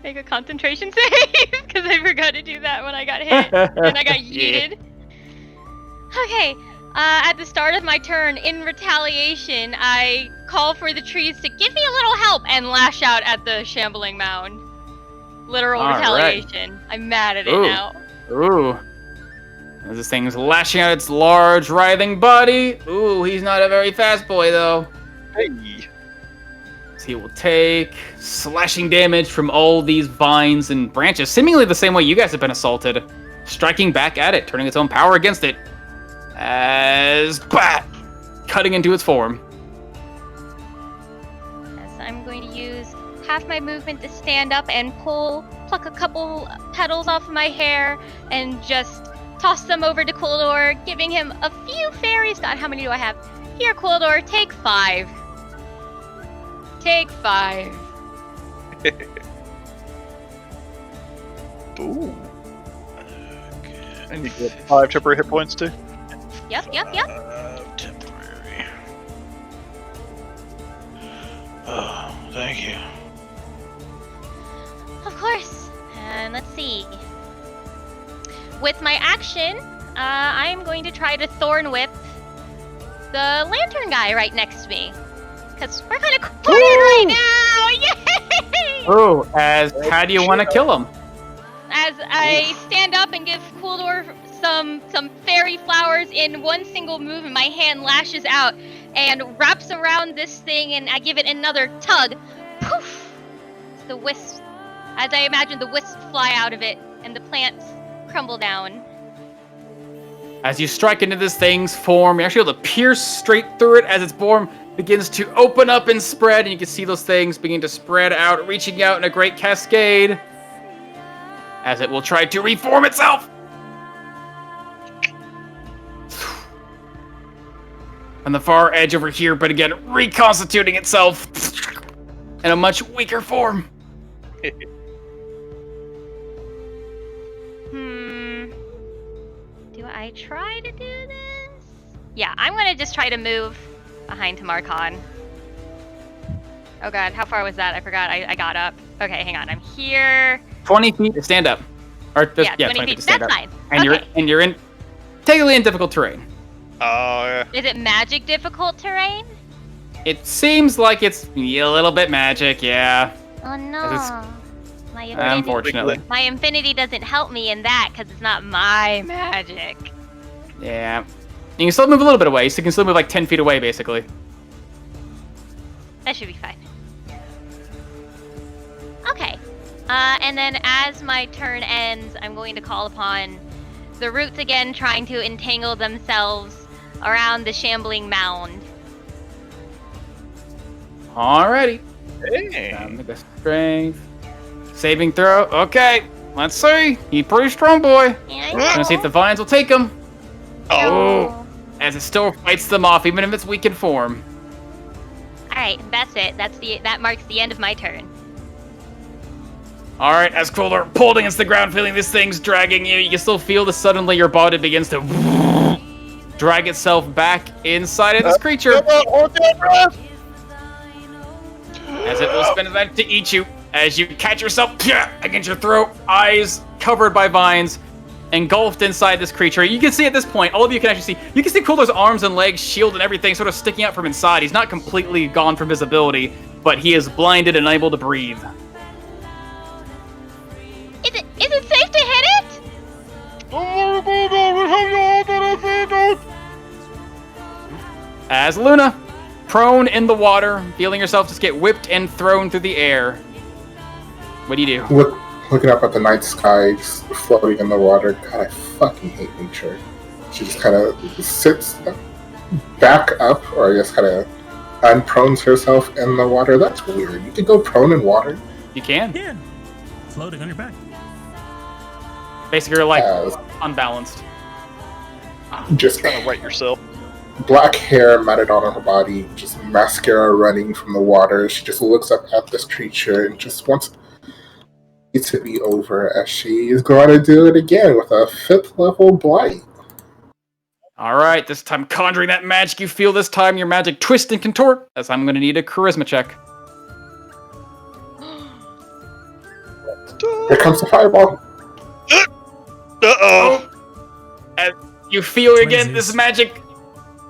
Make a concentration save, because I forgot to do that when I got hit, and I got Yeah. yeeted. Okay, at the start of my turn, in retaliation, I call for the trees to give me a little help and lash out at the shambling mound. Literal All right. retaliation. I'm mad at it Ooh. now. Ooh. As this thing's lashing out its large, writhing body. Ooh, he's not a very fast boy, though. Hey. He will take slashing damage from all these vines and branches, seemingly the same way you guys have been assaulted, striking back at it, turning its own power against it, as BAT! Cutting into its form. As I'm going to use half my movement to stand up and pluck a couple petals off of my hair, and just toss them over to Quildor, giving him a few fairies. God, how many do I have? Here, Quildor, take 5. Take 5. Ooh. And you get 5 temporary hit points too. Yep. Temporary. Oh, thank you. Of course. And let's see. With my action, I'm going to try to Thorn Whip the lantern guy right next to me. Because we're kind of cornered right now! Yay! Oh, how do you want to kill him? As I stand up and give Cooldor some fairy flowers in one single move, and my hand lashes out and wraps around this thing, and I give it another tug. Poof! The wisps, as I imagine the wisps fly out of it, and the plants crumble down. As you strike into this thing's form, you're actually able to pierce straight through it as its form begins to open up and spread, and you can see those things begin to spread out, reaching out in a great cascade as it will try to reform itself. On the far edge over here, but again, reconstituting itself in a much weaker form. Do I try to do this? Yeah, I'm gonna just try to move behind Tamarcon. Oh god, how far was that? I forgot. I got up. Okay, hang on. I'm here. 20 feet to stand up. Or Yeah, 20 feet. to stand That's up. fine. And Okay. you're in technically in difficult terrain. Oh, yeah. Is it magic difficult terrain? It seems like it's a little bit magic, yeah. Oh no. It's- My infinity, Unfortunately. my infinity doesn't help me in that because it's not my magic. Yeah. You can still move a little bit away, so you can still move like 10 feet away, basically. That should be fine. Okay. And then as my turn ends, I'm going to call upon the roots again, trying to entangle themselves around the shambling mound. Alrighty. Hey. Make a strength. Saving throw. Okay. Let's see. He's pretty strong, boy. Yeah, Gonna see if the vines will take him. Oh. As it still fights them off, even if it's weakened form. Alright, that's it. That marks the end of my turn. Alright, as Cooler pulled against the ground, feeling these things dragging you, you can still feel that suddenly your body begins to drag itself back inside of this creature. As it will spin its knife to eat you, as you catch yourself against your throat, eyes covered by vines, engulfed inside this creature. You can see at this point, all of you can actually see, you can see Cooler's arms and legs, shield and everything sort of sticking out from inside. He's not completely gone from visibility, but he is blinded and unable to breathe. Is it safe to hit it? As Luna, prone in the water, feeling yourself just get whipped and thrown through the air. What do you do? Looking up at the night sky, just floating in the water. God, I fucking hate nature. She just kind of sits back up, or I guess kind of unprones herself in the water. That's weird. You can go prone in water. You can. Yeah. Floating on your back. Basically, you're like unbalanced. Just Kind of right yourself. black hair matted on her body, just mascara running from the water. She just looks up at this creature and just wants it to be over, as she is going to do it again with a 5th level blight. Alright, this time conjuring that magic you feel this time, your magic twist and contort, as I'm going to need a charisma check. Here comes the fireball. Uh-oh. As you feel again is this this? magic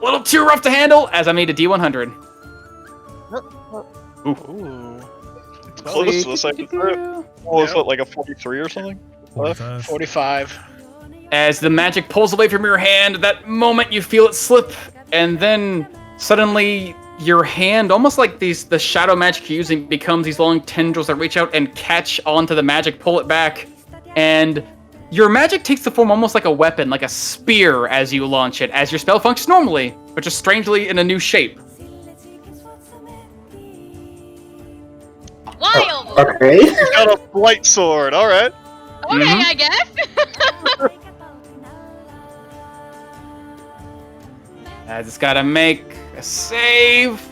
a little too rough to handle, as I need a D100. Ooh. Close to the second throw. What was it, like a 43 or something? 45. 45. As the magic pulls away from your hand, that moment you feel it slip, and then suddenly your hand, almost like the shadow magic you're using, becomes these long tendrils that reach out and catch onto the magic, pull it back, and your magic takes the form almost like a weapon, like a spear as you launch it, as your spell functions normally, but just strangely in a new shape. Wild! Okay. Got a blight sword, alright. Okay, I guess. As it's gotta make a save.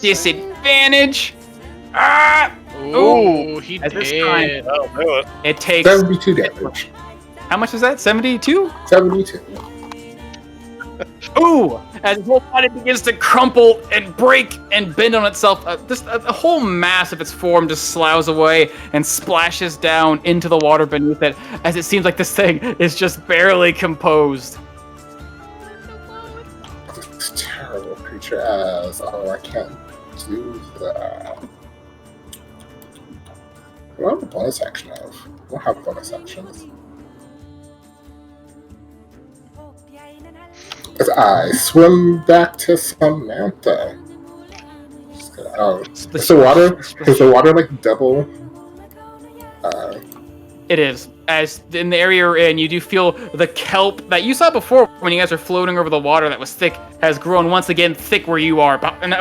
Disadvantage. Ah! Ooh, he At this did. time- That'll do it. It takes... 72 damage. How much is that? 72? 72. Ooh! As his whole body begins to crumple and break and bend on itself, a whole mass of its form just sloughs away and splashes down into the water beneath it, as it seems like this thing is just barely composed. This terrible creature as, oh, I can't do that. What do I have a bonus action of? I don't have bonus actions. As I swim back to Samantha. Is the water like double? It is. As in the area you're in, you do feel the kelp that you saw before when you guys were floating over the water that was thick has grown once again thick where you are.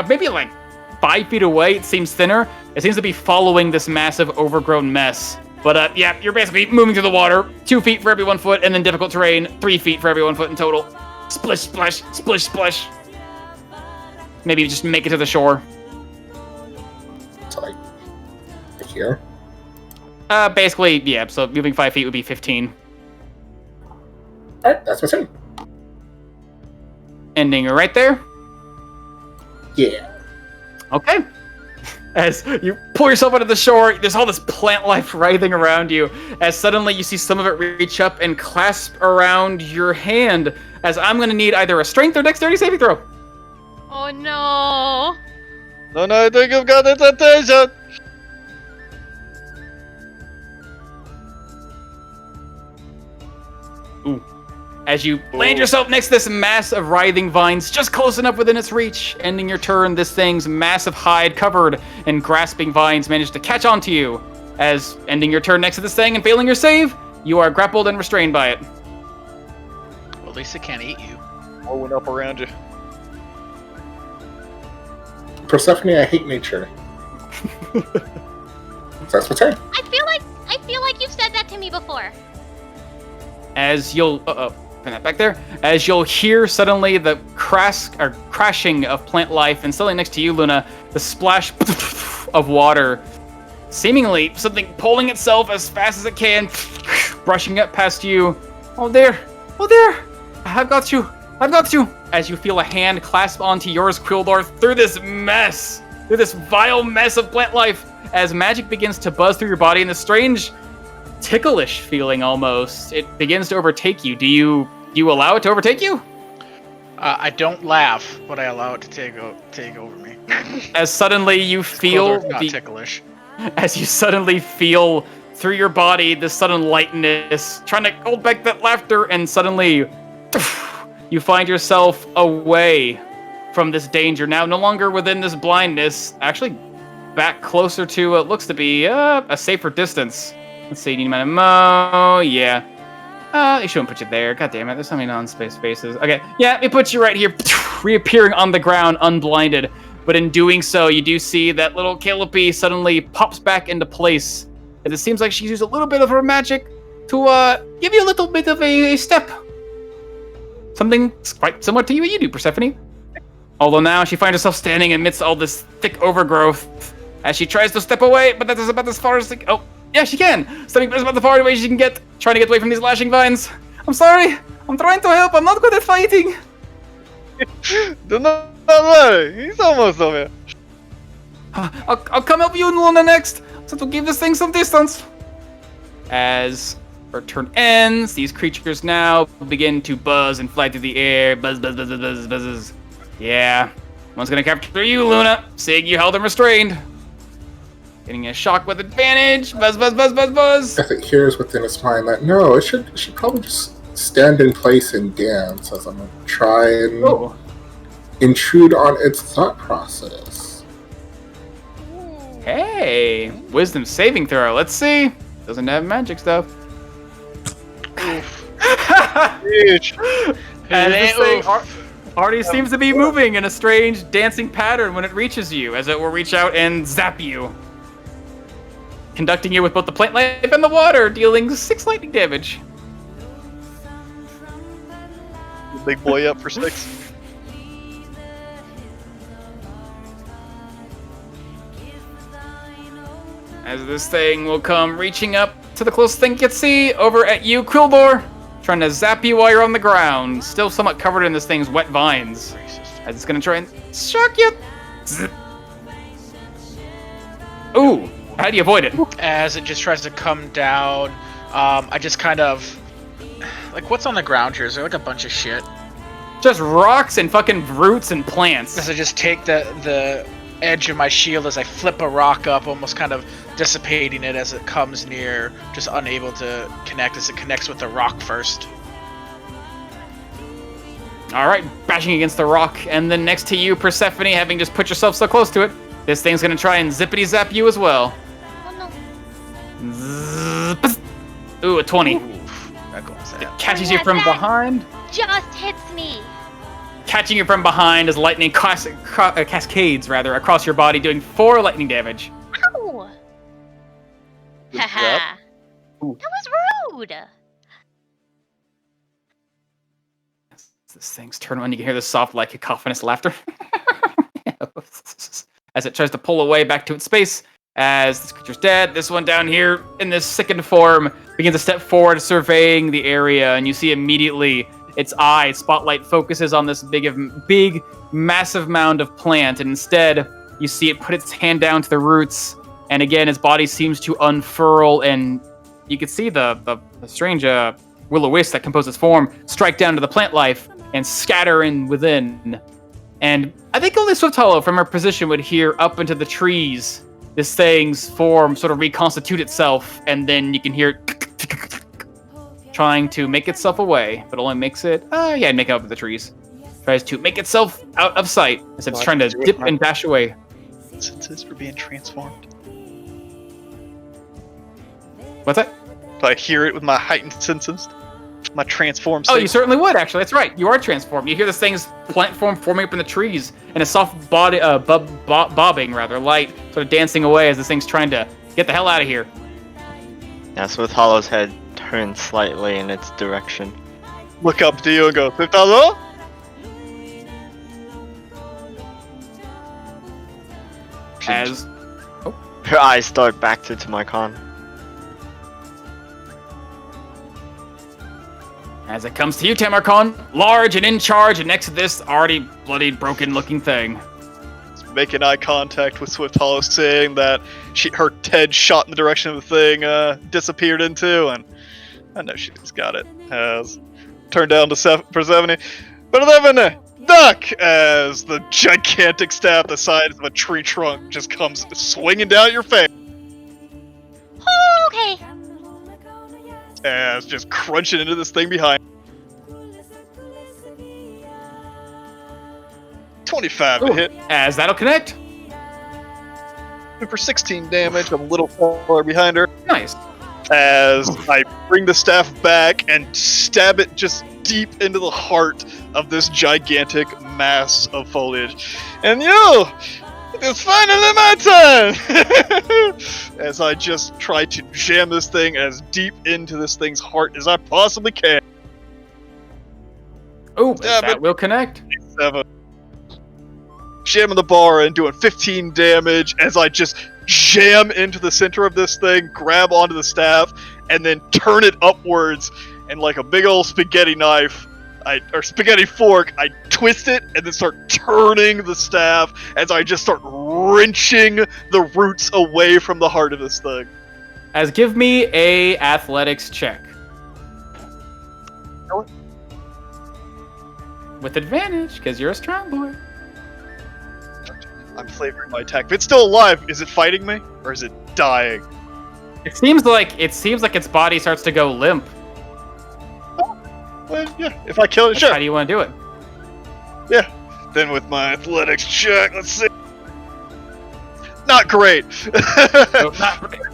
Maybe like 5 feet away, it seems thinner. It seems to be following this massive overgrown mess. But yeah, you're basically moving through the water, 2 feet for every 1 foot, and then difficult terrain, 3 feet for every 1 foot in total. Splish, splash, splish, splash. Maybe just make it to the shore. So like here? Basically, yeah, so moving 5 feet would be 15. Alright, that's my turn. Ending right there. Yeah. Okay. As you pull yourself onto the shore, there's all this plant life writhing around you, as suddenly you see some of it reach up and clasp around your hand, as I'm going to need either a strength or dexterity saving throw. Oh no. No, I think I've got its attention. Ooh. As you land yourself next to this mass of writhing vines, just close enough within its reach. Ending your turn, this thing's massive hide covered in grasping vines managed to catch onto you. As ending your turn next to this thing and failing your save, you are grappled and restrained by it. Well, at least it can't eat you. Blowing up around you. Persephone, I hate nature. So that's my turn. I feel like you've said that to me before. As you'll put that back there. As you'll hear suddenly the crashing of plant life, and suddenly next to you, Luna, the splash of water, seemingly something pulling itself as fast as it can, brushing up past you. Oh there, I've got you. As you feel a hand clasp onto yours, Quildor, through this vile mess of plant life, as magic begins to buzz through your body in a strange, ticklish feeling almost. It begins to overtake you. Do you allow it to overtake you? I don't laugh, but I allow it to take over me. As suddenly you feel Not ticklish. as you suddenly feel through your body this sudden lightness, trying to hold back that laughter, and suddenly you find yourself away from this danger. Now, no longer within this blindness, actually back closer to what looks to be a safer distance. Let's see, need my ammo. Yeah. They shouldn't put you there. God damn it, there's so many non-space spaces. Okay, yeah, they put you right here, reappearing on the ground, unblinded. But in doing so, you do see that little Calliope suddenly pops back into place. As it seems like she's used a little bit of her magic to give you a little bit of a step. Something quite similar to you do, Persephone. Although now she finds herself standing amidst all this thick overgrowth as she tries to step away, but that is about as far as oh, yeah, she can. Stepping about the far away she can get, trying to get away from these lashing vines. I'm sorry. I'm trying to help. I'm not good at fighting. Do not worry. He's almost over. I'll come help you, Luna, next. So to give this thing some distance. As her turn ends, these creatures now begin to buzz and fly through the air. Buzz, buzz, buzz, buzz, buzz, buzz. Yeah. One's gonna capture you, Luna, seeing you held and restrained. Getting a shock with advantage. Buzz, buzz, buzz, buzz, buzz. As it hears within its mind that no, it should probably just stand in place and dance, as I'm gonna try and intrude on its thought process. Hey, wisdom saving throw. Let's see. Doesn't have magic stuff. Huge. And this thing already seems to be moving in a strange dancing pattern when it reaches you, as it will reach out and zap you, conducting you with both the plant life and the water, dealing 6 lightning damage. Big boy up for 6. As this thing will come reaching up to the closest thing you can see, over at you, Quildor. trying to zap you while you're on the ground, still somewhat covered in this thing's wet vines. As it's gonna try and shock you. Zip. Ooh, how do you avoid it? As it just tries to come down, I just kind of like, what's on the ground here? Is there like a bunch of shit? Just rocks and fucking roots and plants. As I just take the edge of my shield as I flip a rock up, almost kind of dissipating it as it comes near, just unable to connect as it connects with the rock first. Alright, bashing against the rock, and then next to you, Persephone, having just put yourself so close to it, this thing's gonna try and zippity zap you as well. Oh Zzz, ooh, a 20. That goes It out. catches you from behind. just hits me. Catching you from behind as lightning cascades across your body, doing 4 lightning damage. Ow! Good Haha. job. That was rude. This thing's turn on, you can hear the soft, like, cacophonous laughter. As it tries to pull away back to its space. As this creature's dead, this one down here in this sickened form begins to step forward, surveying the area, and you see immediately its spotlight focuses on this big, massive mound of plant, and instead you see it put its hand down to the roots, and again its body seems to unfurl, and you can see the strange will-o-wisp that composes form strike down to the plant life and scatter in within. And I think only Swift Hollow from her position would hear up into the trees this thing's form sort of reconstitute itself, and then you can hear it trying to make itself away, but only makes it, make it up with the trees. Tries to make itself out of sight as it's trying to dip and dash away. Senses for being transformed. What's that? Do I hear it with my heightened senses? My transformed Oh, state? you certainly would, actually. That's right. You are transformed. You hear this thing's plant form forming up in the trees, and a soft body, bobbing, light, sort of dancing away as this thing's trying to get the hell out of here. That's with Hollow's head turned slightly in its direction. Look up to you and go, Swift Hollow? As Her eyes start back to Tamarcon. As it comes to you, Tamarcon, large and in charge, and next to this already bloodied, broken-looking thing. Making eye contact with Swift Hollow, saying that her head shot in the direction of the thing disappeared into, and I know she's got it. As turned down to Persephone, Persephone, duck! As the gigantic staff the size of a tree trunk just comes swinging down your face, Okay. as just crunching into this thing behind. 25 to hit. As that'll connect. For 16 damage, I'm a little far behind her. Nice. As I bring the staff back and stab it just deep into the heart of this gigantic mass of foliage. And it's finally my turn! As I just try to jam this thing as deep into this thing's heart as I possibly can. Oh, Stab that it. will connect. 7. Jamming the bar and doing 15 damage as I just jam into the center of this thing, grab onto the staff, and then turn it upwards, and like a big old spaghetti knife, or spaghetti fork, I twist it and then start turning the staff as I just start wrenching the roots away from the heart of this thing. As give me a athletics check. What? With advantage, because you're a strong boy. I'm flavoring my attack. If it's still alive, is it fighting me? Or is it dying? It seems like its body starts to go limp. Well, yeah, if I kill it, How sure. do you want to do it? Yeah. Then with my athletics check, let's see. Not great.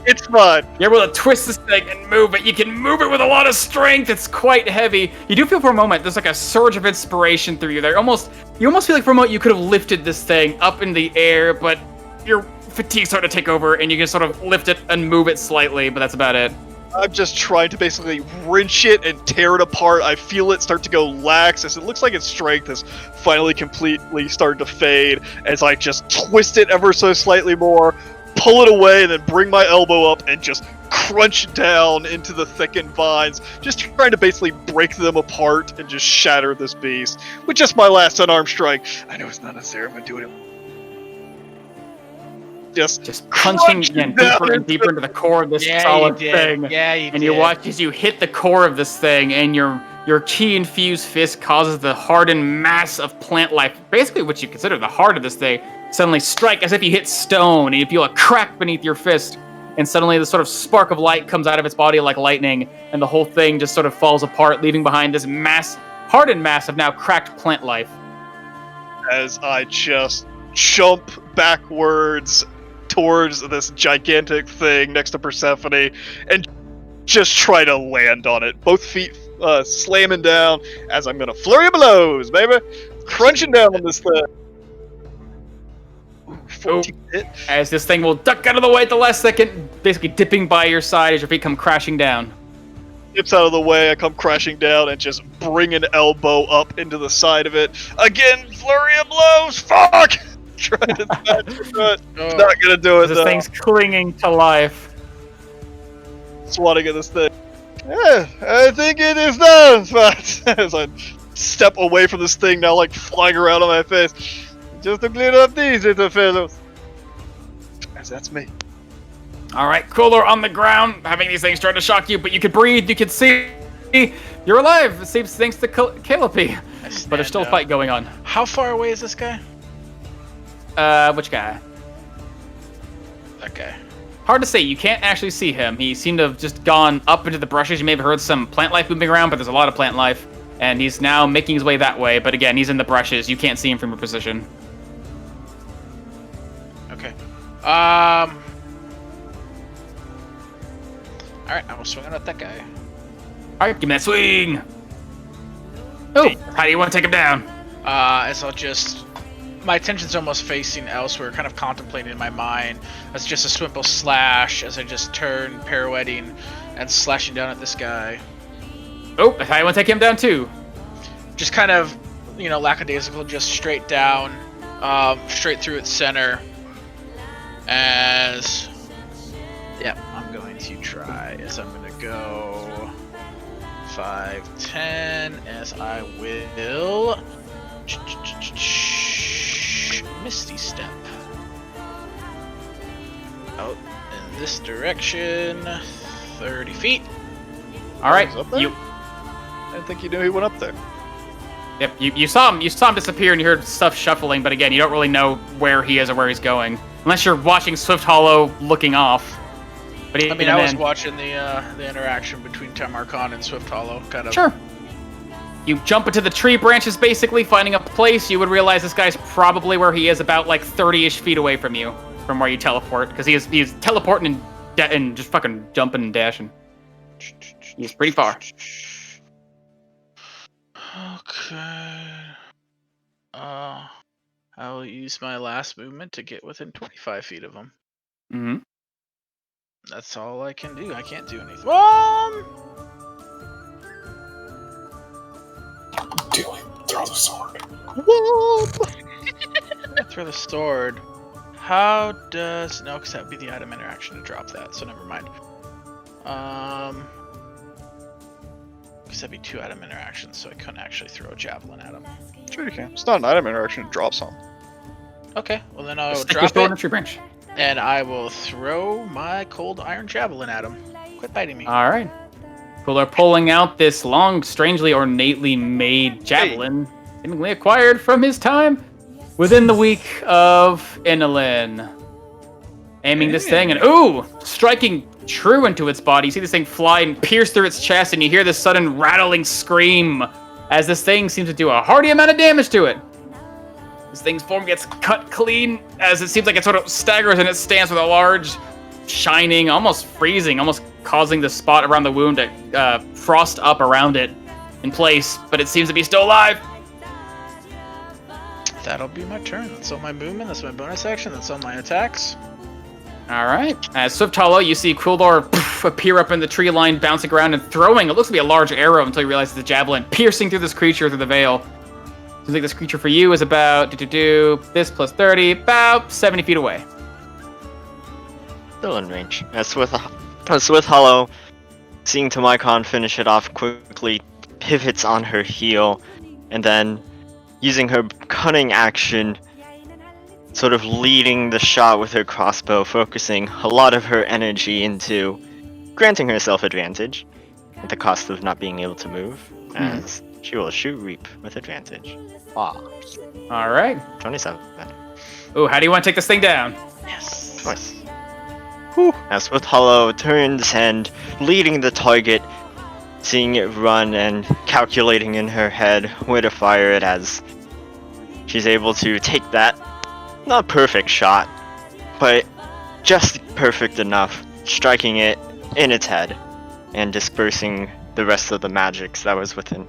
It's fun. You're able to twist this thing and move it. You can move it with a lot of strength. It's quite heavy. You do feel for a moment there's like a surge of inspiration through you there. You almost feel like for a moment you could have lifted this thing up in the air, but your fatigue started to take over and you can sort of lift it and move it slightly, but that's about it. I'm just trying to basically wrench it and tear it apart. I feel it start to go lax as it looks like its strength has finally completely started to fade as I just twist it ever so slightly more, pull it away, and then bring my elbow up and just crunch down into the thickened vines, just trying to basically break them apart and just shatter this beast with just my last unarmed strike. I know it's not necessary, I'm gonna do it. Just punching again deeper and deeper into the core of this solid thing. Yeah, you and you watch as you hit the core of this thing, and your chi-infused fist causes the hardened mass of plant life, basically what you consider the heart of this thing, suddenly strike as if you hit stone, and you feel a crack beneath your fist, and suddenly this sort of spark of light comes out of its body like lightning, and the whole thing just sort of falls apart, leaving behind this hardened mass of now cracked plant life. As I just jump backwards towards this gigantic thing next to Persephone and just try to land on it. Both feet slamming down as I'm gonna flurry of blows, baby. Crunching down on this thing. Ooh, 14 hit. As this thing will duck out of the way at the last second, basically dipping by your side as your feet come crashing down. Dips out of the way, I come crashing down and just bring an elbow up into the side of it. Again, flurry of blows. Fuck! Trying to not gonna do it. This thing's clinging to life. Swatting at this thing. Yeah, I think it is done. But as I step away from this thing, now like flying around on my face, just to clean up these little fellows. As that's me. All right, Cooler on the ground, having these things try to shock you, but you can breathe, you can see. You're alive. It seems thanks to Calliope. But there's still a fight going on. How far away is this guy? Which guy? That guy. Hard to say. You can't actually see him. He seemed to have just gone up into the brushes. You may have heard some plant life moving around, but there's a lot of plant life. And he's now making his way that way. But again, he's in the brushes. You can't see him from your position. Okay. Alright, I will swing at that guy. Alright, give me that swing! Oh, how do you want to take him down? As I'll just... My attention's almost facing elsewhere, kind of contemplating in my mind. That's just a simple slash as I just turn, pirouetting, and slashing down at this guy. Oh, that's how you want to take him down too. Just kind of, lackadaisical, just straight down, straight through its center. As... Yep, I'm going to try, as I'm going to go 5, 10, as I will... Misty Step. Out in this direction, 30 feet. All right, you. I didn't think you knew he went up there. Yep, you saw him. You saw him disappear, and you heard stuff shuffling. But again, you don't really know where he is or where he's going, unless you're watching Swift Hollow looking off. But I was watching the interaction between Tamarcon and Swift Hollow, kind of. Sure. You jump into the tree branches, basically, finding a place. You would realize this guy's probably where he is, about like 30-ish feet away from you, from where you teleport, because he's teleporting and just fucking jumping and dashing. He's pretty far. Okay. I will use my last movement to get within 25 feet of him. Mm-hmm. That's all I can do. I can't do anything. Do it. Throw the sword. Throw the sword. How does... No, because that would be the item interaction to drop that, so never mind. Because that'd be 2 item interactions, so I couldn't actually throw a javelin at him. Sure you can. It's not an item interaction, it drops on. Okay, well then I'll Stick your drop sword in it, a tree branch. and I will throw my cold iron javelin at him. Quit biting me. All right. People are pulling out this long, strangely ornately made javelin, seemingly acquired from his time within the week of Inalin. Aiming this thing and, ooh, striking true into its body. You see this thing fly and pierce through its chest, and you hear this sudden rattling scream as this thing seems to do a hearty amount of damage to it. This thing's form gets cut clean as it seems like it sort of staggers in its stance with a large, shining, almost freezing, almost causing the spot around the wound to frost up around it in place, but it seems to be still alive. That'll be my turn. That's all my movement. That's my bonus action. That's all my attacks. All right. As Swift Hollow, you see Quildor appear up in the tree line, bouncing around and throwing. It looks to be a large arrow until you realize it's a javelin piercing through this creature through the veil. Seems like this creature for you is about this plus 30, about 70 feet away. Still in range. That's with a Swift Hollow, seeing Tamaikon finish it off quickly, pivots on her heel, and then using her cunning action, sort of leading the shot with her crossbow, focusing a lot of her energy into granting herself advantage at the cost of not being able to move, as she will shoot Reap with advantage. Ah. All right. 27. Ooh, how do you want to take this thing down? Yes. Twice. As Swift Hollow turns and leading the target, seeing it run and calculating in her head where to fire it, as she's able to take that not perfect shot, but just perfect enough, striking it in its head and dispersing the rest of the magics that was within,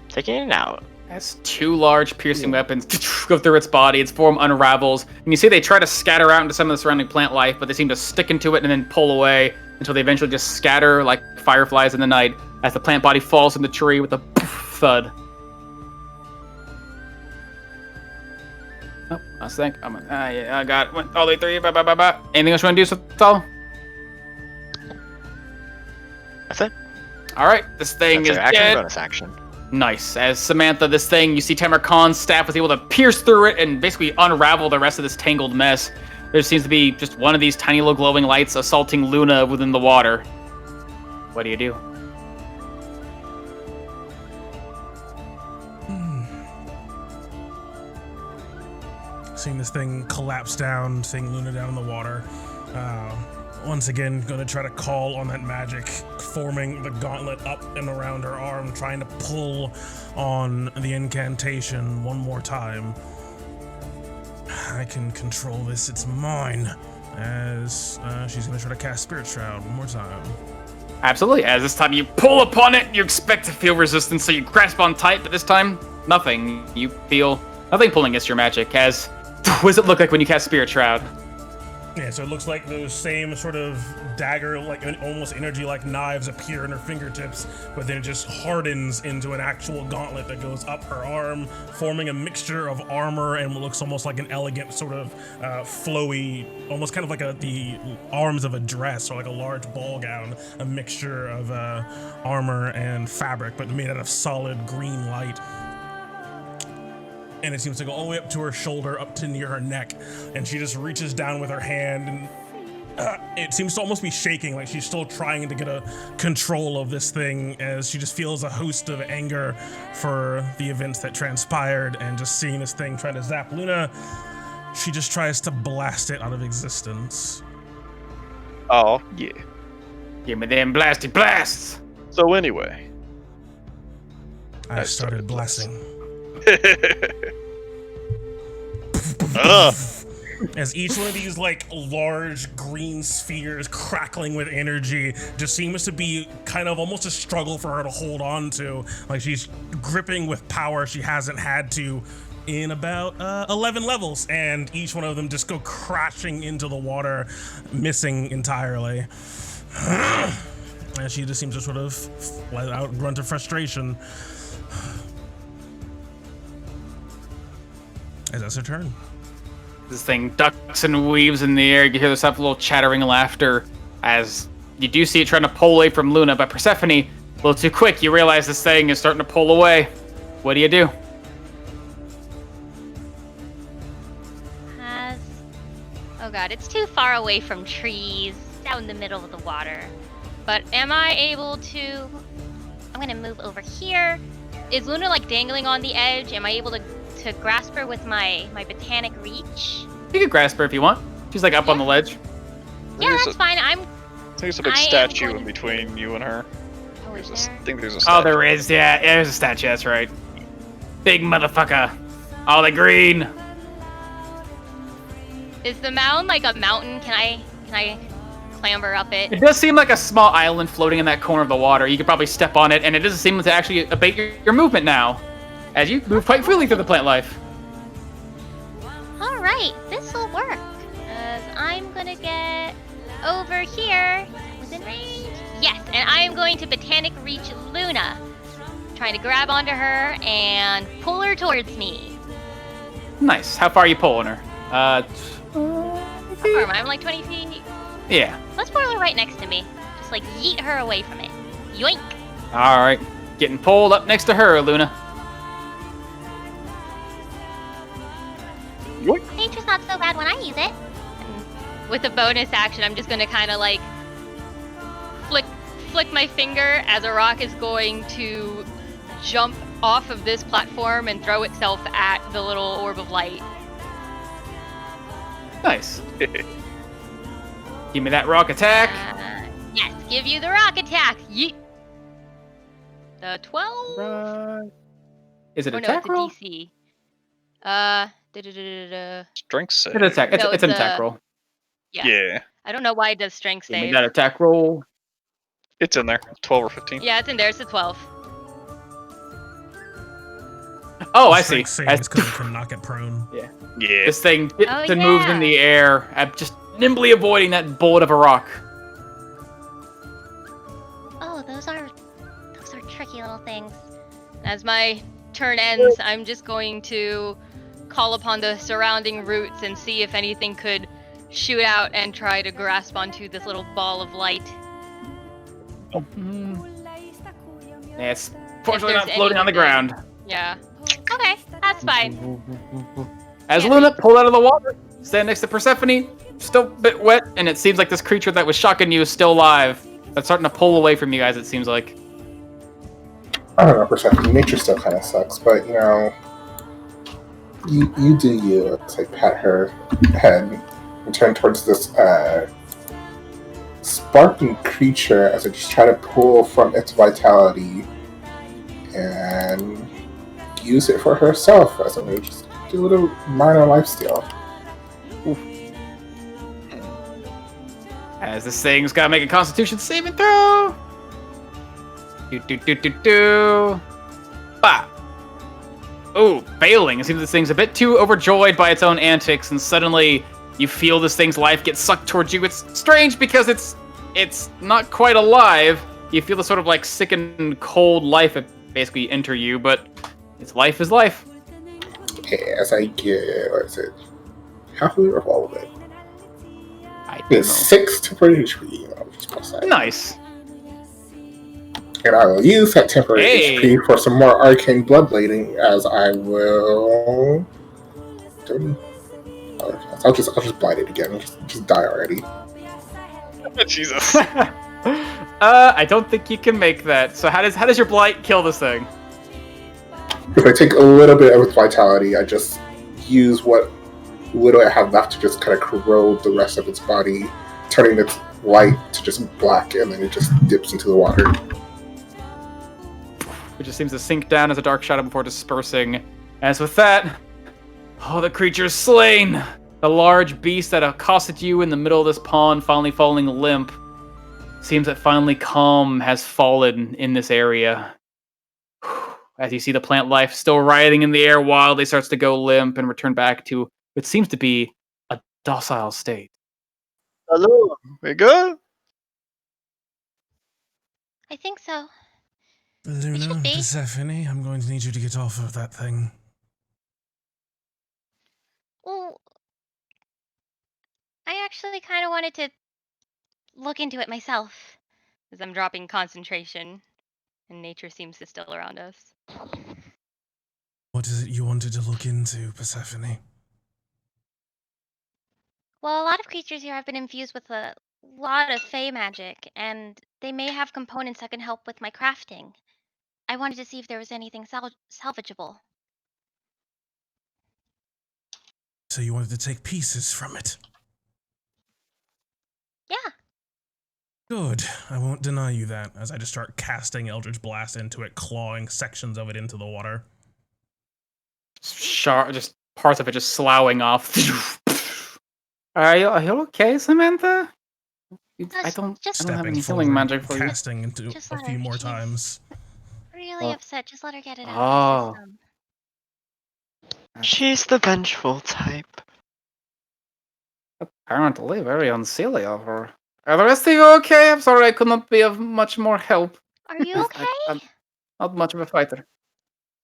taking it out. Has two large piercing weapons go through its body. Its form unravels, and you see they try to scatter out into some of the surrounding plant life, but they seem to stick into it and then pull away until they eventually just scatter like fireflies in the night as the plant body falls in the tree with a thud. Oh, I think yeah, I got it. All the way through. Bye. Anything else you want to do, Sotalo? That's it. All right, this thing That's is her action dead. bonus action. Nice. As Samantha, this thing, you see Tamarkon's staff was able to pierce through it and basically unravel the rest of this tangled mess. There seems to be just one of these tiny little glowing lights assaulting Luna within the water. What do you do? Seeing this thing collapse down, seeing Luna down in the water. Once again, gonna try to call on that magic, forming the gauntlet up and around her arm, trying to pull on the incantation one more time. I can control this, it's mine. As she's gonna try to cast Spirit Shroud one more time. Absolutely. As this time you pull upon it, you expect to feel resistance, so you grasp on tight, but this time, nothing. You feel nothing pulling against your magic. As what does it look like when you cast Spirit Shroud? Yeah, so it looks like those same sort of dagger, like almost energy-like knives appear in her fingertips, but then it just hardens into an actual gauntlet that goes up her arm, forming a mixture of armor and what looks almost like an elegant sort of flowy, almost kind of like the arms of a dress or like a large ball gown, a mixture of armor and fabric, but made out of solid green light. And it seems to go all the way up to her shoulder, up to near her neck, and she just reaches down with her hand, and it seems to almost be shaking, like she's still trying to get a control of this thing, as she just feels a host of anger for the events that transpired, and just seeing this thing trying to zap Luna, she just tries to blast it out of existence. Oh, yeah. Give me them blasty blasts! So anyway. I started blasting. As each one of these like large green spheres crackling with energy just seems to be kind of almost a struggle for her to hold on to, like she's gripping with power she hasn't had to in about 11 levels, and each one of them just go crashing into the water, missing entirely. And she just seems to sort of let out a grunt of frustration. As that's her turn. This thing ducks and weaves in the air. You hear this little chattering laughter as you do see it trying to pull away from Luna, but Persephone, a little too quick. You realize this thing is starting to pull away. What do you do? Oh god, it's too far away from trees, out in the middle of the water. But am I able to... I'm gonna move over here. Is Luna like dangling on the edge? Am I able to grasp her with my botanic reach? You can grasp her if you want. She's like up on the ledge. Yeah, that's fine. I think there's a big statue in between you and her. Oh, is I there? think there's a statue. Oh, there is. Yeah, there's a statue. That's right. Big motherfucker. All the green. Is the mound like a mountain? Can I clamber up it? It does seem like a small island floating in that corner of the water. You could probably step on it, and it doesn't seem to actually abate your movement now, as you move quite freely through the plant life. All right, this will work. I'm gonna get over here. Within range? Yes, and I am going to botanic reach Luna. Trying to grab onto her and pull her towards me. Nice. How far are you pulling her? How far am I? I'm like 20 feet. Yeah. Let's pull her right next to me. just like yeet her away from it. Yoink! All right, getting pulled up next to her, Luna. Nature's not so bad when I use it. With a bonus action, I'm just gonna kind of like flick my finger as a rock is going to jump off of this platform and throw itself at the little orb of light. Nice. Give me that rock attack. Yes, give you the rock attack. Yeet. The 12. Right. Is it Oh no, attack it's a roll? DC. Strength save. It's an attack. No, It's an attack roll. Yeah. Yeah, I don't know why it does strength Give me save. that attack roll. it's in there. 12 or 15. Yeah, it's in there. It's a 12. Oh, I see. Strength save is because it can knock it prone. Yeah. This thing dips Oh, and moves in yeah. the air, just nimbly avoiding that bullet of a rock. Oh, those are tricky little things. As my turn ends, I'm just going to call upon the surrounding roots and see if anything could shoot out and try to grasp onto this little ball of light. Yeah, it's fortunately there's not floating on the anything. ground. Yeah. Okay, that's fine. As Yeah, Luna pulled out of the water, stand next to Persephone, still a bit wet, and it seems like this creature that was shocking you is still alive. That's starting to pull away from you guys, it seems like. I don't know, Persephone. Nature still kind of sucks, but you know, you do you. It's like pat her head and turn towards this sparking creature as I just try to pull from its vitality and use it for herself as a way just do a little minor lifesteal. As this thing's gotta make a constitution saving throw. Do. Bah! Ooh, failing. It seems this thing's a bit too overjoyed by its own antics, and suddenly you feel this thing's life get sucked towards you. It's strange because it's not quite alive. You feel the sort of like sick and cold life basically enter you, but its life is life. As I get, what is it? How do we revolve it? I don't It's know. 6 temporary HP. I'll just plus that. Nice. And I will use that temporary Hey. HP for some more arcane bloodblading, as I will. I'll just blight it again. Just die already. Jesus. I don't think you can make that. So how does your blight kill this thing? If I take a little bit of its vitality, I just use what little I have left to just kind of corrode the rest of its body, turning its light to just black, and then it just dips into the water. It just seems to sink down as a dark shadow before dispersing. As with that, the creature's slain. The large beast that accosted you in the middle of this pond finally falling limp. Seems that finally calm has fallen in this area. As you see the plant life still writhing in the air wildly starts to go limp and return back to what seems to be a docile state. Hello. We good? I think so. Luna, should be. Persephone, I'm going to need you to get off of that thing. Well, I actually kind of wanted to look into it myself. As I'm dropping concentration, and nature seems to still around us. What is it you wanted to look into, Persephone? Well, a lot of creatures here have been infused with a lot of fey magic, and they may have components that can help with my crafting. I wanted to see if there was anything salvageable. So you wanted to take pieces from it? Yeah. Good. I won't deny you that, as I just start casting Eldritch Blast into it, clawing sections of it into the water. Just parts of it just sloughing off. Are you okay, Samantha? I don't have Stepping any forward, healing magic for you. casting into Just a let few her. more She's times. really Oh. upset. Just let her get it out Oh. of her system. She's the vengeful type. Apparently very unseelie of her. Are the rest of you okay? I'm sorry I could not be of much more help. Are you okay? I'm not much of a fighter.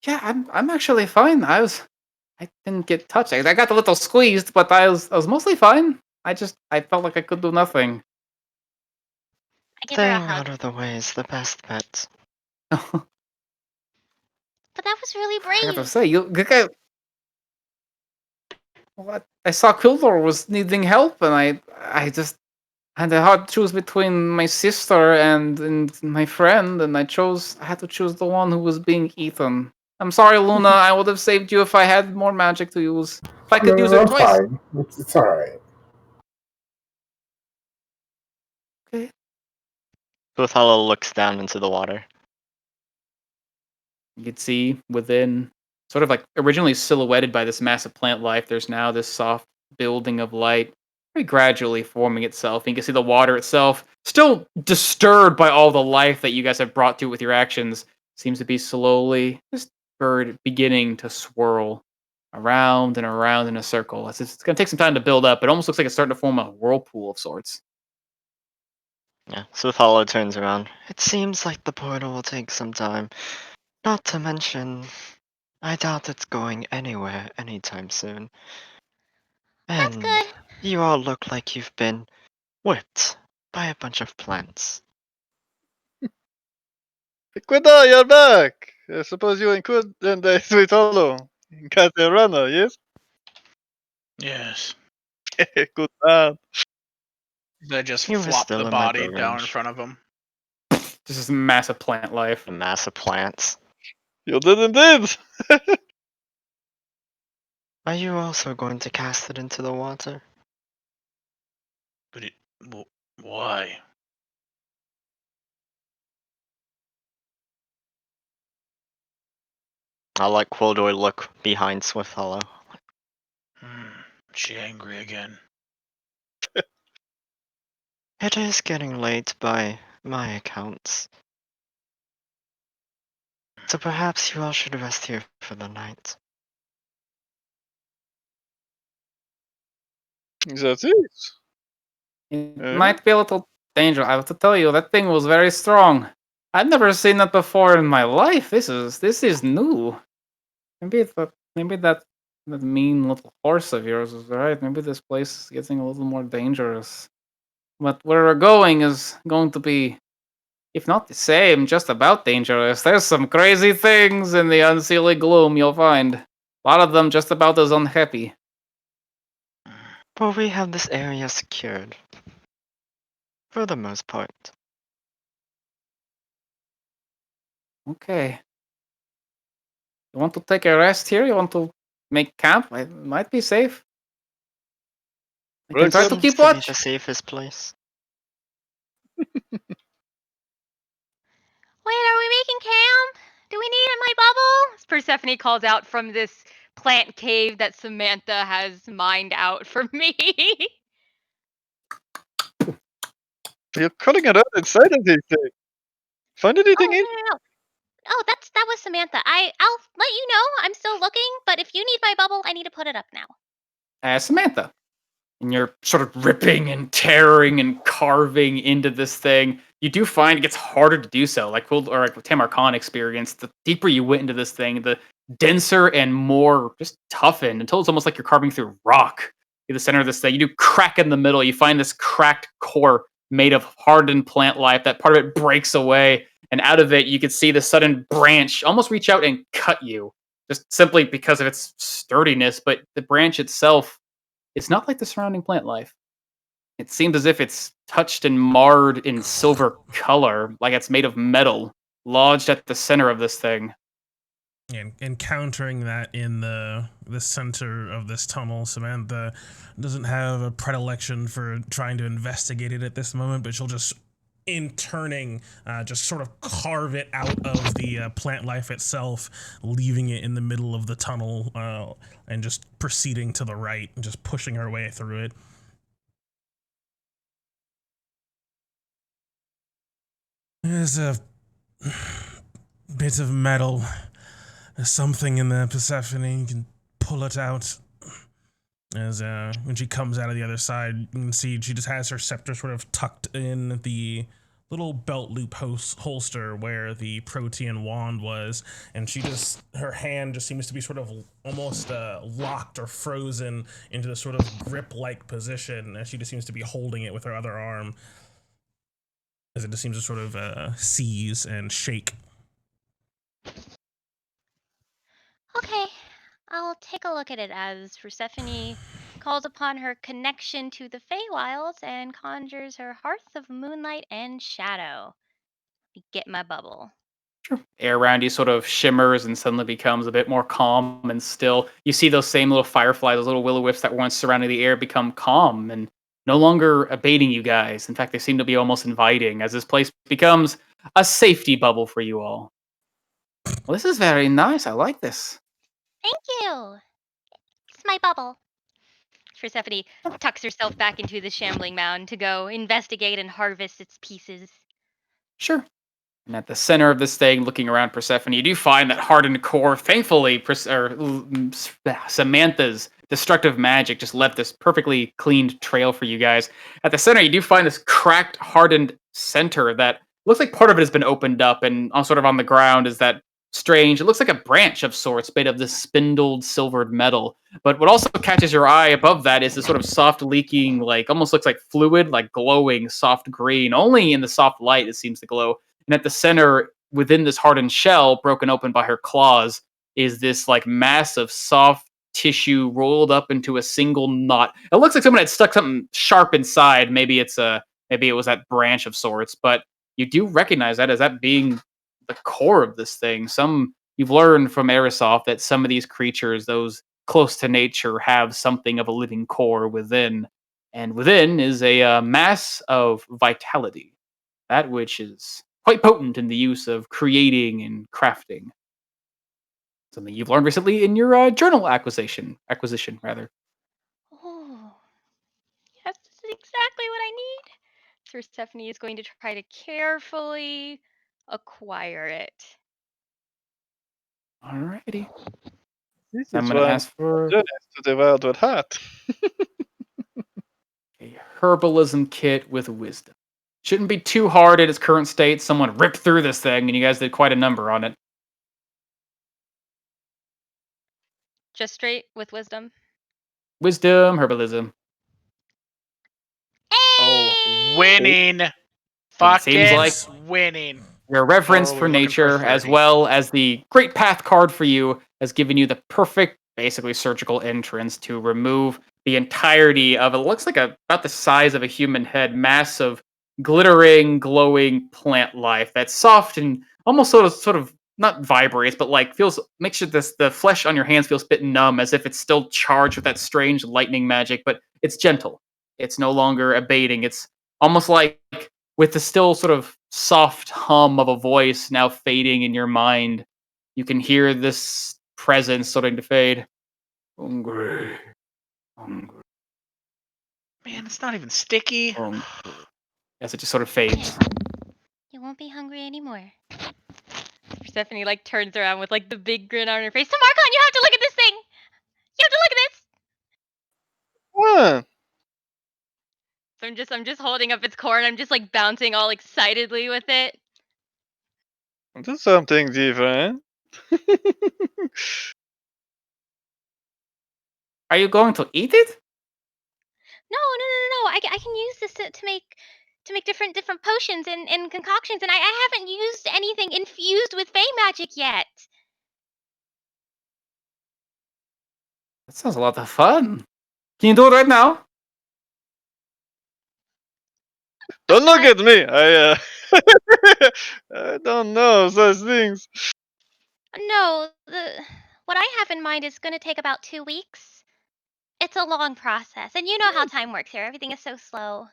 Yeah, I'm actually fine. I didn't get touched. I got a little squeezed, but I was mostly fine. I felt like I could do nothing. I give her a Staying hug. out of the way is the best bet. But that was really I gotta brave. say, what? I saw Kildor was needing help, and I just had a hard choose between my sister and my friend, and I had to choose the one who was being eaten. I'm sorry, Luna. I would have saved you if I had more magic to use. If I could No, use no, it it's twice. fine. It's alright. Okay. Othello looks down into the water. You could see within, sort of like originally silhouetted by this massive plant life, there's now this soft building of light, very gradually forming itself. You can see the water itself, still disturbed by all the life that you guys have brought to it with your actions, seems to be slowly just beginning to swirl around and around in a circle. It's going to take some time to build up. It almost looks like it's starting to form a whirlpool of sorts. Yeah, so Othello turns around. It seems like the portal will take some time. Not to mention, I doubt it's going anywhere anytime soon. That's And good. you all look like you've been whipped by a bunch of plants. Quida, you're back! I suppose you and Quid and Sweet Hollow got a runner, yes? Yes. Good man. They just You were flop the still in my body bow down in range. front of him. This is massive plant life. A mass of plants. You did indeed! Are you also going to cast it into the water? But why? I'll let Quildoy look behind Swift Hollow. Is she angry again? It is getting late by my accounts. So perhaps you all should rest here for the night. That's it. It might be a little dangerous. I have to tell you, that thing was very strong. I've never seen that before in my life. This is new. Maybe that mean little horse of yours is right. Maybe this place is getting a little more dangerous. But where we're going is going to be, if not the same, just about dangerous. There's some crazy things in the unseelie gloom you'll find. A lot of them just about as unhappy. But we have this area secured. For the most part. Okay. You want to take a rest here? You want to make camp? It might be safe. I can Right, try to Seems keep to be the watch. safest place. Wait, are we making camp? Do we need my bubble? Persephone calls out from this plant cave that Samantha has mined out for me. You're cutting it out inside of these things. Find anything Oh, in? no. Oh, that was Samantha. I'll let you know. I'm still looking, but if you need my bubble, I need to put it up now. Samantha. And you're sort of ripping and tearing and carving into this thing. You do find it gets harder to do so. Like Tamar Khan experienced, the deeper you went into this thing, the denser and more just toughened until it's almost like you're carving through rock. In the center of this thing, you do crack in the middle. You find this cracked core made of hardened plant life. That part of it breaks away, and out of it, you can see the sudden branch almost reach out and cut you, just simply because of its sturdiness. But the branch itself, it's not like the surrounding plant life. It seems as if it's touched and marred in silver color, like it's made of metal, lodged at the center of this thing. And encountering that in the center of this tunnel, Samantha doesn't have a predilection for trying to investigate it at this moment, but she'll just, in turning, just sort of carve it out of the plant life itself, leaving it in the middle of the tunnel, and just proceeding to the right, and just pushing her way through it. There's a bit of metal. There's something in there, Persephone. You can pull it out. As when she comes out of the other side, you can see she just has her scepter sort of tucked in the little belt loop holster where the protean wand was, and her hand just seems to be sort of almost locked or frozen into this sort of grip-like position, as she just seems to be holding it with her other arm. as it just seems to sort of seize and shake. Okay, I'll take a look at it as Persephone calls upon her connection to the Feywilds and conjures her hearth of moonlight and shadow. Get my bubble. Air around you sort of shimmers and suddenly becomes a bit more calm and still. You see those same little fireflies, those little will-o-wisps that once surrounding the air become calm and no longer abating you guys. In fact, they seem to be almost inviting as this place becomes a safety bubble for you all. Well, this is very nice. I like this. Thank you. It's my bubble. Persephone tucks herself back into the shambling mound to go investigate and harvest its pieces. Sure. And at the center of this thing, looking around Persephone, you do find that hardened core. Thankfully, Samantha's destructive magic just left this perfectly cleaned trail for you guys. At the center, you do find this cracked, hardened center that looks like part of it has been opened up, and sort of on the ground is that strange. It looks like a branch of sorts made of this spindled, silvered metal. But what also catches your eye above that is this sort of soft, leaking, like almost looks like fluid, like glowing, soft green. Only in the soft light it seems to glow. And at the center, within this hardened shell, broken open by her claws, is this like mass of soft tissue rolled up into a single knot. It looks like someone had stuck something sharp inside. Maybe it was that branch of sorts, but you do recognize that as that being the core of this thing. You've learned from Aerosoft that some of these creatures, those close to nature, have something of a living core within, and within is a mass of vitality, that which is quite potent in the use of creating and crafting. Something you've learned recently in your journal acquisition rather. Oh, yes, this is exactly what I need. Persephone is going to try to carefully acquire it. Alrighty. This So I'm is gonna why I'm ask for journeys to the Wildwood Hat. a herbalism kit with wisdom. Shouldn't be too hard at its current state. Someone ripped through this thing, and you guys did quite a number on it. Just straight with wisdom. Wisdom, herbalism. Oh, Hey! winning. It seems Fucking like winning. your reverence Or are for we looking for nature, as 30? well as the Great Path card for you, has given you the perfect, basically surgical entrance to remove the entirety of it. Looks like about the size of a human head, mass of glittering, glowing plant life that's soft and almost sort of not vibrates, but like makes sure the flesh on your hands feels a bit numb, as if it's still charged with that strange lightning magic, but it's gentle. It's no longer abating. It's almost like with the still sort of soft hum of a voice now fading in your mind, you can hear this presence starting to fade. Hungry, hungry, Man, it's not even sticky. hungry. As it just sort of fades. You won't be hungry anymore. Persephone like turns around with like the big grin on her face. So Marcon, you have to look at this thing. You have to look at this. What? So I'm just holding up its core and I'm just like bouncing all excitedly with it. Do something different. Are you going to eat it? No. I can use this to make different potions and concoctions, and I haven't used anything infused with Fey magic yet. That sounds a lot of fun. Can you do it right now? Don't look at me. I don't know such things. No, what I have in mind is going to take about 2 weeks. It's a long process, and you know how time works here. Everything is so slow.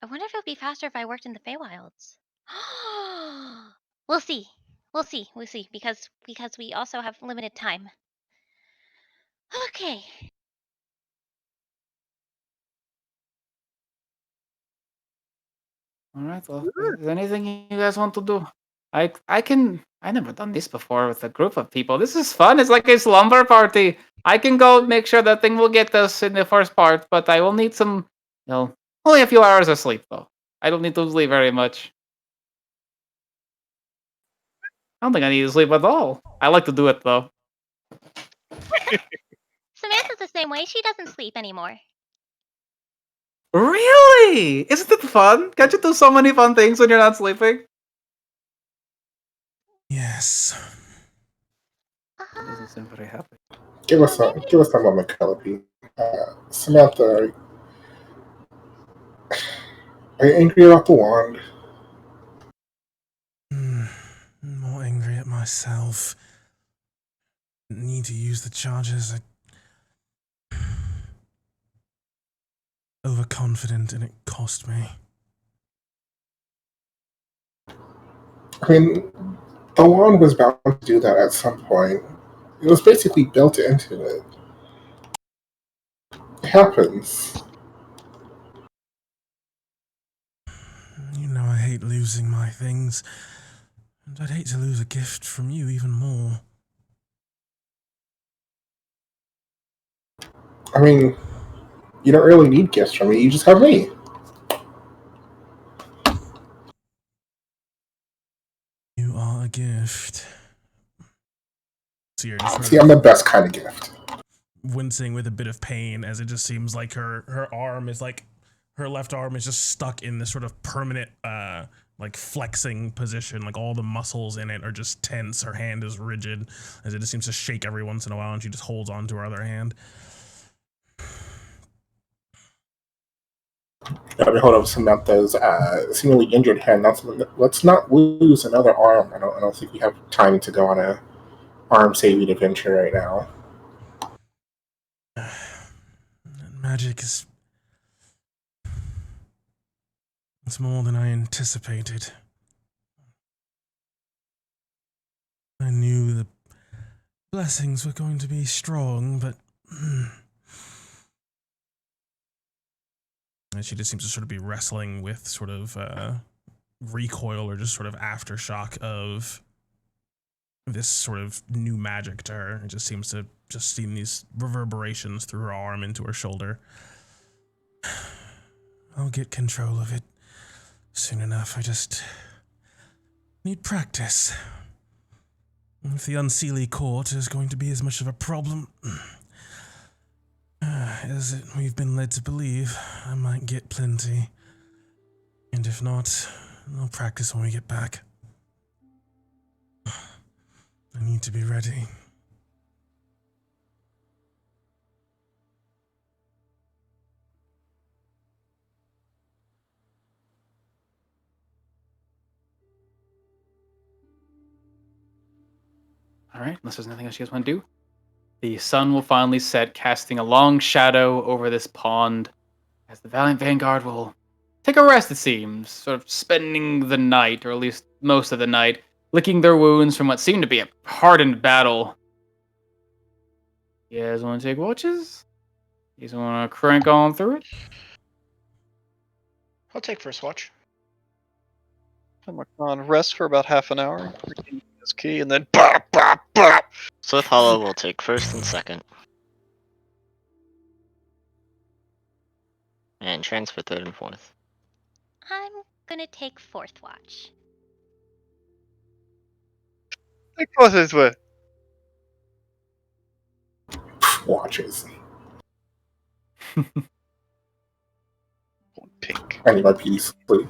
I wonder if it would be faster if I worked in the Feywilds. We'll see. We'll see. Because we also have limited time. Okay. All right. Well, if there's anything you guys want to do, I never done this before with a group of people. This is fun. It's like a slumber party. I can go make sure that thing will get us in the first part, but I will need some, only a few hours of sleep though. I don't need to sleep very much. I don't think I need to sleep at all. I like to do it though. Samantha's the same way. She doesn't sleep anymore. Really? Isn't it fun? Can't you do so many fun things when you're not sleeping? Yes. That doesn't seem very happy. Give us a moment, Calliope. Samantha, are you angry about the wand? I'm more angry at myself. Need to use the charges. Overconfident, and it cost me. I mean, the wand was bound to do that at some point. It was basically built into it. It happens. You know I hate losing my things, and I'd hate to lose a gift from you even more. I mean, you don't really need gifts from me. You just have me. You are a gift. So you're just See, I'm the best kind of gift. wincing with a bit of pain, as it just seems like her arm is like, her left arm is just stuck in this sort of permanent like flexing position. Like all the muscles in it are just tense. Her hand is rigid, as it just seems to shake every once in a while, and she just holds on to her other hand. I mean, hold up, Samantha's seemingly injured hand. Let's not lose another arm. I don't think we have time to go on a arm-saving adventure right now. Magic is... it's more than I anticipated. I knew the blessings were going to be strong, but... and she just seems to sort of be wrestling with sort of recoil or just sort of aftershock of this sort of new magic to her. It just seems to just seem these reverberations through her arm into her shoulder. I'll get control of it soon enough. I just need practice. If the Unseelie Court is going to be as much of a problem as we've been led to believe, I might get plenty. And if not, I'll practice when we get back. I need to be ready. Alright, unless there's nothing else you guys want to do. The sun will finally set, casting a long shadow over this pond, as the Valiant Vanguard will take a rest, it seems, sort of spending the night, or at least most of the night, licking their wounds from what seemed to be a hardened battle. You guys want to take watches? You guys want to crank on through it? I'll take first watch. I'm on rest for about half an hour. Regain his key, and then bop, bop, bop. Swift Hollow will take first and second. And transfer third and fourth. I'm gonna take fourth watch. Take both his way. Watches. Pink. I need my peace, please.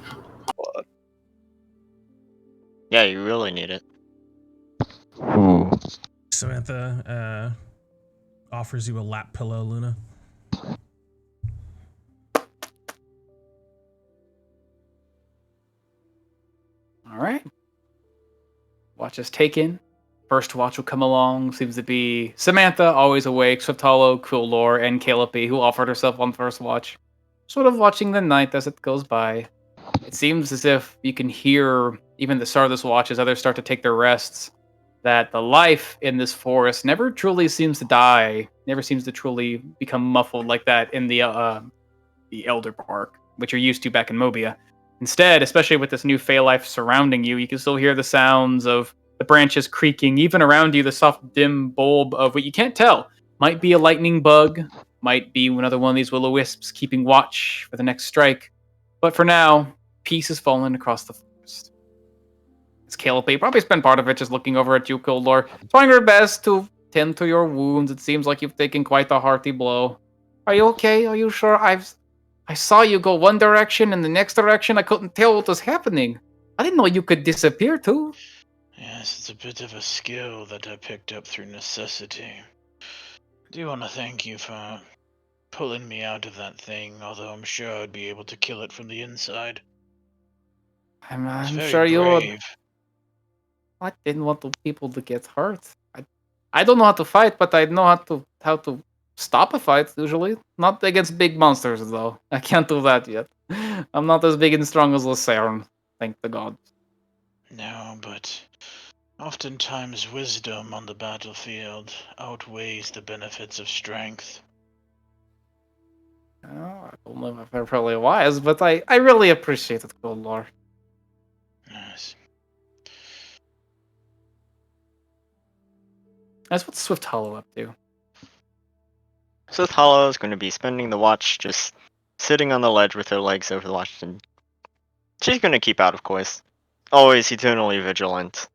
What? Yeah, you really need it. Samantha offers you a lap pillow, Luna. Alright. Watch is taken. First watch will come along. Seems to be Samantha, always awake, Swift Hollow, Cool Lore, and Calliope, who offered herself on first watch. Sort of watching the night as it goes by. It seems as if you can hear, even the start of this watch, as others start to take their rests, that the life in this forest never truly seems to die, never seems to truly become muffled like that in the Elder Park, which you're used to back in Mobia. Instead, especially with this new Fey life surrounding you, you can still hear the sounds of the branches creaking, even around you, the soft, dim bulb of what you can't tell. Might be a lightning bug, might be another one of these will-o-wisps keeping watch for the next strike. But for now, peace has fallen across the forest. As Calliope probably spent part of it just looking over at you, Kildor, trying her best to tend to your wounds. It seems like you've taken quite a hearty blow. Are you okay? Are you sure? I saw you go one direction and the next direction. I couldn't tell what was happening. I didn't know you could disappear too. Yes, it's a bit of a skill that I picked up through necessity. I do want to thank you for pulling me out of that thing, although I'm sure I'd be able to kill it from the inside. It's I'm very sure you would. brave. I didn't want the people to get hurt. I don't know how to fight, but I know how to stop a fight usually. Not against big monsters though. I can't do that yet. I'm not as big and strong as Lucerne, thank the gods. No, but oftentimes wisdom on the battlefield outweighs the benefits of strength. Oh, I don't know if I'm probably wise, but I really appreciate it, good lord. Yes. That's what Swift Hollow up to. Sith Hollow is going to be spending the watch just sitting on the ledge with her legs over the watch, and she's going to keep out, of course. Always eternally vigilant.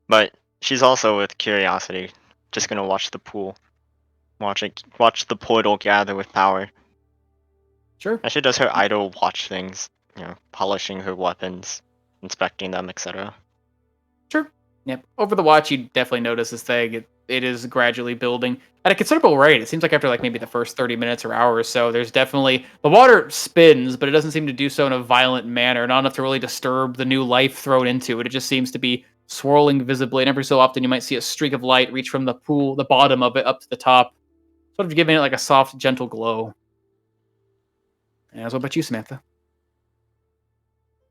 But she's also with curiosity, just going to watch the pool. Watch the portal gather with power. Sure. As she does her idle watch things, polishing her weapons, inspecting them, etc. Sure. Yep. Over the watch, you definitely notice this thing. It is gradually building at a considerable rate. It seems like after maybe the first 30 minutes or hour or so, there's definitely the water spins, but it doesn't seem to do so in a violent manner, not enough to really disturb the new life thrown into it. It just seems to be swirling visibly, and every so often you might see a streak of light reach from the pool, the bottom of it, up to the top, sort of giving it like a soft, gentle glow. And what about you, Samantha?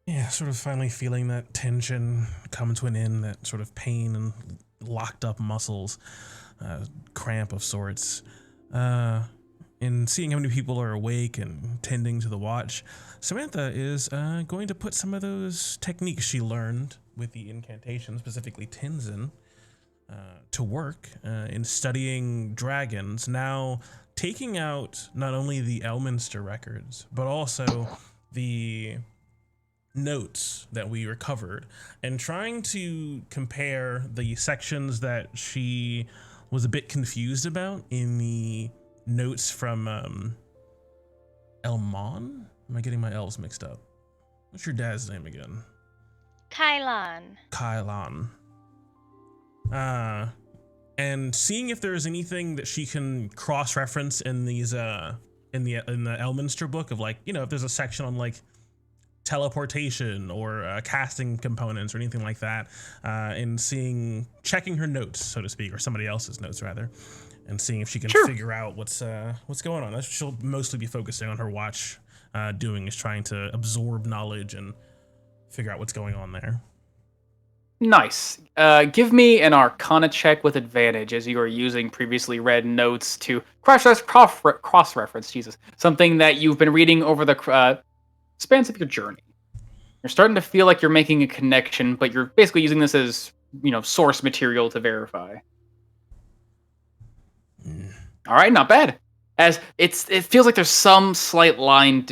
Yeah, sort of finally feeling that tension come to an end, that sort of pain and locked up muscles, cramp of sorts. And seeing how many people are awake and tending to the watch, Samantha is going to put some of those techniques she learned with the incantation, specifically Tenzin, to work in studying dragons. Now, taking out not only the Elminster records, but also the notes that we recovered, and trying to compare the sections that she was a bit confused about in the notes from Elmon? Am I getting my L's mixed up? What's your dad's name again? Kylon. Kylon. And seeing if there's anything that she can cross-reference in these in the Elminster book of if there's a section on teleportation or casting components or anything like that, and checking her notes, so to speak, or somebody else's notes rather, and seeing if she can figure out what's going on. That's what she'll mostly be focusing on her watch doing, is trying to absorb knowledge and figure out what's going on there. Nice. Give me an Arcana check with advantage as you are using previously read notes to cross-reference, something that you've been reading over the spans of your journey. You're starting to feel like you're making a connection, but you're basically using this as, source material to verify. All right, not bad. As it feels like there's some slight line,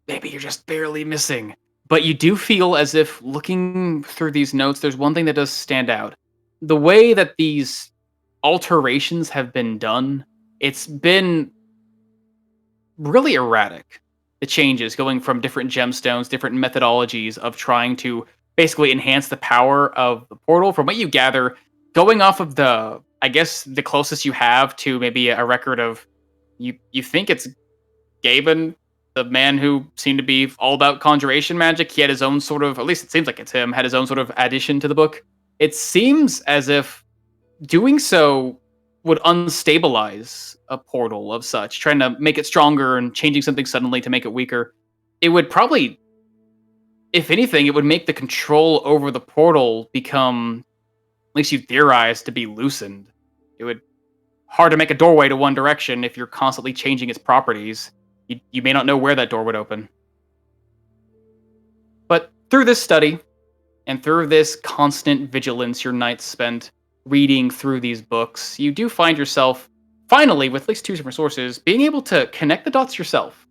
maybe you're just barely missing. But you do feel as if looking through these notes, there's one thing that does stand out. The way that these alterations have been done, it's been really erratic. The changes going from different gemstones, different methodologies of trying to basically enhance the power of the portal. From what you gather, going off of the closest you have to maybe a record of, you think it's Gaben, the man who seemed to be all about conjuration magic. He had his own sort of, at least it seems like it's him, had his own sort of addition to the book. It seems as if doing so would unstabilize a portal of such, trying to make it stronger and changing something suddenly to make it weaker. It would probably, if anything, it would make the control over the portal become, at least you theorize, to be loosened. It would hard to make a doorway to one direction if you're constantly changing its properties. You may not know where that door would open. But through this study, and through this constant vigilance your nights spent reading through these books, you do find yourself, finally, with at least 2 different sources, being able to connect the dots yourself.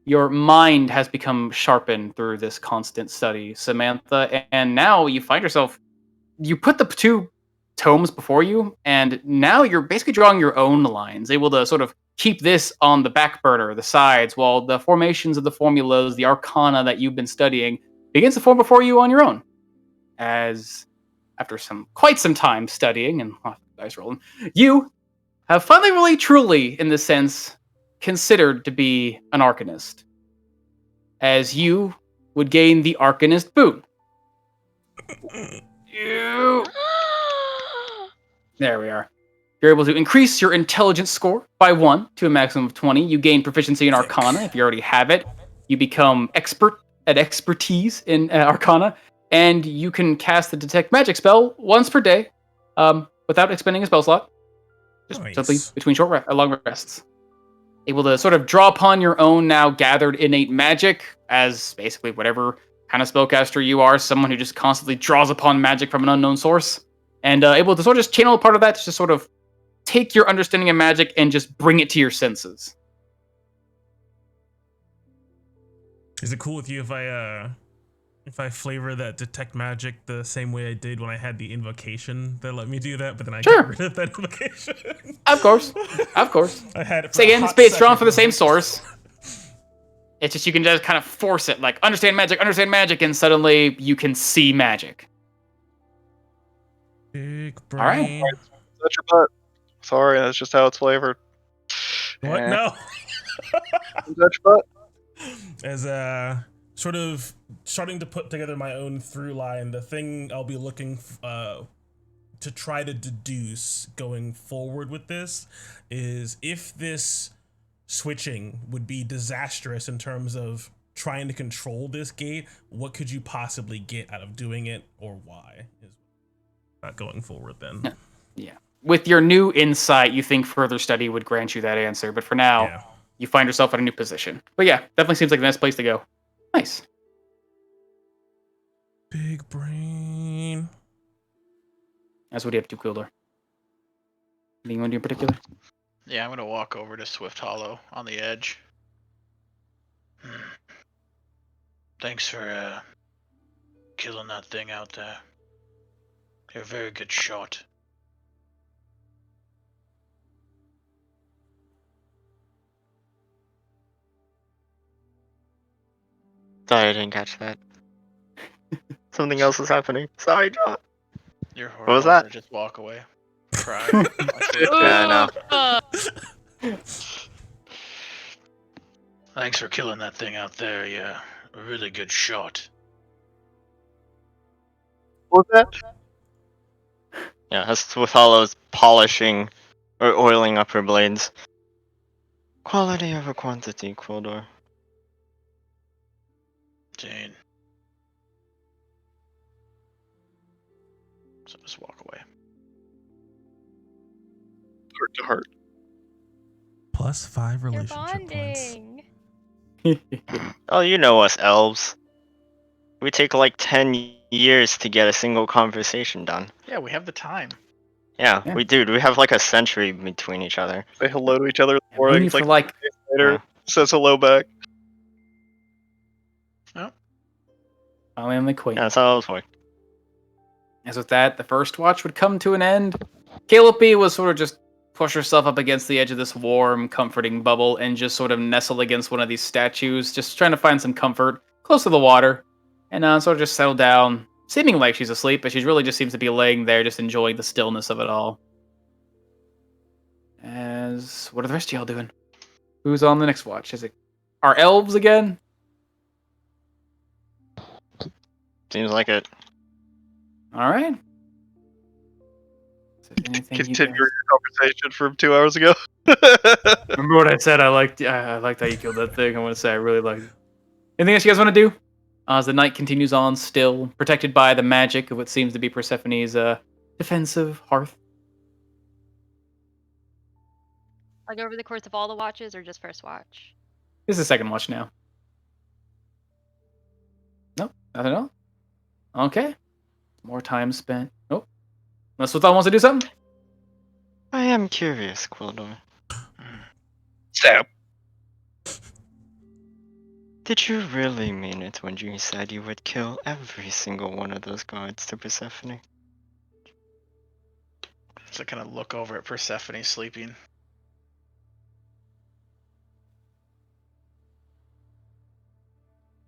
Your mind has become sharpened through this constant study, Samantha, and now you find yourself, you put the 2 tomes before you, and now you're basically drawing your own lines, able to sort of keep this on the back burner, the sides, while the formations of the formulas, the arcana that you've been studying, begins to form before you on your own. As after quite some time studying and dice rolling, you have finally, really, truly, in this sense, considered to be an arcanist, as you would gain the arcanist boon. You. There we are. You're able to increase your intelligence score by 1 to a maximum of 20. You gain proficiency in Arcana if you already have it. You become expert at expertise in Arcana, and you can cast the Detect Magic spell once per day without expending a spell slot. Just simply between long rests. Able to sort of draw upon your own now gathered innate magic as basically whatever kind of spellcaster you are, someone who just constantly draws upon magic from an unknown source, and able to sort of just channel a part of that to just sort of take your understanding of magic and just bring it to your senses. Is it cool with you if I flavor that detect magic the same way I did when I had the invocation that let me do that, but then I got rid of that invocation? Of course. I had it for again, it's drawn from the same source. It's just you can just kind of force it, like understand magic, and suddenly you can see magic. Big brain. All right. Touch your butt. Sorry, that's just how it's flavored. What? No. Touch your butt. As sort of starting to put together my own through line, the thing I'll be looking to try to deduce going forward with this is if this switching would be disastrous in terms of trying to control this gate, what could you possibly get out of doing it, or why? Is not going forward then. Yeah. With your new insight, you think further study would grant you that answer, but for now, you find yourself in a new position. But yeah, definitely seems like a nice place to go. Nice. Big brain. That's what you have to, Quilder. Anything you want to do in particular? Yeah, I'm gonna walk over to Swift Hollow on the edge. Thanks for killing that thing out there. You're a very good shot. Sorry, I didn't catch that. Something else is happening. Sorry, John. You're horrible. What was that? Just walk away. Cry. Yeah, I know. Thanks for killing that thing out there. Yeah, a really good shot. What was that? Yeah, as Swift Hollow's polishing or oiling up her blades. Quality over quantity, Quildor. Jane. So just walk away. Heart to heart. +5 You're relationship points. bonding. Oh, you know us elves. We take like 10 years to get a single conversation done. Yeah, we have the time. Yeah, Yeah. we do. We have like a century between each other. Say hello to each other in the Yeah, morning. only It's for like like days later. Yeah. Says hello back. finally on the queen. Yeah, that's how it works. As with that, the first watch would come to an end. Calliope was sort of just push herself up against the edge of this warm, comforting bubble and just sort of nestle against one of these statues, just trying to find some comfort close to the water, and sort of just settle down, seeming like she's asleep, but she really just seems to be laying there, just enjoying the stillness of it all. As what are the rest of y'all doing? Who's on the next watch? Is it our elves again? Seems like it. All right. Is there anything you Continue guys- your conversation from 2 hours ago. Remember what I said? I liked how you killed that thing. I want to say I really liked it. Anything else you guys want to do? As the night continues on, still protected by the magic of what seems to be Persephone's defensive hearth. Like over the course of all the watches, or just first watch? This is the second watch now. Nope, nothing else. Okay, more time spent. Nope. Unless Sultan wants to do something. I am curious, Quildor. Stab. Did you really mean it when you said you would kill every single one of those guards to Persephone? So kind of look over at Persephone sleeping.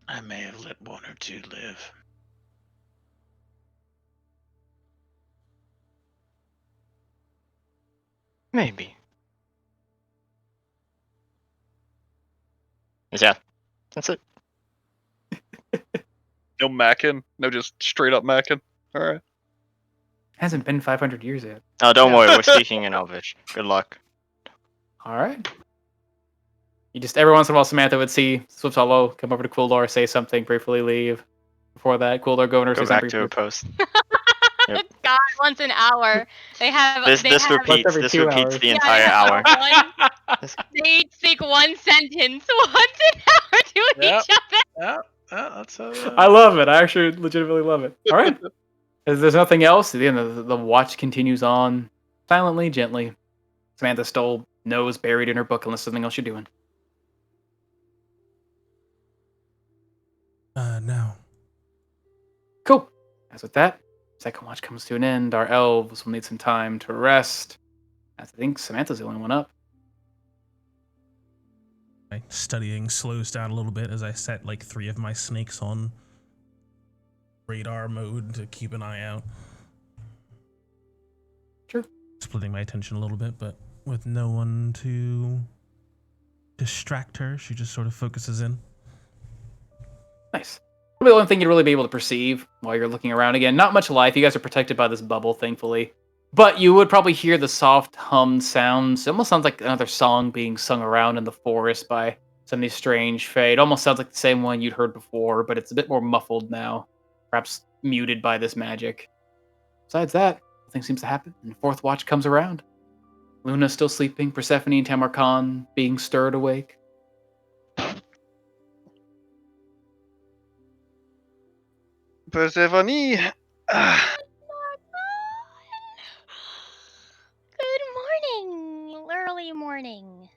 I may have let one or two live. Maybe. Yeah, that's it. No macking. No, just straight up macking. All right. Hasn't been 500 years yet. Oh, don't Yeah. worry, we're speaking in Elvish. Good luck. All right. You just every once in a while, Samantha would see Swift Hollow come over to Quildor, say something, briefly leave. Before that, Quildor go over and Go say something back to briefly. a post. Yep. God, once an hour. They have. This They this have. repeats. every This 2 repeats hours. the Yeah, entire they have hour. one. This- They speak one sentence once an hour to Yep. each other. Yeah, that's how. I love it. I actually legitimately love it. All right. As there's nothing else, the watch continues on silently, gently. Samantha still nose buried in her book unless something else you're doing. No. Cool. As with that, second watch comes to an end. Our elves will need some time to rest. As I think Samantha's the only one up. My studying slows down a little bit as I set like 3 of my snakes on radar mode to keep an eye out. Sure. Splitting my attention a little bit, but with no one to distract her, she just sort of focuses in. Nice. Probably the only thing you'd really be able to perceive while you're looking around again. Not much life. You guys are protected by this bubble, thankfully. But you would probably hear the soft hummed sounds. It almost sounds like another song being sung around in the forest by some of these strange fae. It almost sounds like the same one you'd heard before, but it's a bit more muffled now. Perhaps muted by this magic. Besides that, nothing seems to happen, and the fourth watch comes around. Luna's still sleeping, Persephone and Tamarkan being stirred awake. Persephone. Ah, Good morning. Early morning.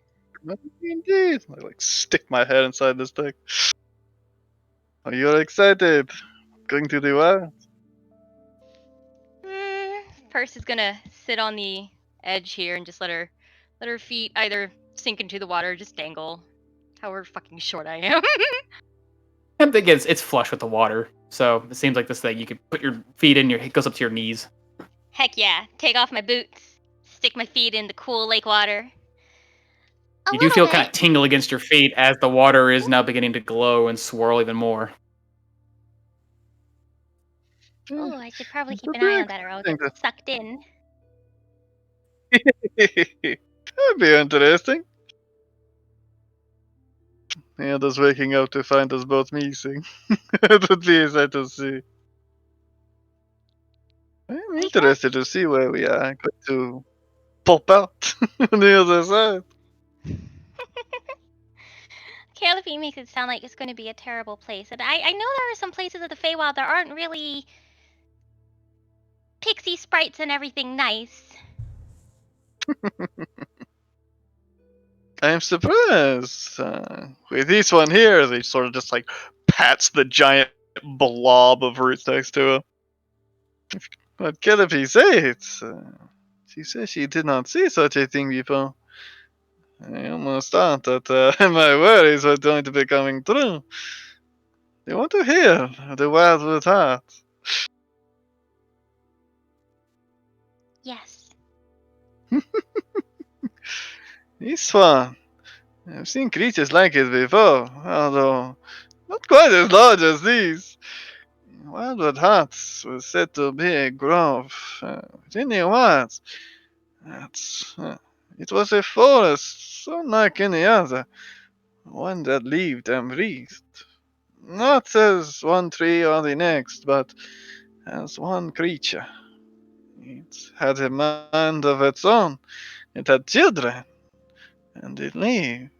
indeed. I like stick my head inside this thing. Are you excited? Going to do what? Purse is gonna sit on the edge here and just let her feet either sink into the water or just dangle. However fucking short I am. I'm thinking it's flush with the water, so it seems like this thing you could put your feet in, it goes up to your knees. Heck yeah. Take off my boots. Stick my feet in the cool lake water. A You do little feel bit. kind of tingle against your feet as the water is now beginning to glow and swirl even more. Oh, I should probably It's keep a an eye big on that or I'll thing get sucked in. That'd be interesting. And us waking up to find us both missing. It would be sad to see. I'm We interested to see where we are going to pop out on the other side. Caliphy makes it sound like it's going to be a terrible place. And I know there are some places of the Feywild that aren't really pixie sprites and everything nice. I'm surprised. With this one here, they sort of just like pats the giant blob of roots next to him. What Kellepie says? She says she did not see such a thing before. I almost thought that my worries were going to be coming true. They want to hear the Wildwood Heart. Yes. This one. I've seen creatures like it before, although not quite as large as these. Wildwood Hearts was said to be a grove within the wilds. It was a forest so unlike any other, one that lived and breathed. Not as one tree or the next, but as one creature. It had a mind of its own. It had children, and it lived.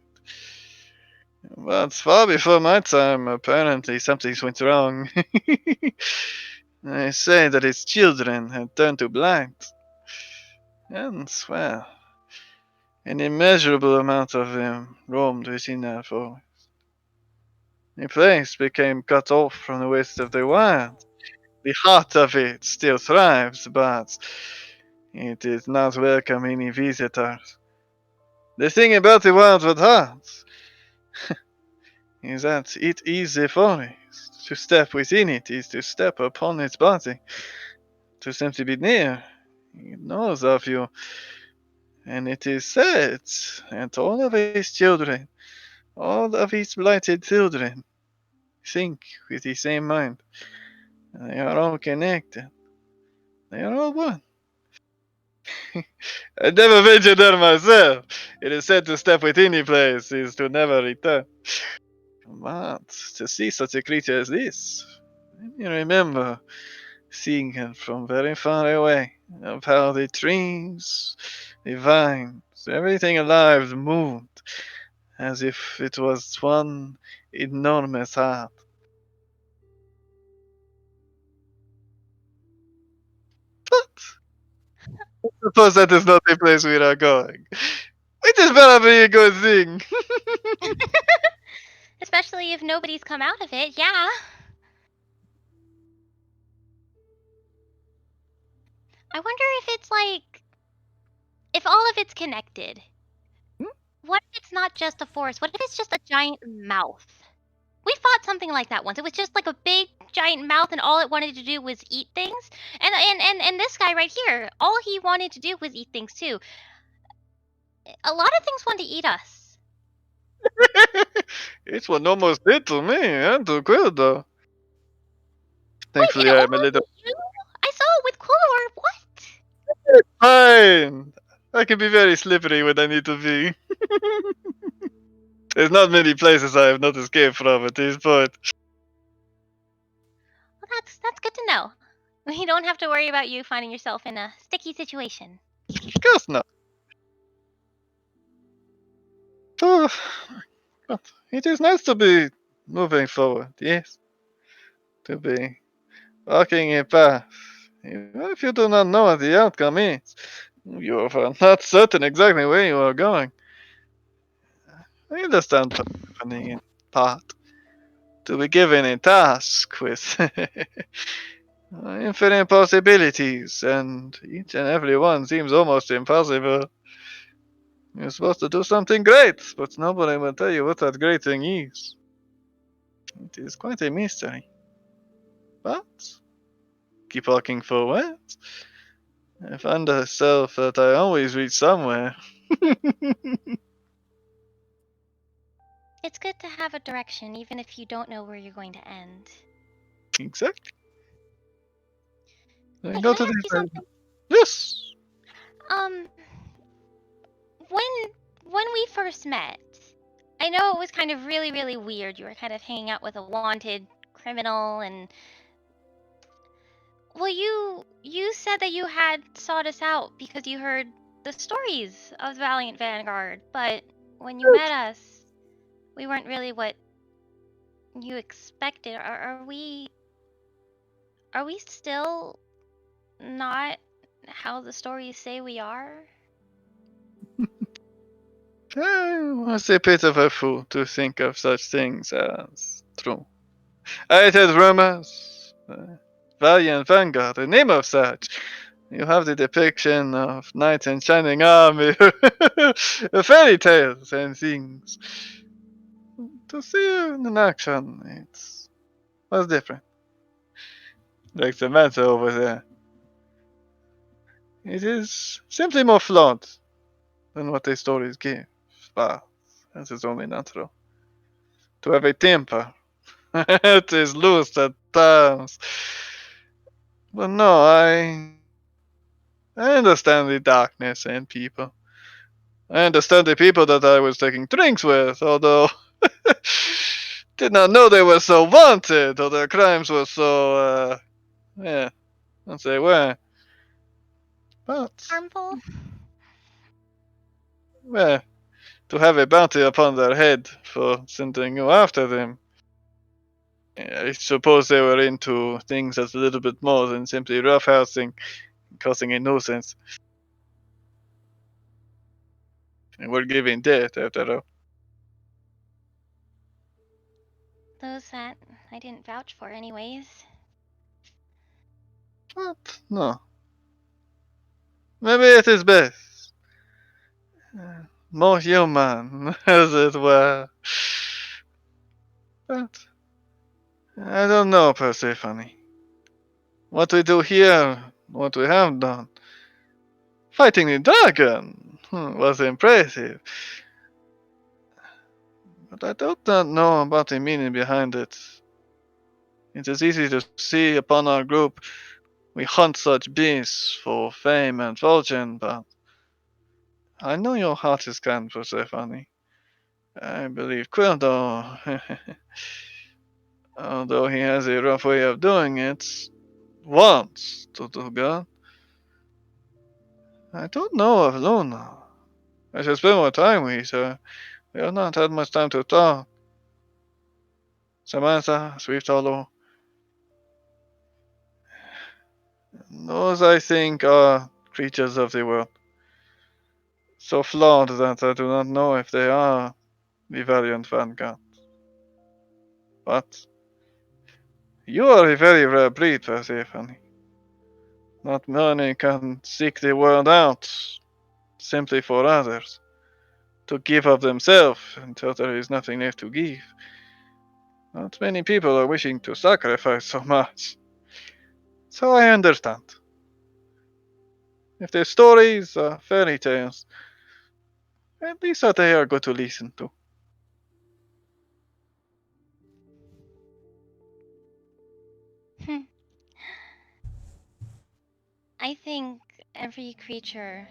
But far before my time, apparently something went wrong. They say that its children had turned to blind. And, well, an immeasurable amount of them roamed within that forest. The place became cut off from the rest of the wild. The heart of it still thrives, but it did not welcome any visitors. The thing about the Wildwood Heart, is that it is a forest. To step within it is to step upon its body. To simply be near, it knows of you. And it is said that all of his children, all of his blighted children, think with the same mind. They are all connected. They are all one. I never ventured there myself. It is said to step within a place is to never return. But to see such a creature as this, you remember seeing it from very far away, of how the trees, the vines, everything alive moved as if it was one enormous heart. But I suppose that is not the place we are going. It is better be a good thing. Especially if nobody's come out of it, yeah. I wonder if it's like, if all of it's connected. What if it's not just a forest? What if it's just a giant mouth? We fought something like that once. It was just like a big giant mouth and all it wanted to do was eat things. And this guy right here, all he wanted to do was eat things too. A lot of things want to eat us. It's what almost did to me and to Quilda. Wait, it Thankfully, I am a almost little did you? I saw it with Quillor. What? fine. I can be very slippery when I need to be. There's not many places I have not escaped from at this point. Well, that's good to know. We don't have to worry about you finding yourself in a sticky situation. Of course not. Oh, but it is nice to be moving forward, yes. To be walking a path. Even if you do not know what the outcome is, you are not certain exactly where you are going. I understand what's happening in part. To be given a task with infinite possibilities, and each and every one seems almost impossible. You're supposed to do something great, but nobody will tell you what that great thing is. It is quite a mystery. But keep walking forward. I find myself that I always reach somewhere. It's good to have a direction, even if you don't know where you're going to end. Exactly. Hey, Go can to I the ask you something? Yes. Um, when when we first met, I know it was kind of really weird. You were kind of hanging out with a wanted criminal, and well, you said that you had sought us out because you heard the stories of the Valiant Vanguard, but when you met us, we weren't really what you expected. Are we still not how the stories say we are? I was a bit of a fool to think of such things as true. I heard rumors. Valiant Vanguard, the name of such. You have the depiction of knights in shining armor, fairy tales and things. To see you in action, it was different. Like the matter over there. It is simply more flawed than what the stories give. But that is only natural. To have a temper, it is loose at times. But no, I understand the darkness and people. I understand the people that I was taking drinks with, although did not know they were so wanted or their crimes were so yeah, as they were. But Harmful? well, to have a bounty upon their head for sending you after them. I suppose they were into things that's a little bit more than simply roughhousing and causing a nuisance. And we're giving death after all. Those that I didn't vouch for, anyways. But no. Maybe it is best. More human, as it were. But I don't know, Persephone. What we do here, what we have done, fighting the dragon was impressive. But I do not know about the meaning behind it. It is easy to see upon our group we hunt such beasts for fame and fortune, but I know your heart is kind, Persephone. I believe Quildo, although he has a rough way of doing it, wants to do good. I don't know of Luna. I should spend more time with her. We have not had much time to talk. Samantha, Swift Hollow, those I think are creatures of the world. So flawed that I do not know if they are the valiant vanguard. But you are a very rare breed, Persephone. Not many can seek the world out simply for others, to give of themselves until there is nothing left to give. Not many people are wishing to sacrifice so much. So I understand. If their stories are fairy tales, at least that they are good to listen to. I think every creature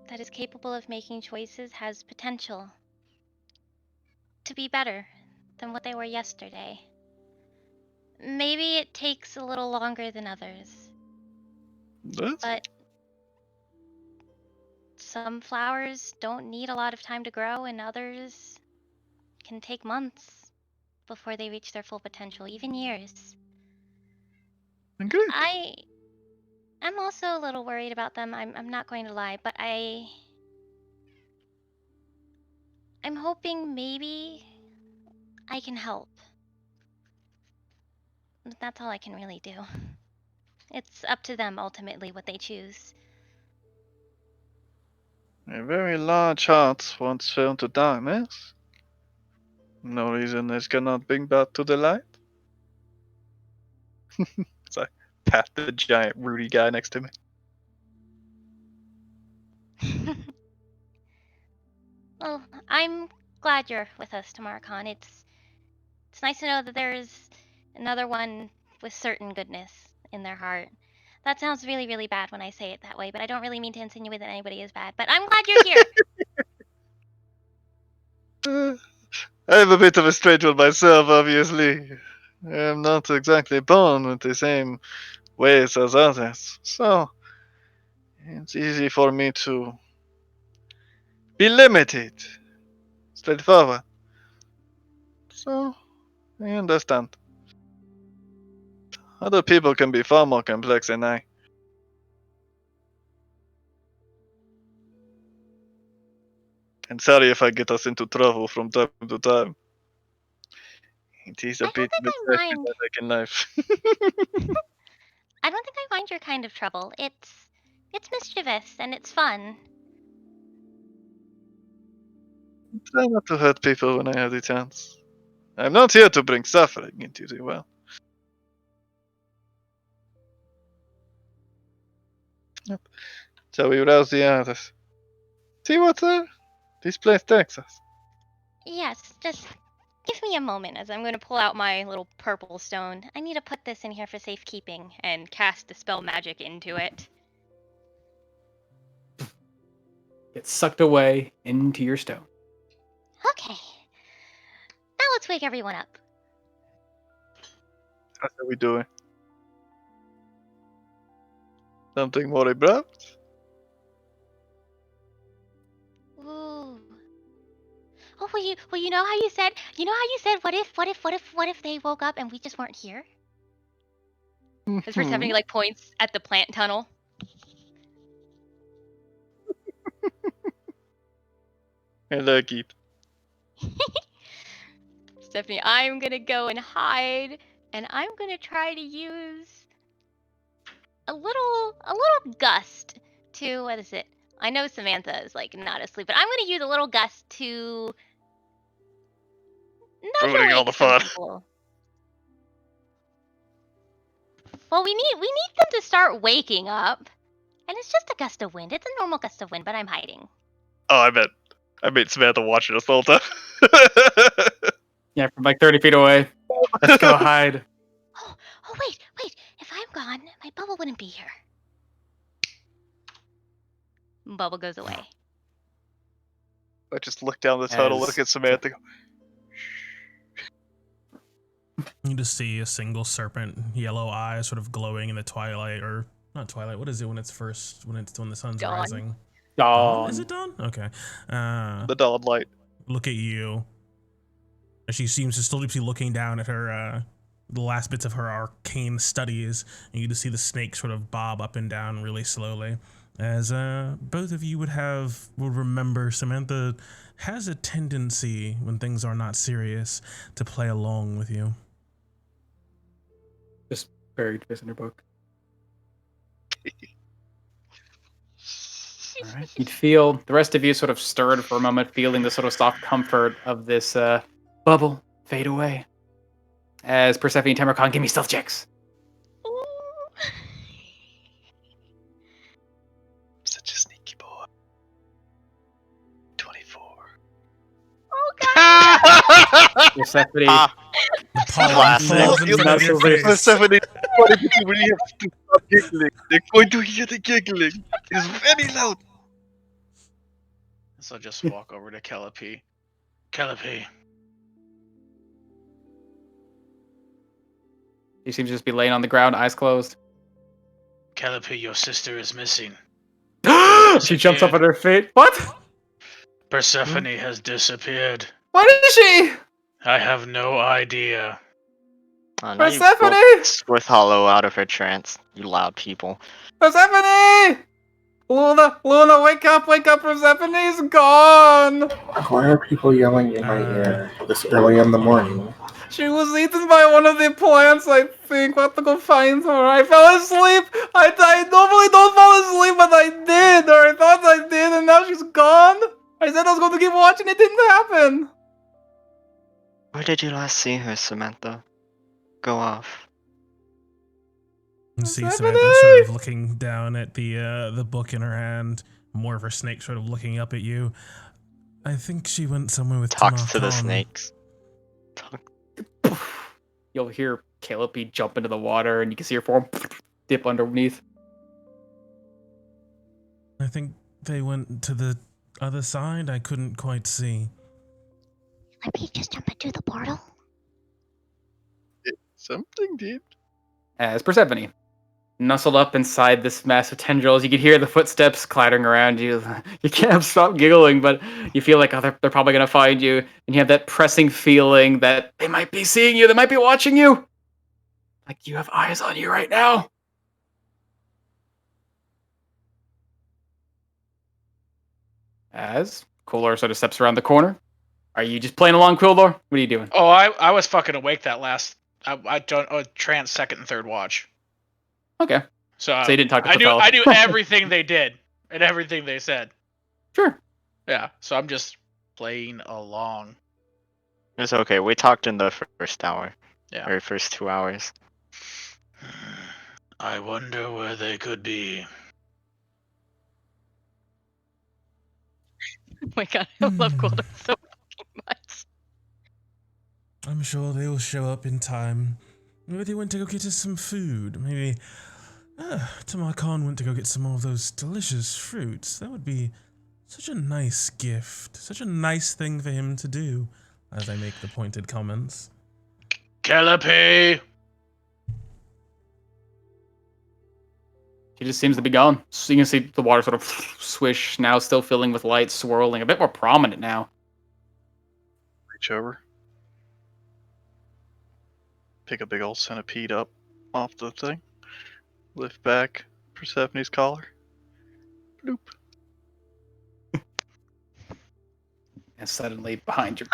that is capable of making choices has potential to be better than what they were yesterday. Maybe it takes a little longer than others, That? but some flowers don't need a lot of time to grow, and others can take months before they reach their full potential, even years. Good. I'm also a little worried about them. I'm not going to lie, but I'm hoping maybe I can help. But that's all I can really do. It's up to them ultimately what they choose. A very large heart once fell to darkness. No reason this cannot bring back to the light. As I pat the giant Rudy guy next to me. Well, I'm glad you're with us, Tamarcon. It's nice to know that there's another one with certain goodness in their heart. That sounds really, really bad when I say it that way, but I don't really mean to insinuate that anybody is bad. But I'm glad you're here. I have a bit of a strange one myself, obviously. I am not exactly born with the same ways as others, so it's easy for me to be limited, straightforward. So, I understand. Other people can be far more complex than I. And sorry if I get us into trouble from time to time. It is a I don't bit think I mistakes mind. I make in life. I don't think I mind your kind of trouble. It's mischievous and it's fun. Try not to hurt people when I have the chance. I'm not here to bring suffering into the world. Yep. Shall we rouse the others? See what's there? This place takes us. Yes, just give me a moment as I'm going to pull out my little purple stone. I need to put this in here for safekeeping and cast Dispel Magic into it. Gets sucked away into your stone. Okay. Now let's wake everyone up. How are we doing? Something more abrupt? Ooh. Oh, well, you know how you said, what if they woke up and we just weren't here? As Persephone like points at the plant tunnel. I like it. Stephanie, I'm gonna go and hide, and I'm gonna try to use a little gust to what is it? I know Samantha is like not asleep, but I'm gonna use a little gust to ruining all the fun. acceptable. Well, we need them to start waking up. And it's just a gust of wind. It's a normal gust of wind, but I'm hiding. Oh, I meant Samantha watching us the whole time. Yeah, from like 30 feet away. Let's go hide. Oh, wait. If I'm gone, my bubble wouldn't be here. Bubble goes away. I just look down the tunnel, look at Samantha. You just see a single serpent, yellow eyes sort of glowing in the twilight, or not twilight. What is it when it's when the sun's Dawn. rising? Dawn. Is it dawn? Okay. The dawn light. Look at you. She seems to still be looking down at her, the last bits of her arcane studies, and you just see the snake sort of bob up and down really slowly. As both of you would remember, Samantha has a tendency, when things are not serious, to play along with you. Just buried this in her book. All right. You'd feel the rest of you sort of stirred for a moment, feeling the sort of soft comfort of this bubble fade away. As Persephone and Tamarcon, give me stealth checks. Such a sneaky boy. 24. Oh god! Persephone. Persephone, when you have to stop giggling, they're going to hear the giggling. It's very loud. So I'll just walk over to Calliope. Calliope. She seems to just be laying on the ground, eyes closed. Calliope, your sister is missing. She jumps up on her feet. What? Persephone has disappeared. What is she? I have no idea. Oh, now you Persephone! broke Squith Hollow out of her trance, you loud people. Persephone! Luna, wake up, Persephone's gone! Why are people yelling in my ear this early in the morning? She was eaten by one of the plants, I think. We'll have to go find her. I fell asleep! I normally don't fall asleep, but I did, or I thought I did, and now she's gone! I said I was going to keep watching, it didn't happen! Where did you last see her, Samantha? Go off. You see Persephone! Samantha sort of looking down at the book in her hand, more of her snake sort of looking up at you. I think she went somewhere with Talks to the Tamarcon. snakes. Talk. You'll hear Calliope jump into the water, and you can see her form dip underneath. I think they went to the other side. I couldn't quite see. Let me just jump into the portal. Something did. As Persephone, nestled up inside this mass of tendrils, you can hear the footsteps clattering around you. You can't stop giggling, but you feel like they're probably going to find you, and you have that pressing feeling that they might be seeing you, they might be watching you. Like you have eyes on you right now. As Quillor sort of steps around the corner. Are you just playing along, Quillor? What are you doing? Oh, I was fucking awake that last. I don't. Trance second and third watch. Okay. So you didn't talk to I knew Patel. I knew everything they did and everything they said. Sure. Yeah. So I'm just playing along. It's okay, we talked in the first hour. Yeah. Or first 2 hours. I wonder where they could be. Oh my god, I love Golden so fucking much. I'm sure they will show up in time. Maybe they went to go get us some food. Maybe Tamarcon went to go get some more of those delicious fruits. That would be such a nice gift. Such a nice thing for him to do, as I make the pointed comments. Calliope! She just seems to be gone. So you can see the water sort of swish, now still filling with light, swirling, a bit more prominent now. Reach over. Pick a big old centipede up off the thing. Lift back Persephone's collar. Bloop. And suddenly behind your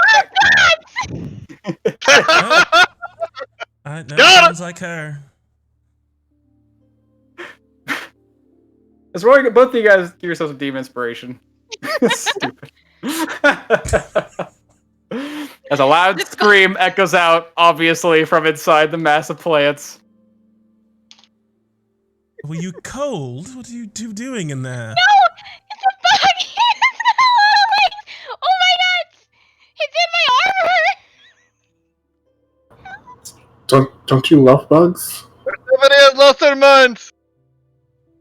That Got it! sounds like her. As Roy, both of you guys give yourselves some demon inspiration. Stupid. As a loud scream echoes out, obviously, from inside the mass of plants. Were you cold? What are you two doing in there? No! It's a bug! It's got a lot of legs! Oh my god! It's in my armor! Don't you love bugs? Somebody has lost their minds.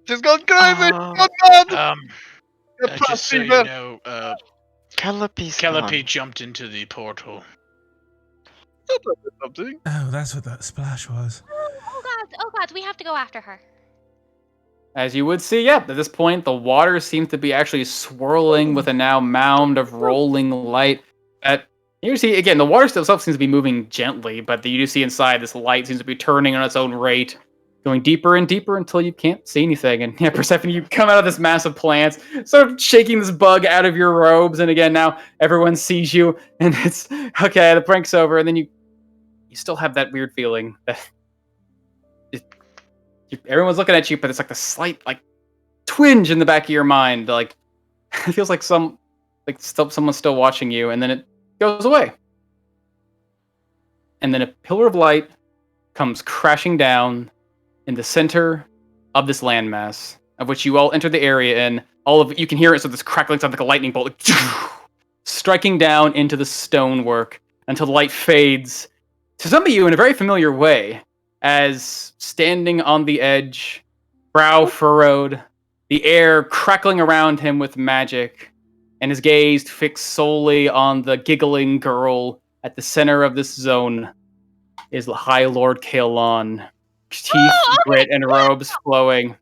She's gone crazy. Oh. Oh God! Just so you Fever. know, Calliope's Calliope gone. jumped into the portal. Something. Oh, that's what that splash was. Oh god, we have to go after her. As you would see, at this point, the water seems to be actually swirling with a now mound of rolling light. That you see, again, the water itself seems to be moving gently, but you do see inside this light seems to be turning on its own rate, going deeper and deeper until you can't see anything. And yeah, Persephone, you come out of this mass of plants, start shaking this bug out of your robes, and again, now everyone sees you, and it's okay, the prank's over, and then you still have that weird feeling that everyone's looking at you, but it's like the slight twinge in the back of your mind. Like it feels like someone's still watching you, and then it goes away. And then a pillar of light comes crashing down in the center of this landmass, of which you all enter the area in. All of you can hear it, so this crackling sounds like a lightning bolt, striking down into the stonework until the light fades to some of you in a very familiar way. As standing on the edge, brow furrowed, the air crackling around him with magic, and his gaze fixed solely on the giggling girl at the center of this zone, is the High Lord Kaelon, teeth grit and robes flowing.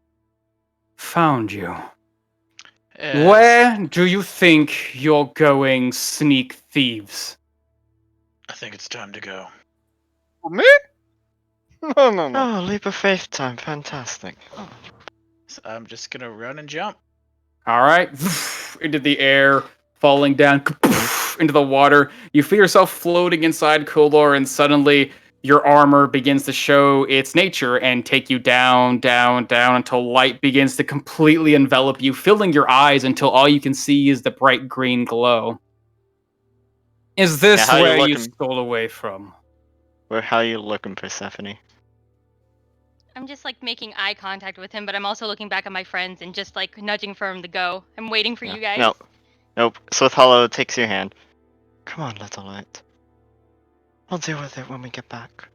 Found you. Yes. Where do you think you're going, sneak thieves? I think it's time to go. Me? No. Oh, leap of faith time. Fantastic. Oh. So I'm just gonna run and jump. All right, into the air, falling down into the water. You feel yourself floating inside Kulor, and suddenly your armor begins to show its nature and take you down, down, down until light begins to completely envelop you, filling your eyes until all you can see is the bright green glow. Is this how you where you looking? stole away from? How you looking, Persephone? I'm just making eye contact with him, but I'm also looking back at my friends and just nudging for him to go. I'm waiting for you guys. Nope. Swift Hollow takes your hand. Come on, little light. I'll deal with it when we get back.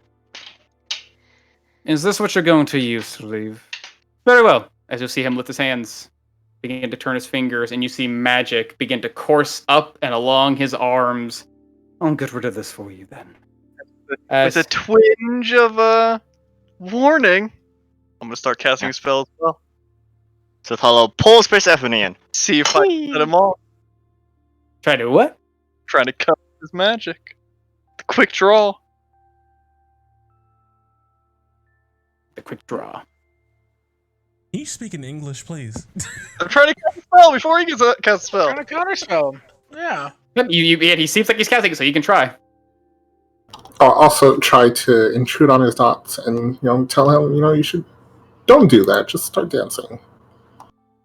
Is this what you're going to use to leave? Very well. As you see him lift his hands, begin to turn his fingers, and you see magic begin to course up and along his arms. I'll get rid of this for you then. With a twinge of warning, I'm gonna start casting a spell as well. Swift Hollow pulls Persephone in. See if I can set him off. Try to what? Trying to cut his magic. The quick draw. The quick draw. Can you speak in English, please? I'm trying to cast a spell before he gets cast a spell. Trying to counterspell him. Yeah. Yep, he seems like he's casting it, so you can try. I'll also try to intrude on his thoughts and tell him don't do that. Just start dancing.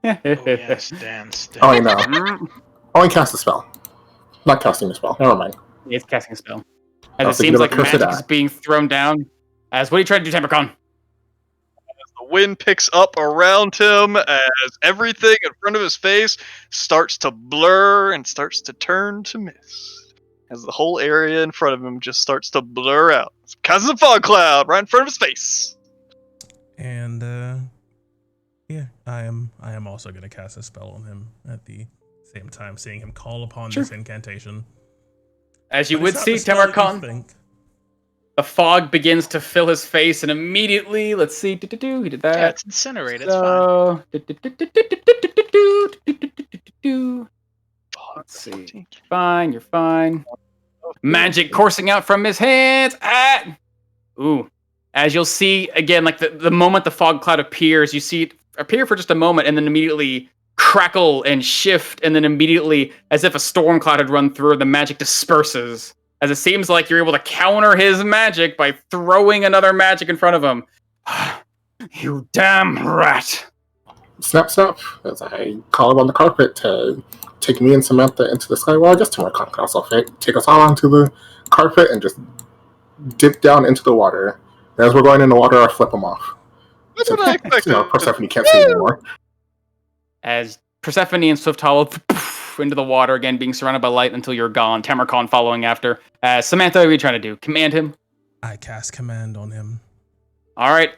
Oh, yes, dance. Oh, no. Only cast a spell. Not casting a spell. Never mind. He's casting a spell. As I it seems like cursed magic eye. is being thrown down. As what are you trying to do, Tempercon? The wind picks up around him as everything in front of his face starts to blur and starts to turn to mist. As the whole area in front of him just starts to blur out. It's because of a fog cloud right in front of his face. And yeah, I am also gonna cast a spell on him at the same time, seeing him call upon this incantation. As you But would it's not see, the spell that you Tempercon, think. the fog begins to fill his face, and immediately, let's see, he did that. Yeah, it's incinerate. It's So, let's see. Fine, you're fine. Magic coursing out from his hands. Ooh. As you'll see, again, the moment the fog cloud appears, you see it appear for just a moment and then immediately crackle and shift, and then immediately, as if a storm cloud had run through, the magic disperses. As it seems like you're able to counter his magic by throwing another magic in front of him. You damn rat. Snap, snap, as I call him on the carpet to take me and Samantha into the sky. Well, I guess Tomorrow can also take us all onto the carpet and just dip down into the water. And as we're going in the water, I flip them off. That's So, what I expected. Persephone can't see anymore. As Persephone and Swift Hollow into the water again, being surrounded by light until you're gone. Tamarcon following after. Samantha, what are you trying to do? Command him? I cast command on him. All right.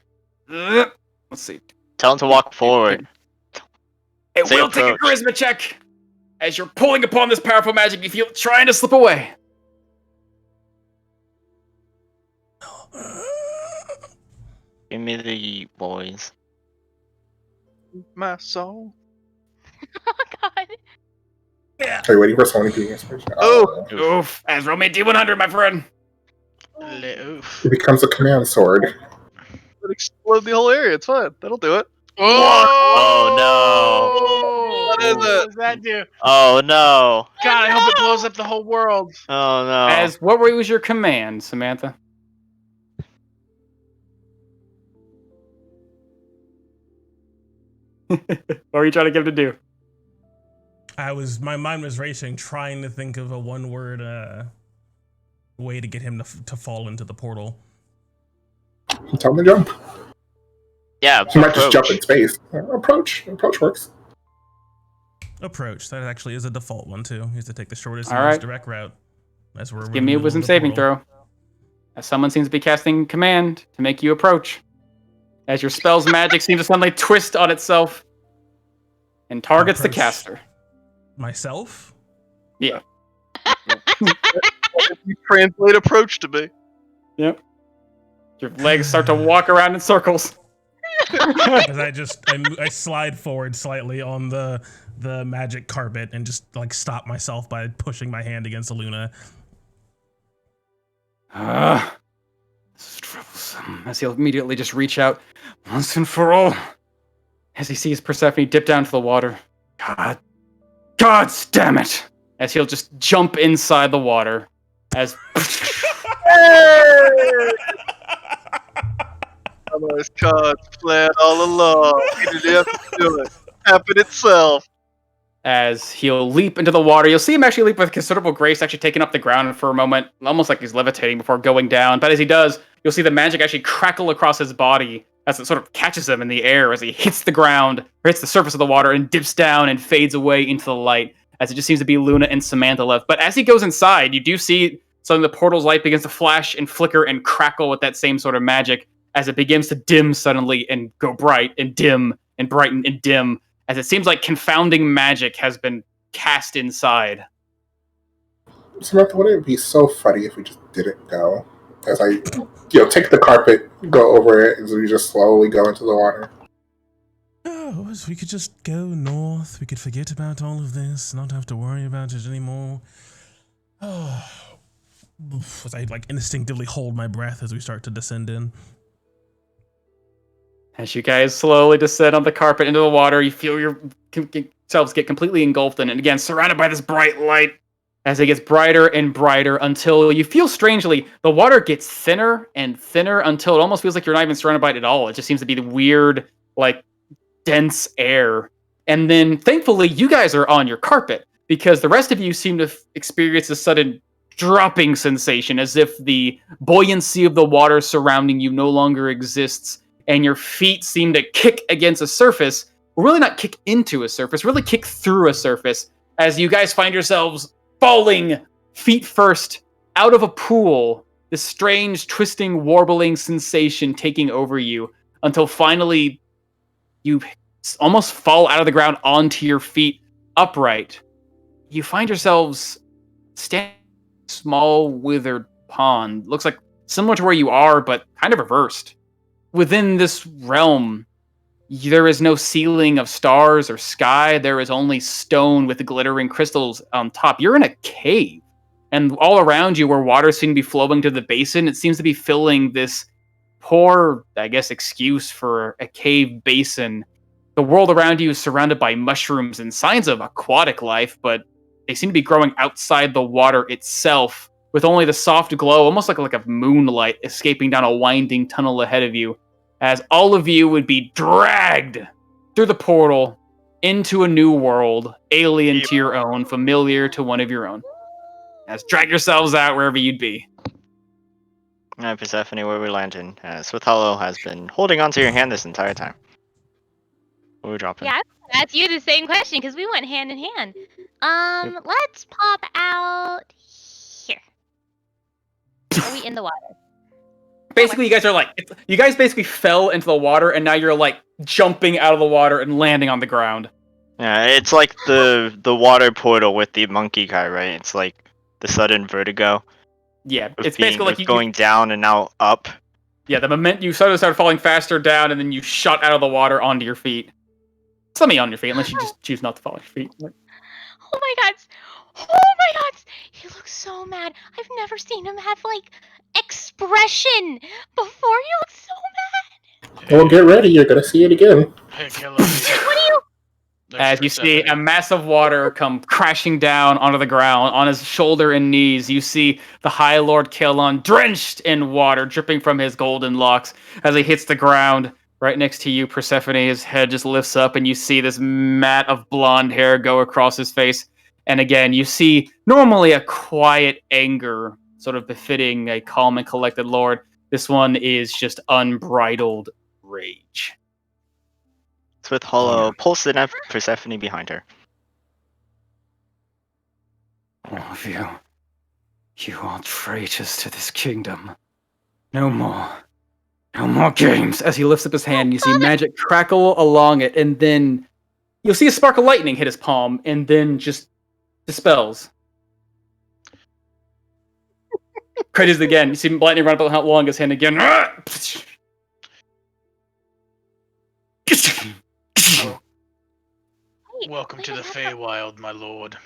Let's see. Tell him to walk forward. It Say will take a approach. charisma check. As you're pulling upon this powerful magic, you feel it trying to slip away. Give me the boys. My soul. Oh god. Are you waiting for someone to give you inspiration? Oh. Oof. As roll me D100, my friend. Oof. It becomes a command sword. It'll explode the whole area. It's fine. That'll do it. Oh What is it? What does that do? Oh no! God, I hope it blows up the whole world. Oh no! As what was your command, Samantha? What are you trying to get him to do? My mind was racing, trying to think of a one-word way to get him to fall into the portal. Tell him to jump. Yeah, He might just jump in approach. space. Approach works. Approach. That actually is a default one too. He has to take the shortest All and most right. direct route. As we're Give me a wisdom saving throw. As someone seems to be casting command to make you approach. As your spell's magic seems to suddenly twist on itself and targets the Approach. caster. Myself? Yeah. You translate approach to me. Yep. Your legs start to walk around in circles. As I slide forward slightly on the magic carpet and just like stop myself by pushing my hand against Luna. This is troublesome. As he'll immediately just reach out once and for all. As he sees Persephone dip down to the water. God damn it! As he'll just jump inside the water. As Those cards planned all along. He didn't have to do it. Happened itself. as he'll leap into the water. You'll see him actually leap with considerable grace, actually taking up the ground for a moment, almost like he's levitating before going down. But as he does, you'll see the magic actually crackle across his body as it sort of catches him in the air as he hits the ground, or hits the surface of the water, and dips down and fades away into the light, as it just seems to be Luna and Samantha left. But as he goes inside, you do see suddenly the portal's light begins to flash and flicker and crackle with that same sort of magic as it begins to dim suddenly and go bright and dim and brighten and dim, as it seems like confounding magic has been cast inside. Samantha, wouldn't it be so funny if we just didn't go? As I, take the carpet, go over it, and we just slowly go into the water. Oh, if we could just go north, we could forget about all of this, not have to worry about it anymore. Oh, as I instinctively hold my breath as we start to descend in. As you guys slowly descend on the carpet into the water, you feel yourselves get completely engulfed in it. And again, surrounded by this bright light, as it gets brighter and brighter until you feel strangely, the water gets thinner and thinner until it almost feels like you're not even surrounded by it at all. It just seems to be the weird, dense air. And then, thankfully, you guys are on your carpet, because the rest of you seem to experience a sudden dropping sensation, as if the buoyancy of the water surrounding you no longer exists, and your feet seem to kick against a surface, or really not kick into a surface, really kick through a surface, as you guys find yourselves falling feet first out of a pool, this strange, twisting, warbling sensation taking over you, until finally you almost fall out of the ground onto your feet upright. You find yourselves standing in a small, withered pond. Looks like similar to where you are, but kind of reversed. Within this realm, there is no ceiling of stars or sky. There is only stone with glittering crystals on top. You're in a cave. And all around you, where water seems to be flowing to the basin, it seems to be filling this poor, excuse for a cave basin. The world around you is surrounded by mushrooms and signs of aquatic life, but they seem to be growing outside the water itself, with only the soft glow, almost like a moonlight, escaping down a winding tunnel ahead of you, as all of you would be dragged through the portal into a new world, alien to your own, familiar to one of your own. As drag yourselves out wherever you'd be. Persephone, where we landed. Swift Hollow has been holding onto your hand this entire time. Where we dropping? Yeah, I was gonna ask you the same question because we went hand in hand. Let's pop out here. Are we in the water? Basically, you guys basically fell into the water, and now you're like jumping out of the water and landing on the ground. Yeah, it's like the water portal with the monkey guy, right? It's like the sudden vertigo. Yeah, Of it's being, basically like of going down and now up. Yeah, the moment you started falling faster down, and then you shot out of the water onto your feet. Some of you on your feet, unless you just choose not to fall on your feet. Oh my god! Oh my god! He looks so mad. I've never seen him have like expression before. He looks so mad. Well, get ready. You're gonna see it again. Hey, Caleb. What are you? As you see a mass of water come crashing down onto the ground, on his shoulder and knees, you see the High Lord Kalon drenched in water, dripping from his golden locks. As he hits the ground, right next to you, Persephone, his head just lifts up, and you see this mat of blonde hair go across his face. And again, you see normally a quiet anger, sort of befitting a calm and collected lord. This one is just unbridled rage. Swift Hollow pulls in at Persephone behind her. All of you. You are traitors to this kingdom. No more. No more games. As he lifts up his hand, you see magic crackle along it, and then you'll see a spark of lightning hit his palm, and then just dispels. Credits again. You see lightning run up along his hand again. Welcome to the Feywild, my lord.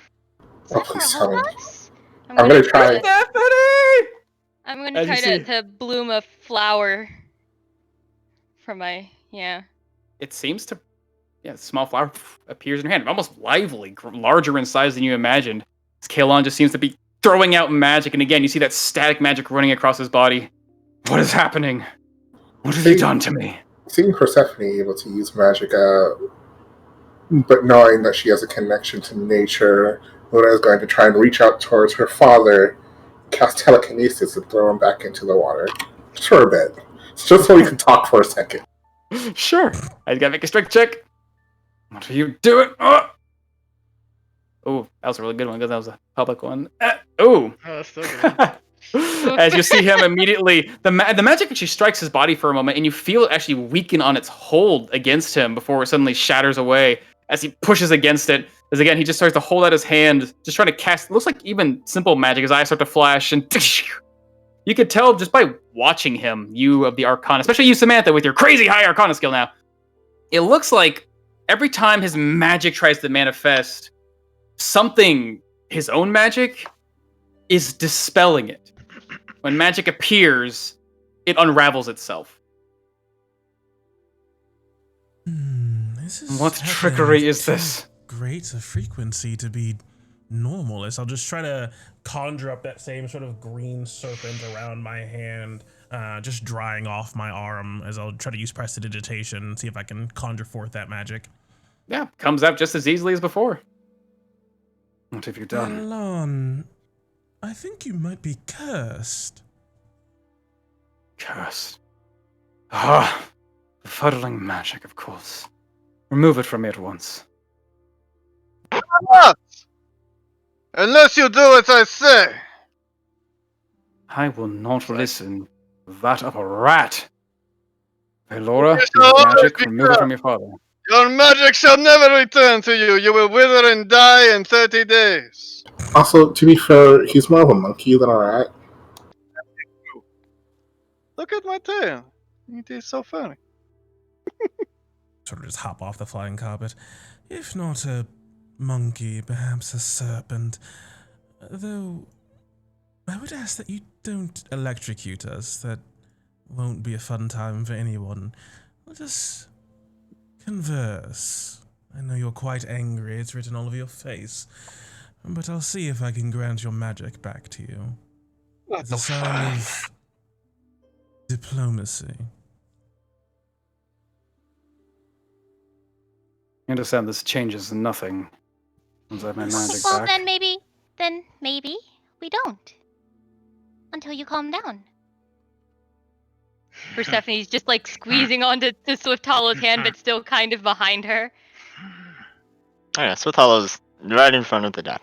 Oh, please tell me. I'm gonna try. I'm gonna As you try see- to bloom a flower from my It seems to, a small flower appears in your hand, almost lively, larger in size than you imagined. Kalon just seems to be throwing out magic, and again, you see that static magic running across his body. What is happening? What have you done to me? Seeing Persephone able to use magic, but knowing that she has a connection to nature, Luna is going to try and reach out towards her father, cast telekinesis, and throw him back into the water. Just for a bit. Just so we can talk for a second. Sure. I gotta make a strength check. What are you doing? Oh, that was a really good one because that was a public one. Oh, that's still good. As you see him immediately, the magic actually strikes his body for a moment, and you feel it actually weaken on its hold against him before it suddenly shatters away as he pushes against it. As again, he just starts to hold out his hand, just trying to cast, it looks like even simple magic. His eyes start to flash, and you could tell just by watching him, you of the Arcana, especially you, Samantha, with your crazy high Arcana skill now, it looks like every time his magic tries to manifest, something, his own magic, is dispelling it. When magic appears, it unravels itself. What trickery is this? Great a frequency to be normal as I'll just try to conjure up that same sort of green serpent around my hand, just drying off my arm as I'll try to use prestidigitation and see if I can conjure forth that magic. Yeah, comes out just as easily as before. What have you done? Alon, I think you might be cursed. Cursed. Ah, befuddling magic, of course. Remove it from me at once. Unless you do as I say. I will not listen to that of a rat. Pelora, Yes, your I magic, will, remove it from your father. Your magic shall never return to you. You will wither and die in 30 days. Also, to be fair, he's more of a monkey than a rat. Look at my tail. It is so funny. Sort of just hop off the flying carpet. If not a monkey, perhaps a serpent. Though, I would ask that you don't electrocute us. That won't be a fun time for anyone. Let us converse. I know you're quite angry, it's written all over your face. But I'll see if I can grant your magic back to you. It's a sign of diplomacy. You understand this changes nothing once I have my magic Well, back. then maybe we don't. Until you calm down. Persephone's just like squeezing onto Swift Hollow's hand, but still kind of behind her. Oh yeah, Swift Hollow's right in front of the death.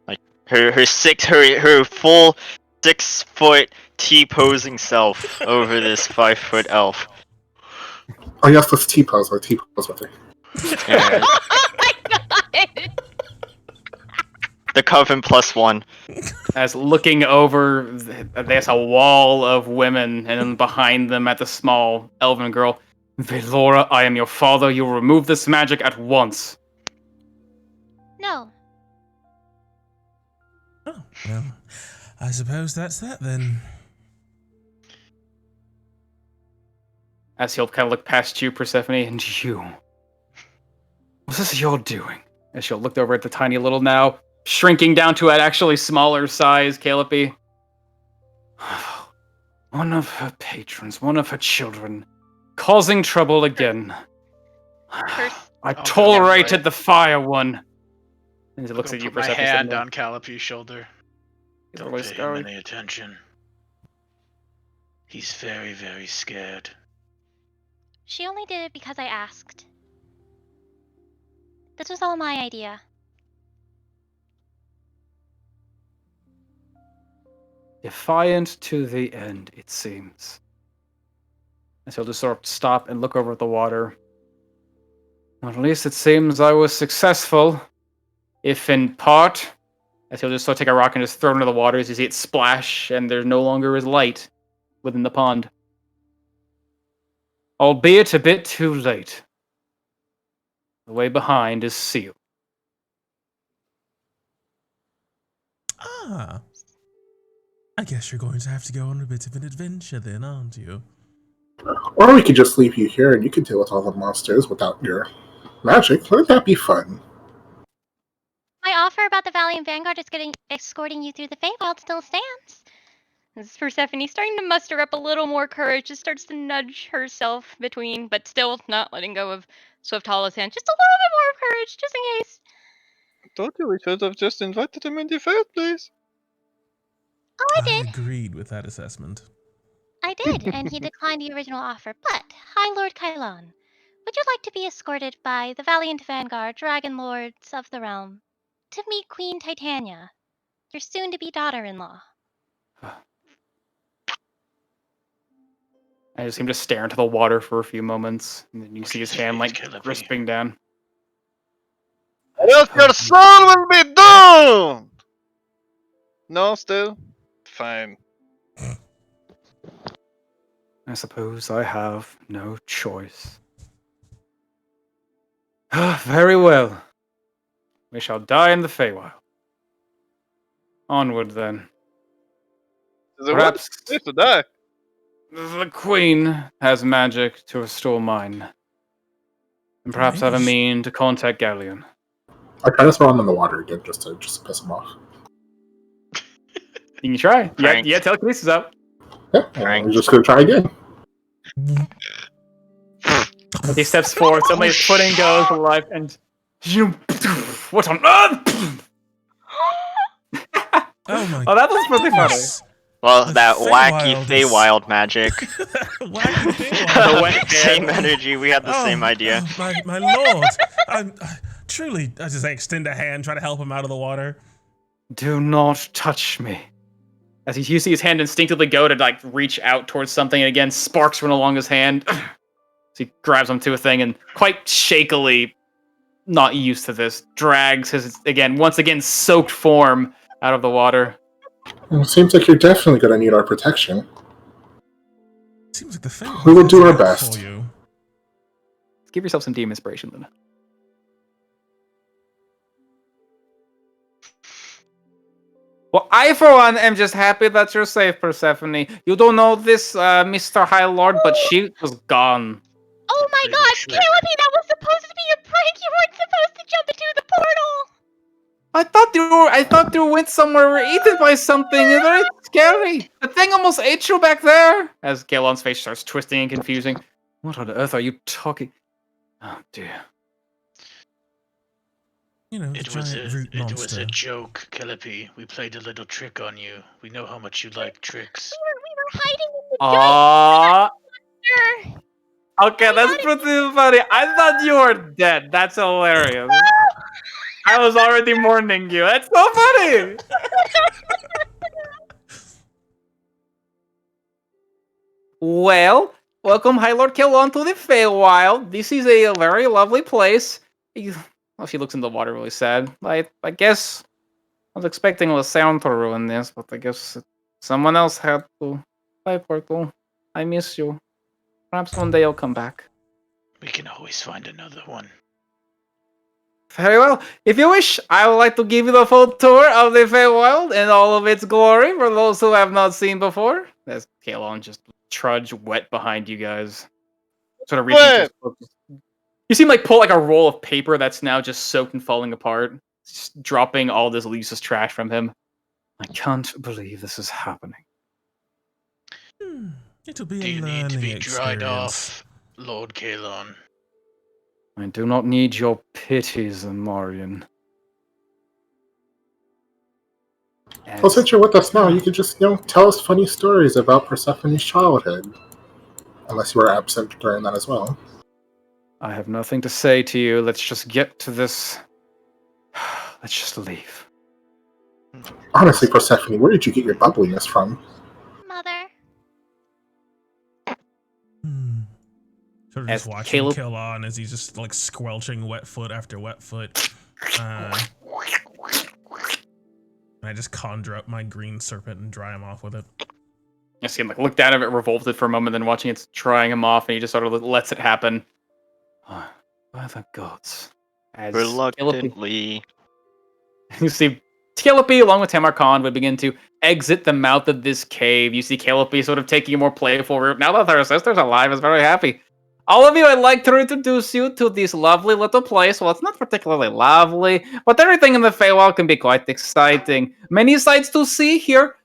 Like her full 6-foot T-posing self over this 5-foot elf. Oh yes, this T-pose. Or T-pose with her. Yeah, Oh my god! the Coven +1. As looking over, there's a wall of women, and then behind them at the small elven girl, Velora, I am your father. You will remove this magic at once. No. Oh, well, I suppose that's that then. As he'll kind of look past you, Persephone, and you. What's this you're doing? As she'll look over at the tiny little now, shrinking down to an actually smaller size, Calliope. One of her patrons, one of her children, causing trouble again. I Oh, tolerated right. the fire one. And he looks Go at you, put my Persephone. hand on Calliope's shoulder. He's Don't really pay him scary. any attention. He's very, very scared. She only did it because I asked. This was all my idea. Defiant to the end, it seems. And he'll just sort of stop and look over at the water. Well, at least it seems I was successful, if in part. As he'll just sort of take a rock and just throw it into the water as you see it splash, and there no longer is light within the pond. Albeit a bit too late. The way behind is sealed. Ah. I guess you're going to have to go on a bit of an adventure then, aren't you? Or we could just leave you here and you could deal with all the monsters without your magic. Wouldn't that be fun? My offer about the Valiant Vanguard is escorting you through the Feywild still stands. This is Persephone starting to muster up a little more courage, just starts to nudge herself between, but still not letting go of Swift Hollow's hand. Just a little bit more of courage, just in case. Told you we should have just invited him in the first place. Oh, I I did. agreed with that assessment. I did, and he declined the original offer. But, High Lord Kylon, would you like to be escorted by the Valiant Vanguard Dragon Lords of the Realm to meet Queen Titania, your soon-to-be daughter-in-law? I just seem to stare into the water for a few moments, and then you see his hand like Calliope. crisping down. Or else your soul will be doomed! No, still? Fine. I suppose I have no choice. Very well. We shall die in the Feywild. Onward then. Is it Perhaps worth to die? the Queen has magic to restore mine. And perhaps I have a Nice. mean to contact Galleon. I try to throw him in the water again just to piss him off. You can try. Prank. Yeah, telekinesis up. Yeah, Frank. I'm just gonna try again. He steps forward, suddenly his footing goes alive, and you. What on earth? Oh my Oh, that was pretty funny. goodness. Well, The that wacky Feywild is- Feywild magic. Wacky The Feywild. wet Same energy, we had the same idea. Oh, my lord. Truly, I just extend a hand, try to help him out of the water. Do not touch me. As you see his hand instinctively go to like reach out towards something, and again sparks run along his hand. So he grabs onto a thing and quite shakily, not used to this, drags his once again soaked form out of the water. Well, it seems like you're definitely gonna need our protection. Seems like the Feywild We will has do it our out best. For you. Give yourself some demon inspiration, then. Well, I, for one, am just happy that you're safe, Persephone. You don't know this, Mr. High Lord, but she was gone. Oh my Pretty gosh, sure. Calliope, that was supposed to be a prank! You weren't supposed to jump into the portal! I thought you went somewhere or eaten by something. It's very scary. The thing almost ate you back there. As Galon's face starts twisting and confusing. What on earth are you talking? Oh dear. You know, the giant root It was monster. a joke, Calliope. We played a little trick on you. We know how much you like tricks. We were hiding in the Ah, giant. okay, that's pretty funny. I thought you were dead. That's hilarious. I was already mourning you. That's so funny. Well, welcome, High Lord Killon, to the Feywild. This is a very lovely place. Well, she looks in the water really sad. I guess I was expecting a sound to ruin this, but I guess someone else had to. Bye, Portal. I miss you. Perhaps one day I'll come back. We can always find another one. Very well. If you wish, I would like to give you the full tour of the Feywild in all of its glory for those who have not seen before. As Kalon just trudge wet behind you guys. Sort of reaching into his book. You seem like pull like a roll of paper that's now just soaked and falling apart. Just dropping all this useless trash from him. I can't believe this is happening. It'll be Do a you need to learning be dried experience. off, Lord Kalon? I do not need your pities, Marion. Well, since you're with us now, you could just, tell us funny stories about Persephone's childhood. Unless you were absent during that as well. I have nothing to say to you. Let's just get to this. Let's just leave. Honestly, Persephone, where did you get your bubbliness from? Mother. Sort of As just watching Caleb- Killon as he's just like squelching wet foot after wet foot. And I just conjure up my green serpent and dry him off with it. You see him like look down at it, revolted for a moment, then watching it's drying him off, and he just sort of lets it happen. By the gods. As Reluctantly. you see Calliope, along with Tamarkand, would begin to exit the mouth of this cave. You see Calliope sort of taking a more playful route. Now that her sister's alive, is very happy. All of you, I'd like to introduce you to this lovely little place. Well, it's not particularly lovely, but everything in the Feywild can be quite exciting. Many sights to see here.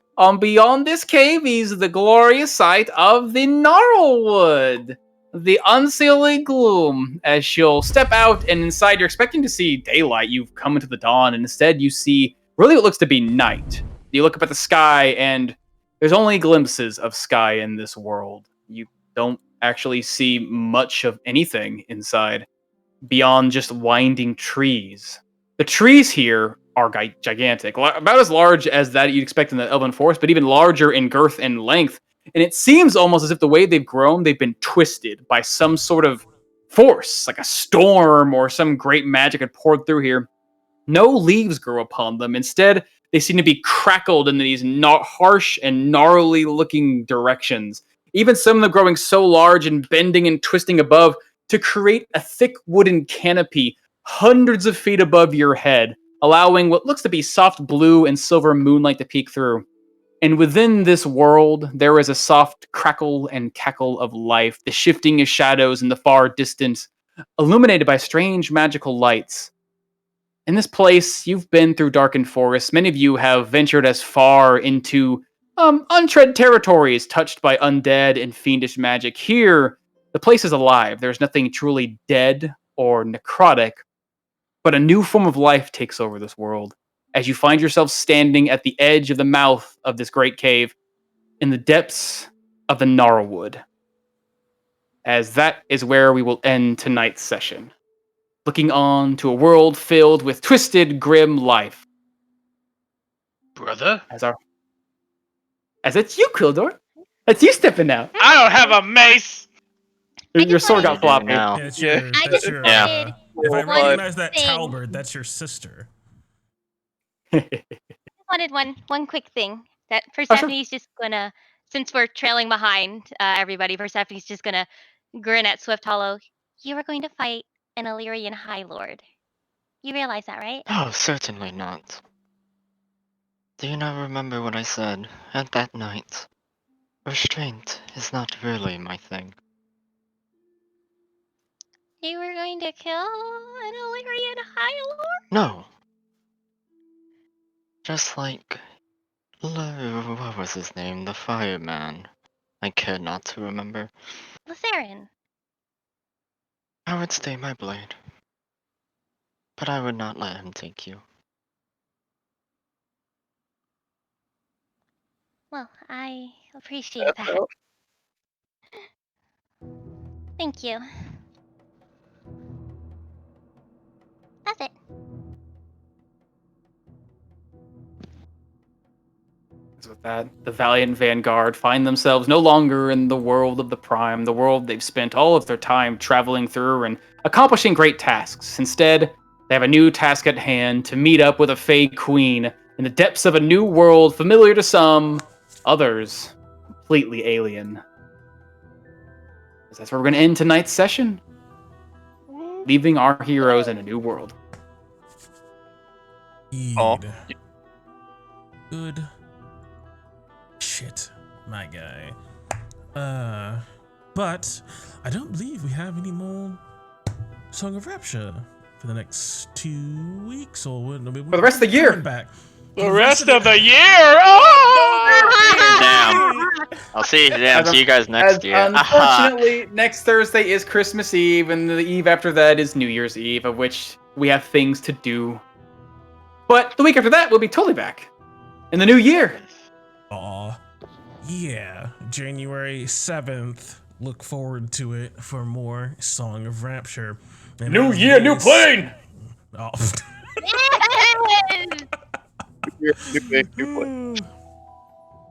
Beyond this cave is the glorious sight of the Gnarlwood. The unseeling gloom. As you'll step out and inside, you're expecting to see daylight. You've come into the dawn, and instead you see really what looks to be night. You look up at the sky, and there's only glimpses of sky in this world. You don't actually see much of anything inside beyond just winding trees. The trees here are gigantic, about as large as that you'd expect in the Elven Forest, but even larger in girth and length. And it seems almost as if the way they've grown, they've been twisted by some sort of force, like a storm or some great magic had poured through here. No leaves grow upon them. Instead, they seem to be crackled in these harsh and gnarly looking directions. Even some of them growing so large and bending and twisting above to create a thick wooden canopy hundreds of feet above your head, allowing what looks to be soft blue and silver moonlight to peek through. And within this world, there is a soft crackle and cackle of life, the shifting of shadows in the far distance, illuminated by strange magical lights. In this place, you've been through darkened forests. Many of you have ventured as far into untread territories touched by undead and fiendish magic. Here, the place is alive. There's nothing truly dead or necrotic, but a new form of life takes over this world as you find yourself standing at the edge of the mouth of this great cave in the depths of the Gnarlwood. As that is where we will end tonight's session, looking on to a world filled with twisted, grim life. Brother? As it's you, Quildor. That's you stepping out. I don't have a mace! Your sword got What do floppy. now? Yeah, it's Yeah. your, I that's just your, wanted if I one recognize that thing. halberd, that's your sister. Wanted one quick thing that sure. Persephone's just gonna, since we're trailing behind everybody, Persephone's just gonna grin at Swift Hollow. You were going to fight an Illyrian High Lord. You realize that, right? Oh, certainly not. Do you not remember what I said at that night? Restraint is not really my thing. You were going to kill an Illyrian High Lord? No. Just like... what was his name? The fireman. I care not to remember. Lysarin. I would stay my blade. But I would not let him take you. Well, I appreciate that. Thank you. That's it. With that, the valiant vanguard find themselves no longer in the world of the Prime, the world they've spent all of their time traveling through and accomplishing great tasks. Instead, they have a new task at hand to meet up with a Fey Queen in the depths of a new world familiar to some, others completely alien. That's where we're going to end tonight's session, leaving our heroes in a new world. Oh. Good shit, my guy. But I don't believe we have any more Song of Rapture for the next 2 weeks or what? For the rest of the year. Back. The rest of the year. Oh! Damn. I'll see you guys next year. Unfortunately, next Thursday is Christmas Eve, and the eve after that is New Year's Eve, of which we have things to do. But the week after that, we'll be totally back in the new year. Aw. Yeah, January 7th. Look forward to it for more Song of Rapture. And New as year, new this- plane! Oh.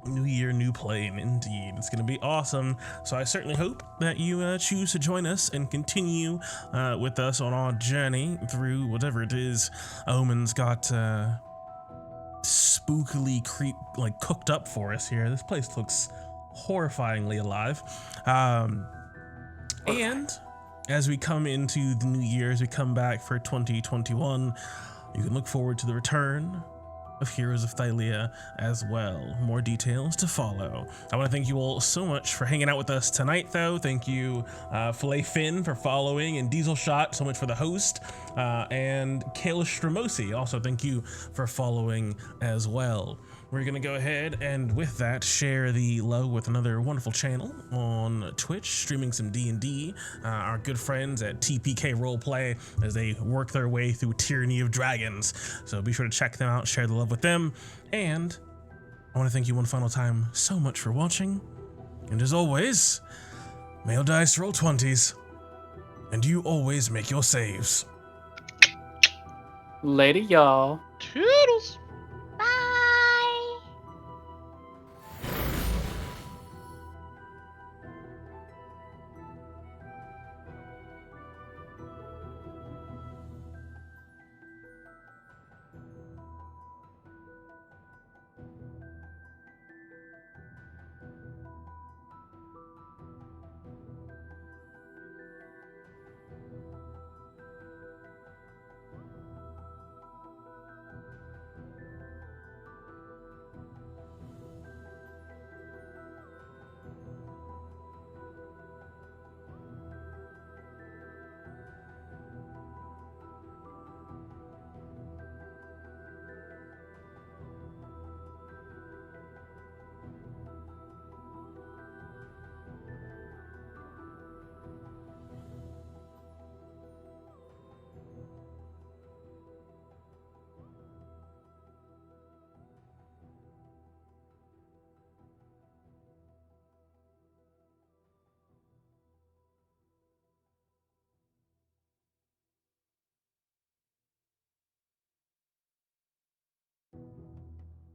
New year, new plane, indeed. It's going to be awesome. So I certainly hope that you choose to join us and continue with us on our journey through whatever it is Omen's got spookily cooked up for us here. This place looks horrifyingly alive. And as we come into the new year, as we come back for 2021, you can look forward to the return of Heroes of Thylia as well. More details to follow. I want to thank you all so much for hanging out with us tonight, though. Thank you, Filet Finn, for following, and Diesel Shot so much for the host, and Kayla Stramosi, also thank you for following as well. We're going to go ahead and with that share the love with another wonderful channel on Twitch, streaming some D&D, our good friends at TPK Roleplay as they work their way through Tyranny of Dragons. So be sure to check them out, share the love with them, and I want to thank you one final time so much for watching, and as always, may your dice roll 20s, and you always make your saves. Later, y'all. Toodles. Bye.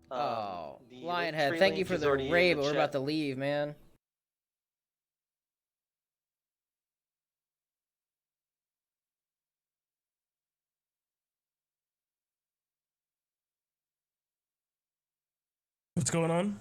Oh, Lionhead, thank you for the raid, but we're about to leave, man. What's going on?